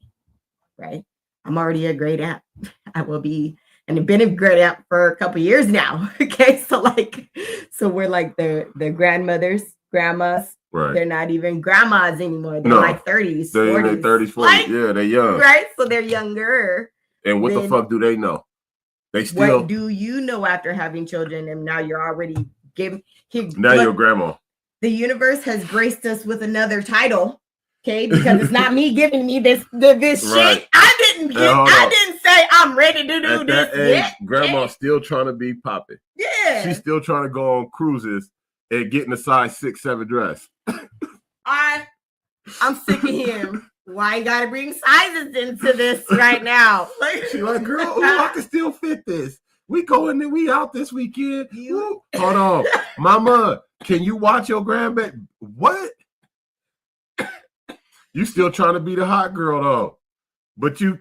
right? I'm already a great aunt. I will be, and I've been a great aunt for a couple years now. Okay, so we're the grandmothers, grandmas. Right. They're not even grandmas anymore. They're 30s, they're 40s. In their 30s, 40s. Yeah, they're young. Right, so they're younger. And what the fuck do they know? They still. What do you know after having children? And now you're already giving. Now you're grandma. The universe has graced us with another title. Okay, because it's not me giving me this right. Shit. I didn't say I'm ready to do at this. That age, grandma's still trying to be popping. Yeah. She's still trying to go on cruises and getting a size 6-7 dress. I'm sick of him. Why you gotta bring sizes into this right now? She's like, girl, I can still fit this. We going and we out this weekend. Hold on. Mama, can you watch your grandbaby? What? You still trying to be the hot girl though. But you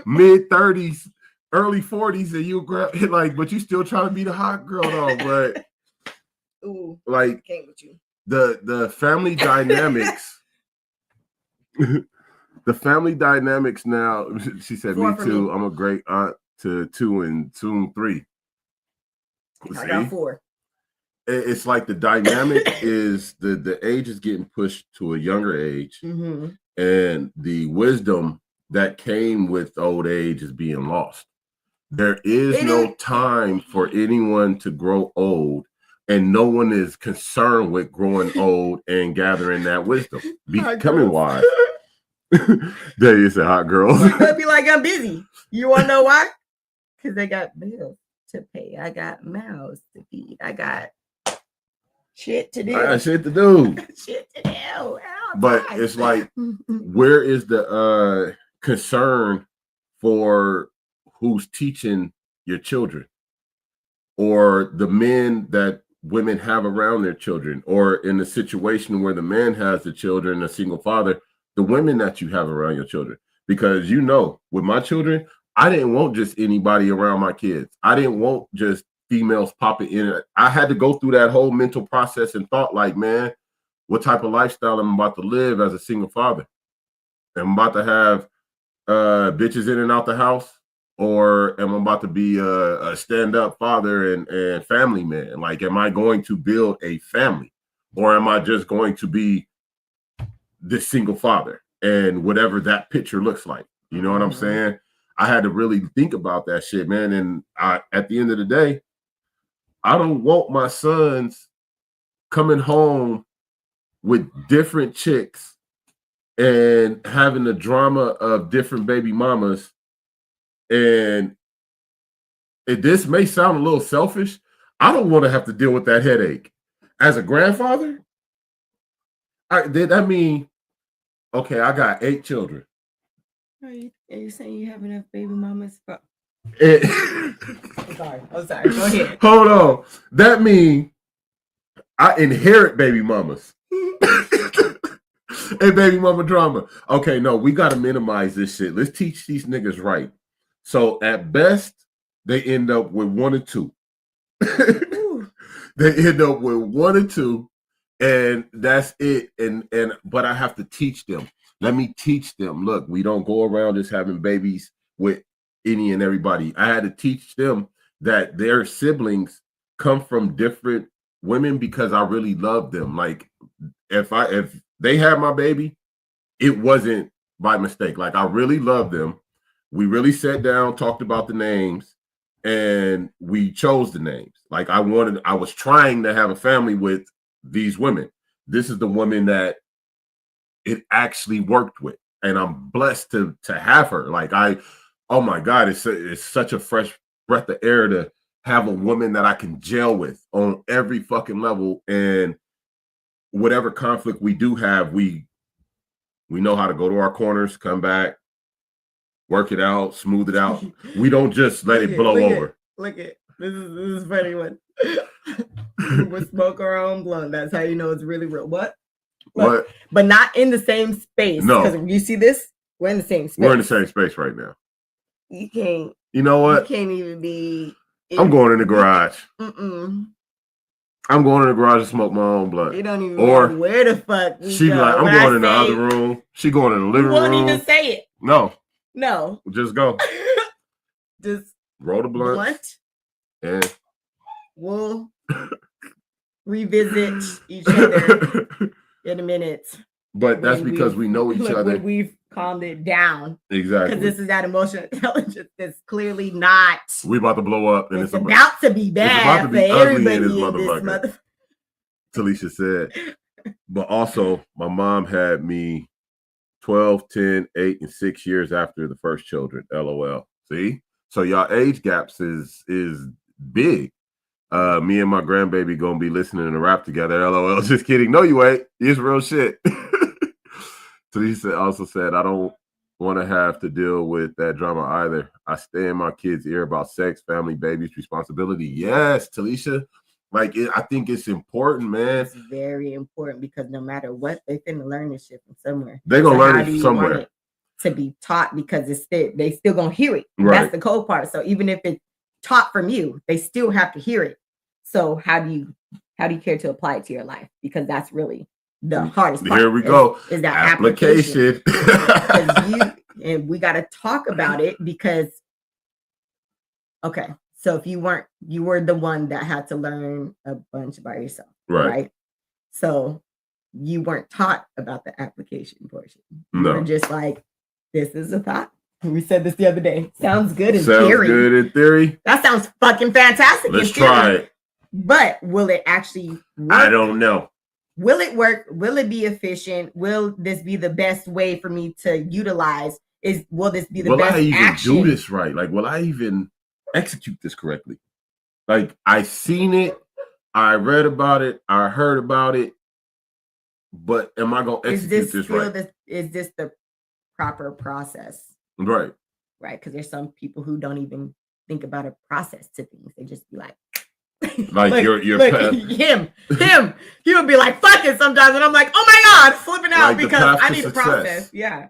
mid 30s, early 40s, and but you still trying to be the hot girl though. But ooh, came with you. The family dynamics. The family dynamics now. She said, "Me too. I'm a great aunt to 2 and soon 3." I got 4. It's like the dynamic is the age is getting pushed to a younger age, mm-hmm. and the wisdom that came with old age is being lost. There is no time for anyone to grow old, and no one is concerned with growing old and gathering that wisdom, becoming wise. There you say, hot girls. They'll be like, I'm busy. You want to know why? Because they got bills to pay. I got mouths to feed. I got shit to do. I got shit to do. Shit to do. But it's like, where is the concern for who's teaching your children, or the men that women have around their children, or in the situation where the man has the children, a single father, the women that you have around your children? Because with my children, I didn't want just anybody around my kids. I didn't want just females popping in. I had to go through that whole mental process and thought, like, man, what type of lifestyle am I about to live as a single father? Am I about to have bitches in and out the house, or am I about to be a stand-up father and family man? Like, am I going to build a family, or am I just going to be this single father and whatever that picture looks like? You know what I'm saying? I had to really think about that shit, man. And at the end of the day, I don't want my sons coming home with different chicks and having the drama of different baby mamas. And this may sound a little selfish. I don't want to have to deal with that headache. As a grandfather, that mean, okay, I got 8 children. Are you saying you have enough baby mamas? I'm sorry. Go ahead. Hold on. That mean I inherit baby mamas. And baby mama drama. Okay, no, we got to minimize this shit. Let's teach these niggas right. So at best, they end up with 1 or 2. They end up with 1 or 2, and that's it. But I have to teach them. Let me teach them. Look, we don't go around just having babies with any and everybody. I had to teach them that their siblings come from different women because I really love them. Like, if they had my baby, it wasn't by mistake. Like, I really love them. We really sat down, talked about the names, and we chose the names. Like, I was trying to have a family with these women. This is the woman that it actually worked with, and I'm blessed to have her. Like, oh my God, it's such a fresh breath of air to have a woman that I can gel with on every fucking level. And whatever conflict we do have, we know how to go to our corners, come back, work it out, smooth it out. We don't just let it blow over. Look at this is a funny one. We smoke our own blunt. That's how you know it's really real. What? Look, but not in the same space. No. Because you see this? We're in the same space. We're in the same space right now. You can't. You know what? You can't even be. I'm going in the garage. Mm-mm. I'm going in the garage to smoke my own blunt. You don't even know where the fuck we she go. like, I'm going in the other room. She going in the living room. You won't even say it. No. Just go. Just roll the blunt. And we'll revisit each other in a minute. But that's because we know each other. When we've calmed it down. Exactly. Because this is that emotional intelligence that's clearly not. We about to blow up. And it's about to be bad for everybody in this motherfucker. Talisha said. But also, my mom had me 12, 10, 8, and 6 years after the first children. LOL. See? So y'all age gaps is big. Me and my grandbaby gonna be listening to rap together. LOL. Just kidding. No, you ain't. It's real shit. Talisha also said, I don't want to have to deal with that drama either. I stay in my kids' ear about sex, family, babies, responsibility. Yes, Talisha. Like, I think it's important, man. It's very important because no matter what, they're finna learn this shit from somewhere. They're gonna learn it somewhere. To be taught because they still gonna hear it. Right. That's the cold part. So even if it's taught from you, they still have to hear it. So how do you care to apply it to your life? Because that's really the hardest part. Here we go. Is that application. And we got to talk about it because, okay, so if you were the one that had to learn a bunch by yourself, right? So you weren't taught about the application portion. No. You were just like, this is a thought. We said this the other day. Sounds good in theory. Sounds good in theory. That sounds fucking fantastic. Let's try it. But will it actually work? I don't know. Will it work? Will it be efficient? Will this be the best way for me to utilize? Will this be the best action? Will I even do this right? Like, will I even execute this correctly? Like, I seen it. I read about it, I heard about it, but am I gonna Is execute this this still right? is this the proper process? Right. Right? Because there's some people who don't even think about a process to things. They just be like, Like look, your look, path, him. He would be like, fuck it sometimes. And I'm like, oh my God, flipping out like the because path I to need a success. process. Yeah.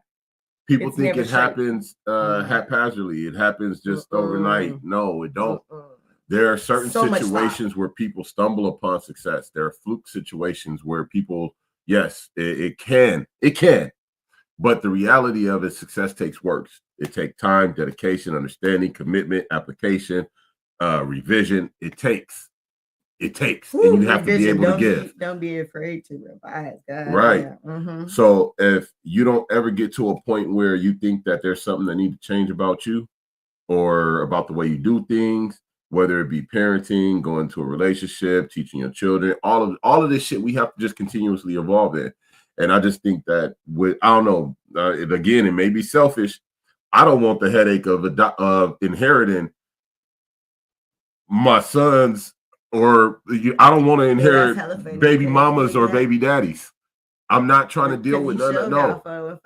People It's think never it straight. happens haphazardly. It happens just overnight. No, it don't. There are certain So much thought. situations where people stumble upon success. There are fluke situations where people, yes, it can, but the reality of it, success takes work. It takes time, dedication, understanding, commitment, application, revision. It takes, and you have to be able to give. Don't be afraid to revise. God, Right. Yeah. So if you don't ever get to a point where you think that there's something that needs to change about you or about the way you do things, whether it be parenting, going to a relationship, teaching your children, all of this shit, we have to just continuously evolve in. And I just think that I don't know, again, it may be selfish. I don't want the headache of inheriting my sons, or I don't want to inherit baby mamas or baby daddies. I'm not trying to deal with none of no.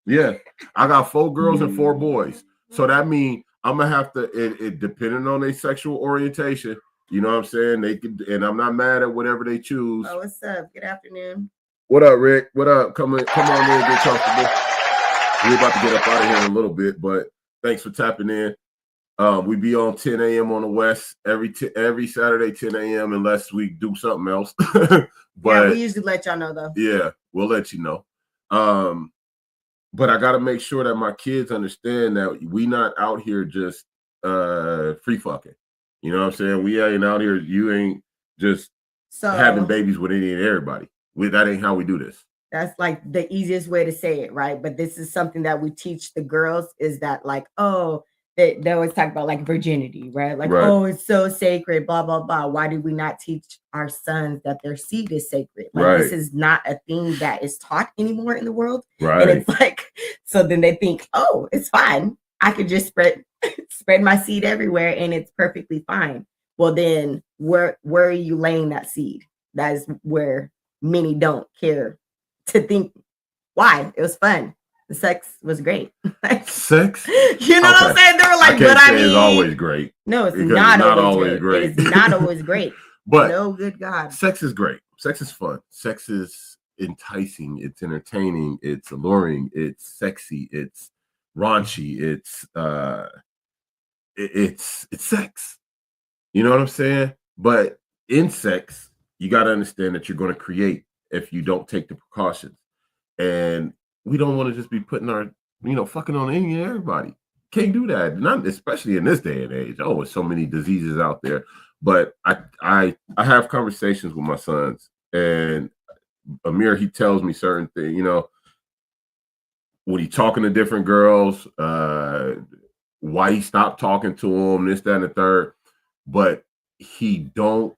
Yeah, I got 4 girls and 4 boys. So that means I'm gonna have to, it depending on their sexual orientation, you know what I'm saying? They could, and I'm not mad at whatever they choose. Oh, what's up? Good afternoon. What up, Rick? What up? Come on in and get comfortable. We're about to get up out of here in a little bit, but thanks for tapping in. We be on 10 a.m. on the West every Saturday, 10 a.m. unless we do something else. But yeah, we usually let y'all know though. Yeah, we'll let you know. But I got to make sure that my kids understand that we not out here just free fucking. You know what I'm saying? We ain't out here. You ain't just having babies with any and everybody. That ain't how we do this. That's like the easiest way to say it, right? But this is something that we teach the girls is that like, oh, they always talk about like virginity, right? Like, oh, it's so sacred, blah, blah, blah. Why did we not teach our sons that their seed is sacred? Like, this is not a thing that is taught anymore in the world. Right. And it's like, so then they think, oh, it's fine. I could just spread my seed everywhere and it's perfectly fine. Well, then where are you laying that seed? That is where many don't care to think why. It was fun. The sex was great. Sex? You know what I'm saying? They were like, but I mean, it's always great. No, it's not always great. It's not always great. But no, good God. Sex is great. Sex is fun. Sex is enticing. It's entertaining. It's alluring. It's sexy. It's raunchy. It's sex. You know what I'm saying? But in sex, you got to understand that you're going to create if you don't take the precautions. And we don't want to just be putting our, fucking on any and everybody. Can't do that. Not especially in this day and age. Oh, there's so many diseases out there. But I have conversations with my sons, and Amir, he tells me certain things, when he's talking to different girls, why he stopped talking to them, this, that, and the third. But he don't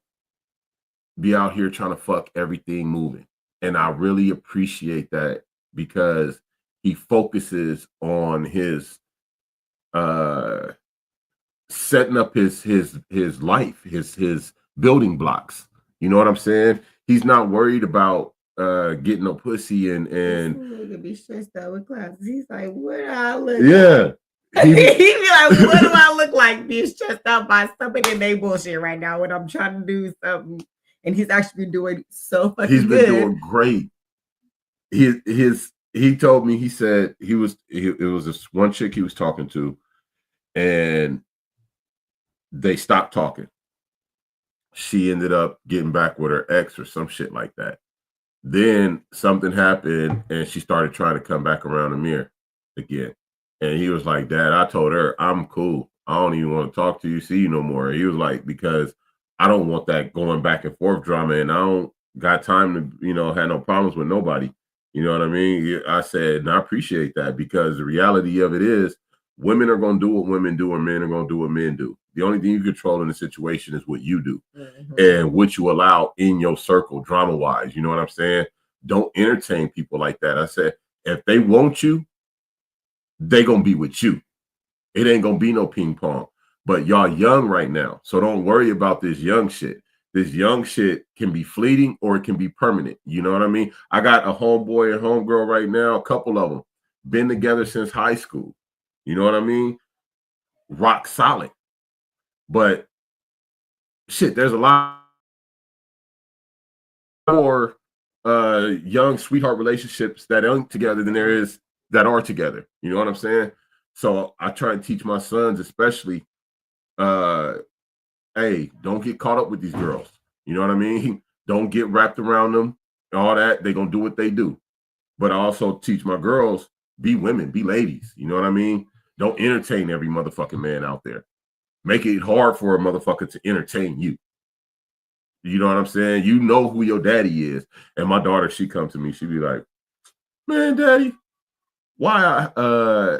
be out here trying to fuck everything moving. And I really appreciate that because he focuses on his setting up his life, his building blocks. You know what I'm saying? He's not worried about getting no pussy and nigga be stressed out with classes. He's like, what do I look like? He'd be like, what do I look like being stressed out by something in their bullshit right now when I'm trying to do something? And he's actually been doing so fucking good. He's been doing great. He told me, he said it was this one chick he was talking to, and they stopped talking. She ended up getting back with her ex or some shit like that. Then something happened and she started trying to come back around Amir again. And he was like, Dad, I told her, I'm cool. I don't even want to talk to you, see you no more. He was like, because I don't want that going back and forth drama, and I don't got time to, have no problems with nobody. You know what I mean? I said, and I appreciate that, because the reality of it is women are going to do what women do and men are going to do what men do. The only thing you control in the situation is what you do and what you allow in your circle drama-wise. You know what I'm saying? Don't entertain people like that. I said, if they want you, they going to be with you. It ain't going to be no ping pong. But y'all young right now, so don't worry about this young shit. this young shit can be fleeting or it can be permanent. You know what I mean? I got a homeboy and homegirl right now, a couple of them, been together since high school. You know what I mean? Rock solid. But shit, there's a lot more young sweetheart relationships that aren't together than there is that are together. You know what I'm saying? So I try and teach my sons, especially, hey, don't get caught up with these girls. You know what I mean? Don't get wrapped around them and all that. They're gonna do what they do. But I also teach my girls, be women, be ladies. You know what I mean? Don't entertain every motherfucking man out there. Make it hard for a motherfucker to entertain you. You know what I'm saying? You know who your daddy is. And my daughter, she comes to me, she be like, man, daddy, why I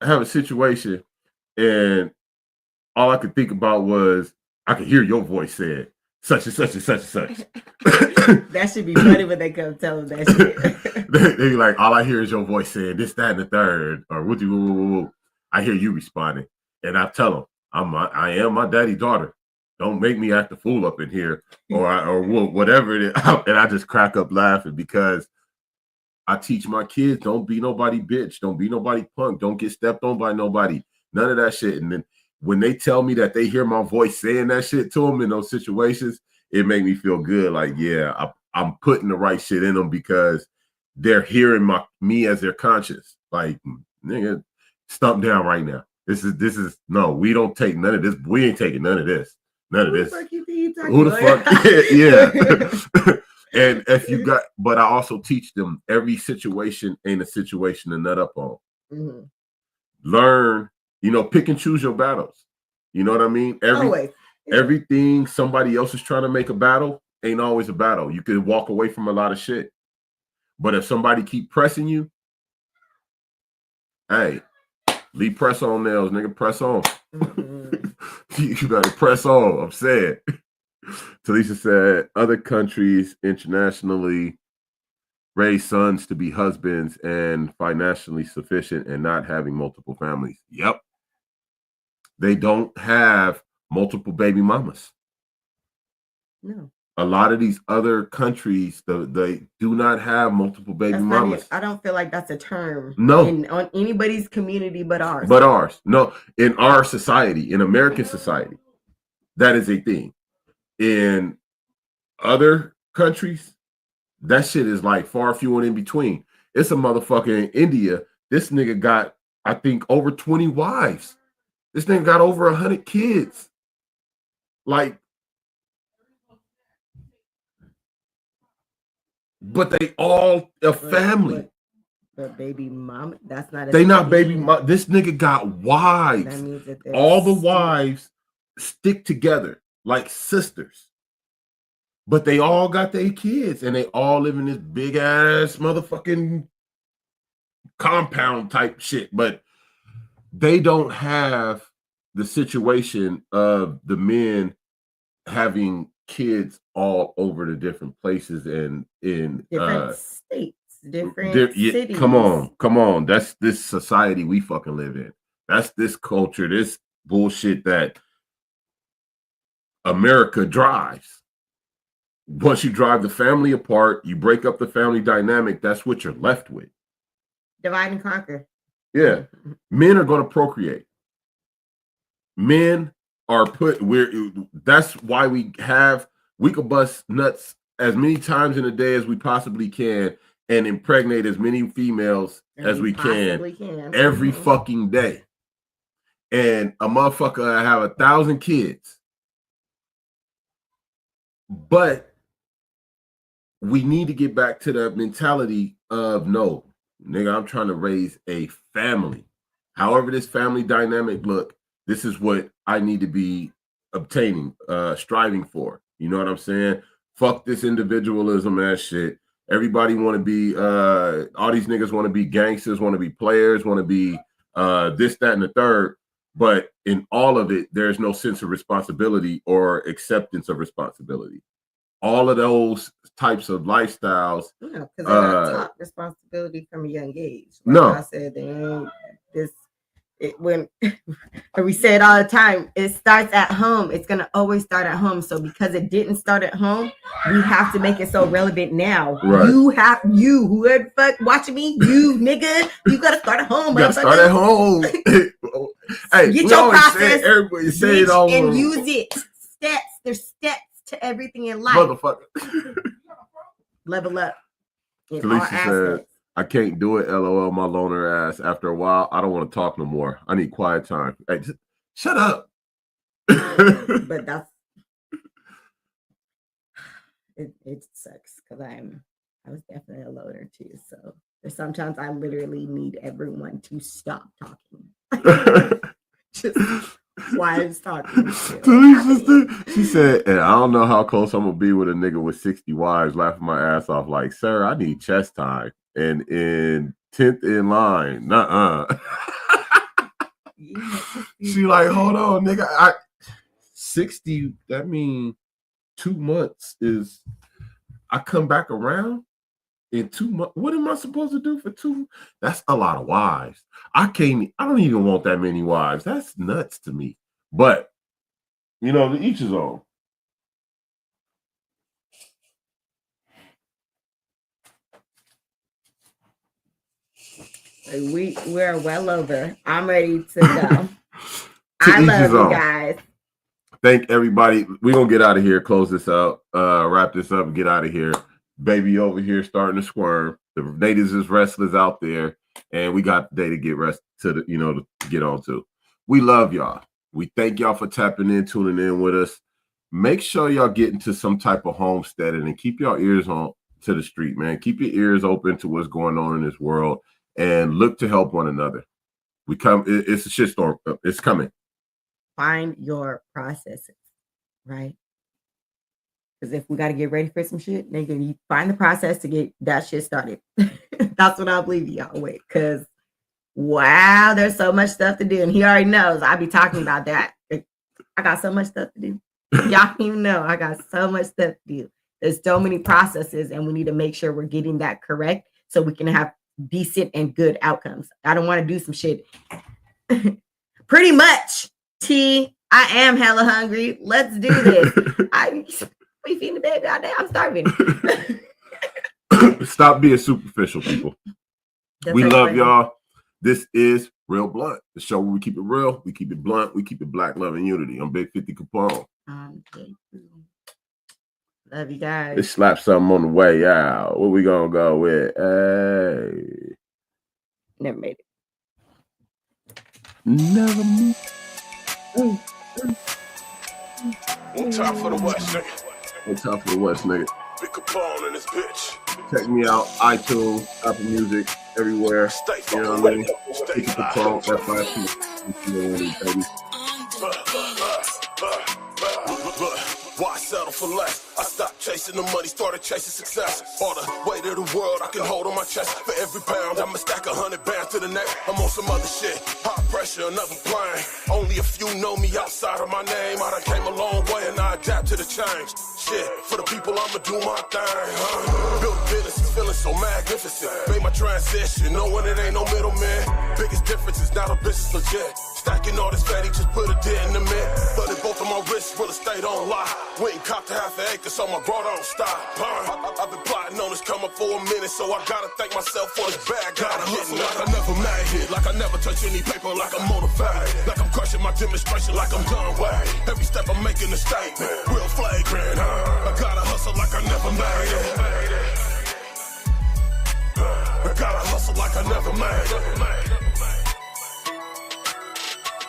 have a situation and all I could think about was I could hear your voice saying such and such and such and such. That should be funny when they come tell them that shit. they be like, all I hear is your voice saying this, that, and the third, or what you. I hear you responding, and I tell them, I am my daddy's daughter. Don't make me act a fool up in here, or whatever it is. And I just crack up laughing because I teach my kids, don't be nobody bitch, don't be nobody punk, don't get stepped on by nobody, none of that shit. And then when they tell me that they hear my voice saying that shit to them in those situations, it make me feel good. Like, yeah, I'm putting the right shit in them because they're hearing me as their conscience. Like, nigga, stump down right now. This is no, we don't take none of this. We ain't taking none of this. None of this. Who the fuck? Yeah. And if you got, but I also teach them every situation ain't a situation to nut up on. Mm-hmm. Learn, pick and choose your battles. You know what I mean? Everything somebody else is trying to make a battle ain't always a battle. You could walk away from a lot of shit. But if somebody keep pressing you, hey, leave press on nails, nigga, press on. Mm-hmm. You gotta press on, I'm saying. Talisa said, other countries internationally raise sons to be husbands and financially sufficient and not having multiple families. Yep. They don't have multiple baby mamas. No. A lot of these other countries, they do not have multiple baby mamas. I don't feel like that's a term. No. On anybody's community but ours. But ours. No. In our society, in American society, that is a thing. In other countries, that shit is like far few and in between. It's a motherfucker in India. This nigga got, I think, over 20 wives. This nigga got over 100 kids. Like, but they all a family. But baby mom, that's not. They not baby mom. This nigga got wives. That means that all the wives stick together like sisters. But they all got their kids and they all live in this big ass motherfucking compound type shit. But they don't have the situation of the men having kids all over the different places and in different states, different cities. Come on. That's this society we fucking live in. That's this culture, this bullshit that America drives. Once you drive the family apart, you break up the family dynamic, that's what you're left with. Divide and conquer. Yeah. Men are going to procreate. Men are that's why we could bust nuts as many times in a day as we possibly can and impregnate as many females as we can every fucking day. And a motherfucker have 1,000 kids. But we need to get back to the mentality of no, nigga, I'm trying to raise a family. However this family dynamic look, this is what I need to be obtaining, striving for. You know what I'm saying? Fuck this individualism ass shit. Everybody want to be, all these niggas want to be gangsters, want to be players, want to be this, that, and the third. But in all of it, there's no sense of responsibility or acceptance of responsibility. All of those types of lifestyles. Yeah, because they're not taught responsibility from a young age. Like no. I said, they ain't this when we say it all the time, it starts at home. It's gonna always start at home. So because it didn't start at home, we have to make it so relevant now. Right. You whoever fuck watching me, you nigga, you gotta start at home. You gotta start at home. Hey, get your process, everybody say it all and use it. Steps. There's steps to everything in life. Motherfucker. Level up. Felicia said, I can't do it, LOL, my loner ass. After a while, I don't want to talk no more. I need quiet time. Hey, just shut up. But that's it sucks because I was definitely a loner too. So there's sometimes I literally need everyone to stop talking. Just wives talking. She said, and I don't know how close I'm gonna be with a nigga with 60 wives, laughing my ass off like, sir, I need chest time. And in 10th in line, nuh-uh. She like, hold on, nigga. 60, that mean 2 months is I come back around in 2 months. What am I supposed to do for 2? That's a lot of wives. I don't even want that many wives. That's nuts to me. But to each his own. We're well over. I'm ready to go. I love you guys. Thank everybody. We're gonna get out of here, close this out, wrap this up, and get out of here. Baby over here starting to squirm. The natives is restless out there, and we got the day to get to get on to. We love y'all. We thank y'all for tapping in, tuning in with us. Make sure y'all get into some type of homesteading and keep your ears on to the street, man. Keep your ears open to what's going on in this world and look to help one another. It's a shitstorm. It's coming. Find your processes, right? Because if we got to get ready for some shit, nigga, you find the process to get that shit started. That's what I believe y'all with. Because, wow, there's so much stuff to do. And he already knows I be talking about that. I got so much stuff to do. Y'all don't even know. I got so much stuff to do. There's so many processes, and we need to make sure we're getting that correct so we can have decent and good outcomes. I don't want to do some shit. Pretty much. I am hella hungry. Let's do this. We feeding the baby all day. I'm starving. Stop being superficial, people. We love y'all. This is Real Blunt, the show where we keep it real, we keep it blunt, we keep it black, love, and unity. I'm Big 50 Capone. Love you guys. Let's slap something on the way out. What we gonna go with? Hey. Never made it. Never made One time for the West, nigga. One time for the West, nigga. Big Capone in this bitch. Check me out, iTunes, Apple Music, everywhere. Stay You know what I mean? Stay Big Capone, Why settle for less? I stopped chasing the money, started chasing success. All the weight of the world I can hold on my chest. For every pound, I'ma stack 100 bands to the neck. I'm on some other shit, high pressure, another plane. Only a few know me outside of my name. I done came a long way and I adapt to the change. Shit, for the people I'ma do my thing, Build a business, it's feeling so magnificent. Made my transition, knowing it ain't no middleman. Biggest difference is now the business legit. Stacking all this fatty, just put a dent in the mid. Flooded both of my wrists, real estate on lock. Went and copped a half an acre, so my bro don't stop. I've been plotting on this come up for a minute, so I gotta thank myself for this bag. Gotta hustle like I never made it, like I never touch any paper, like I'm motivated, like I'm crushing my demonstration, like I'm done with. Every step I'm making a statement, real flagrant. I gotta hustle like I never made it. I gotta hustle like I never made it.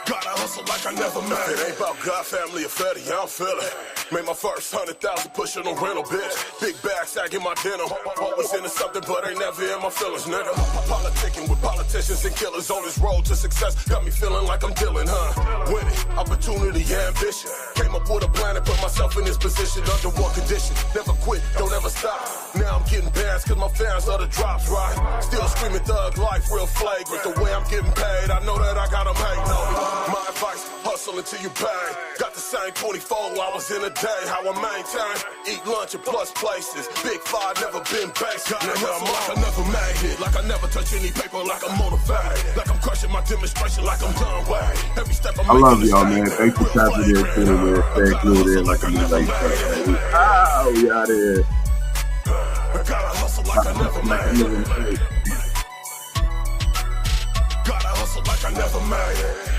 Gotta hustle like I never made it. It ain't about God, family, or fatty, I don't feel it. Made my first 100,000 pushing on rental, bitch. Big bag sagging my denim. Always into something, but ain't never in my feelings, nigga. Politicking with politicians and killers on this road to success. Got me feeling like I'm dealing, Winning, opportunity, ambition. Came up with a plan and put myself in this position under one condition. Never quit, don't ever stop. Now I'm getting bands cause my fans are the drops, right? Still screaming thug life, real flagrant. The way I'm getting paid, I know that I got them hating on me. My advice, hustle until you pay. Got the same 24 I was in a day. day, how I maintain. Eat lunch at plus places. Big five, never been basic. Nigga, I'm like I never made it. Like I never touch any paper, like I'm motivated. Like I'm crushing my demonstration, like I'm done way. Every step I'm I love y'all, man. Thanks for tapping in, too, man. Stay glued in like I'm like oh, we out of here. Gotta hustle like I never made it. Gotta hustle like I never made it.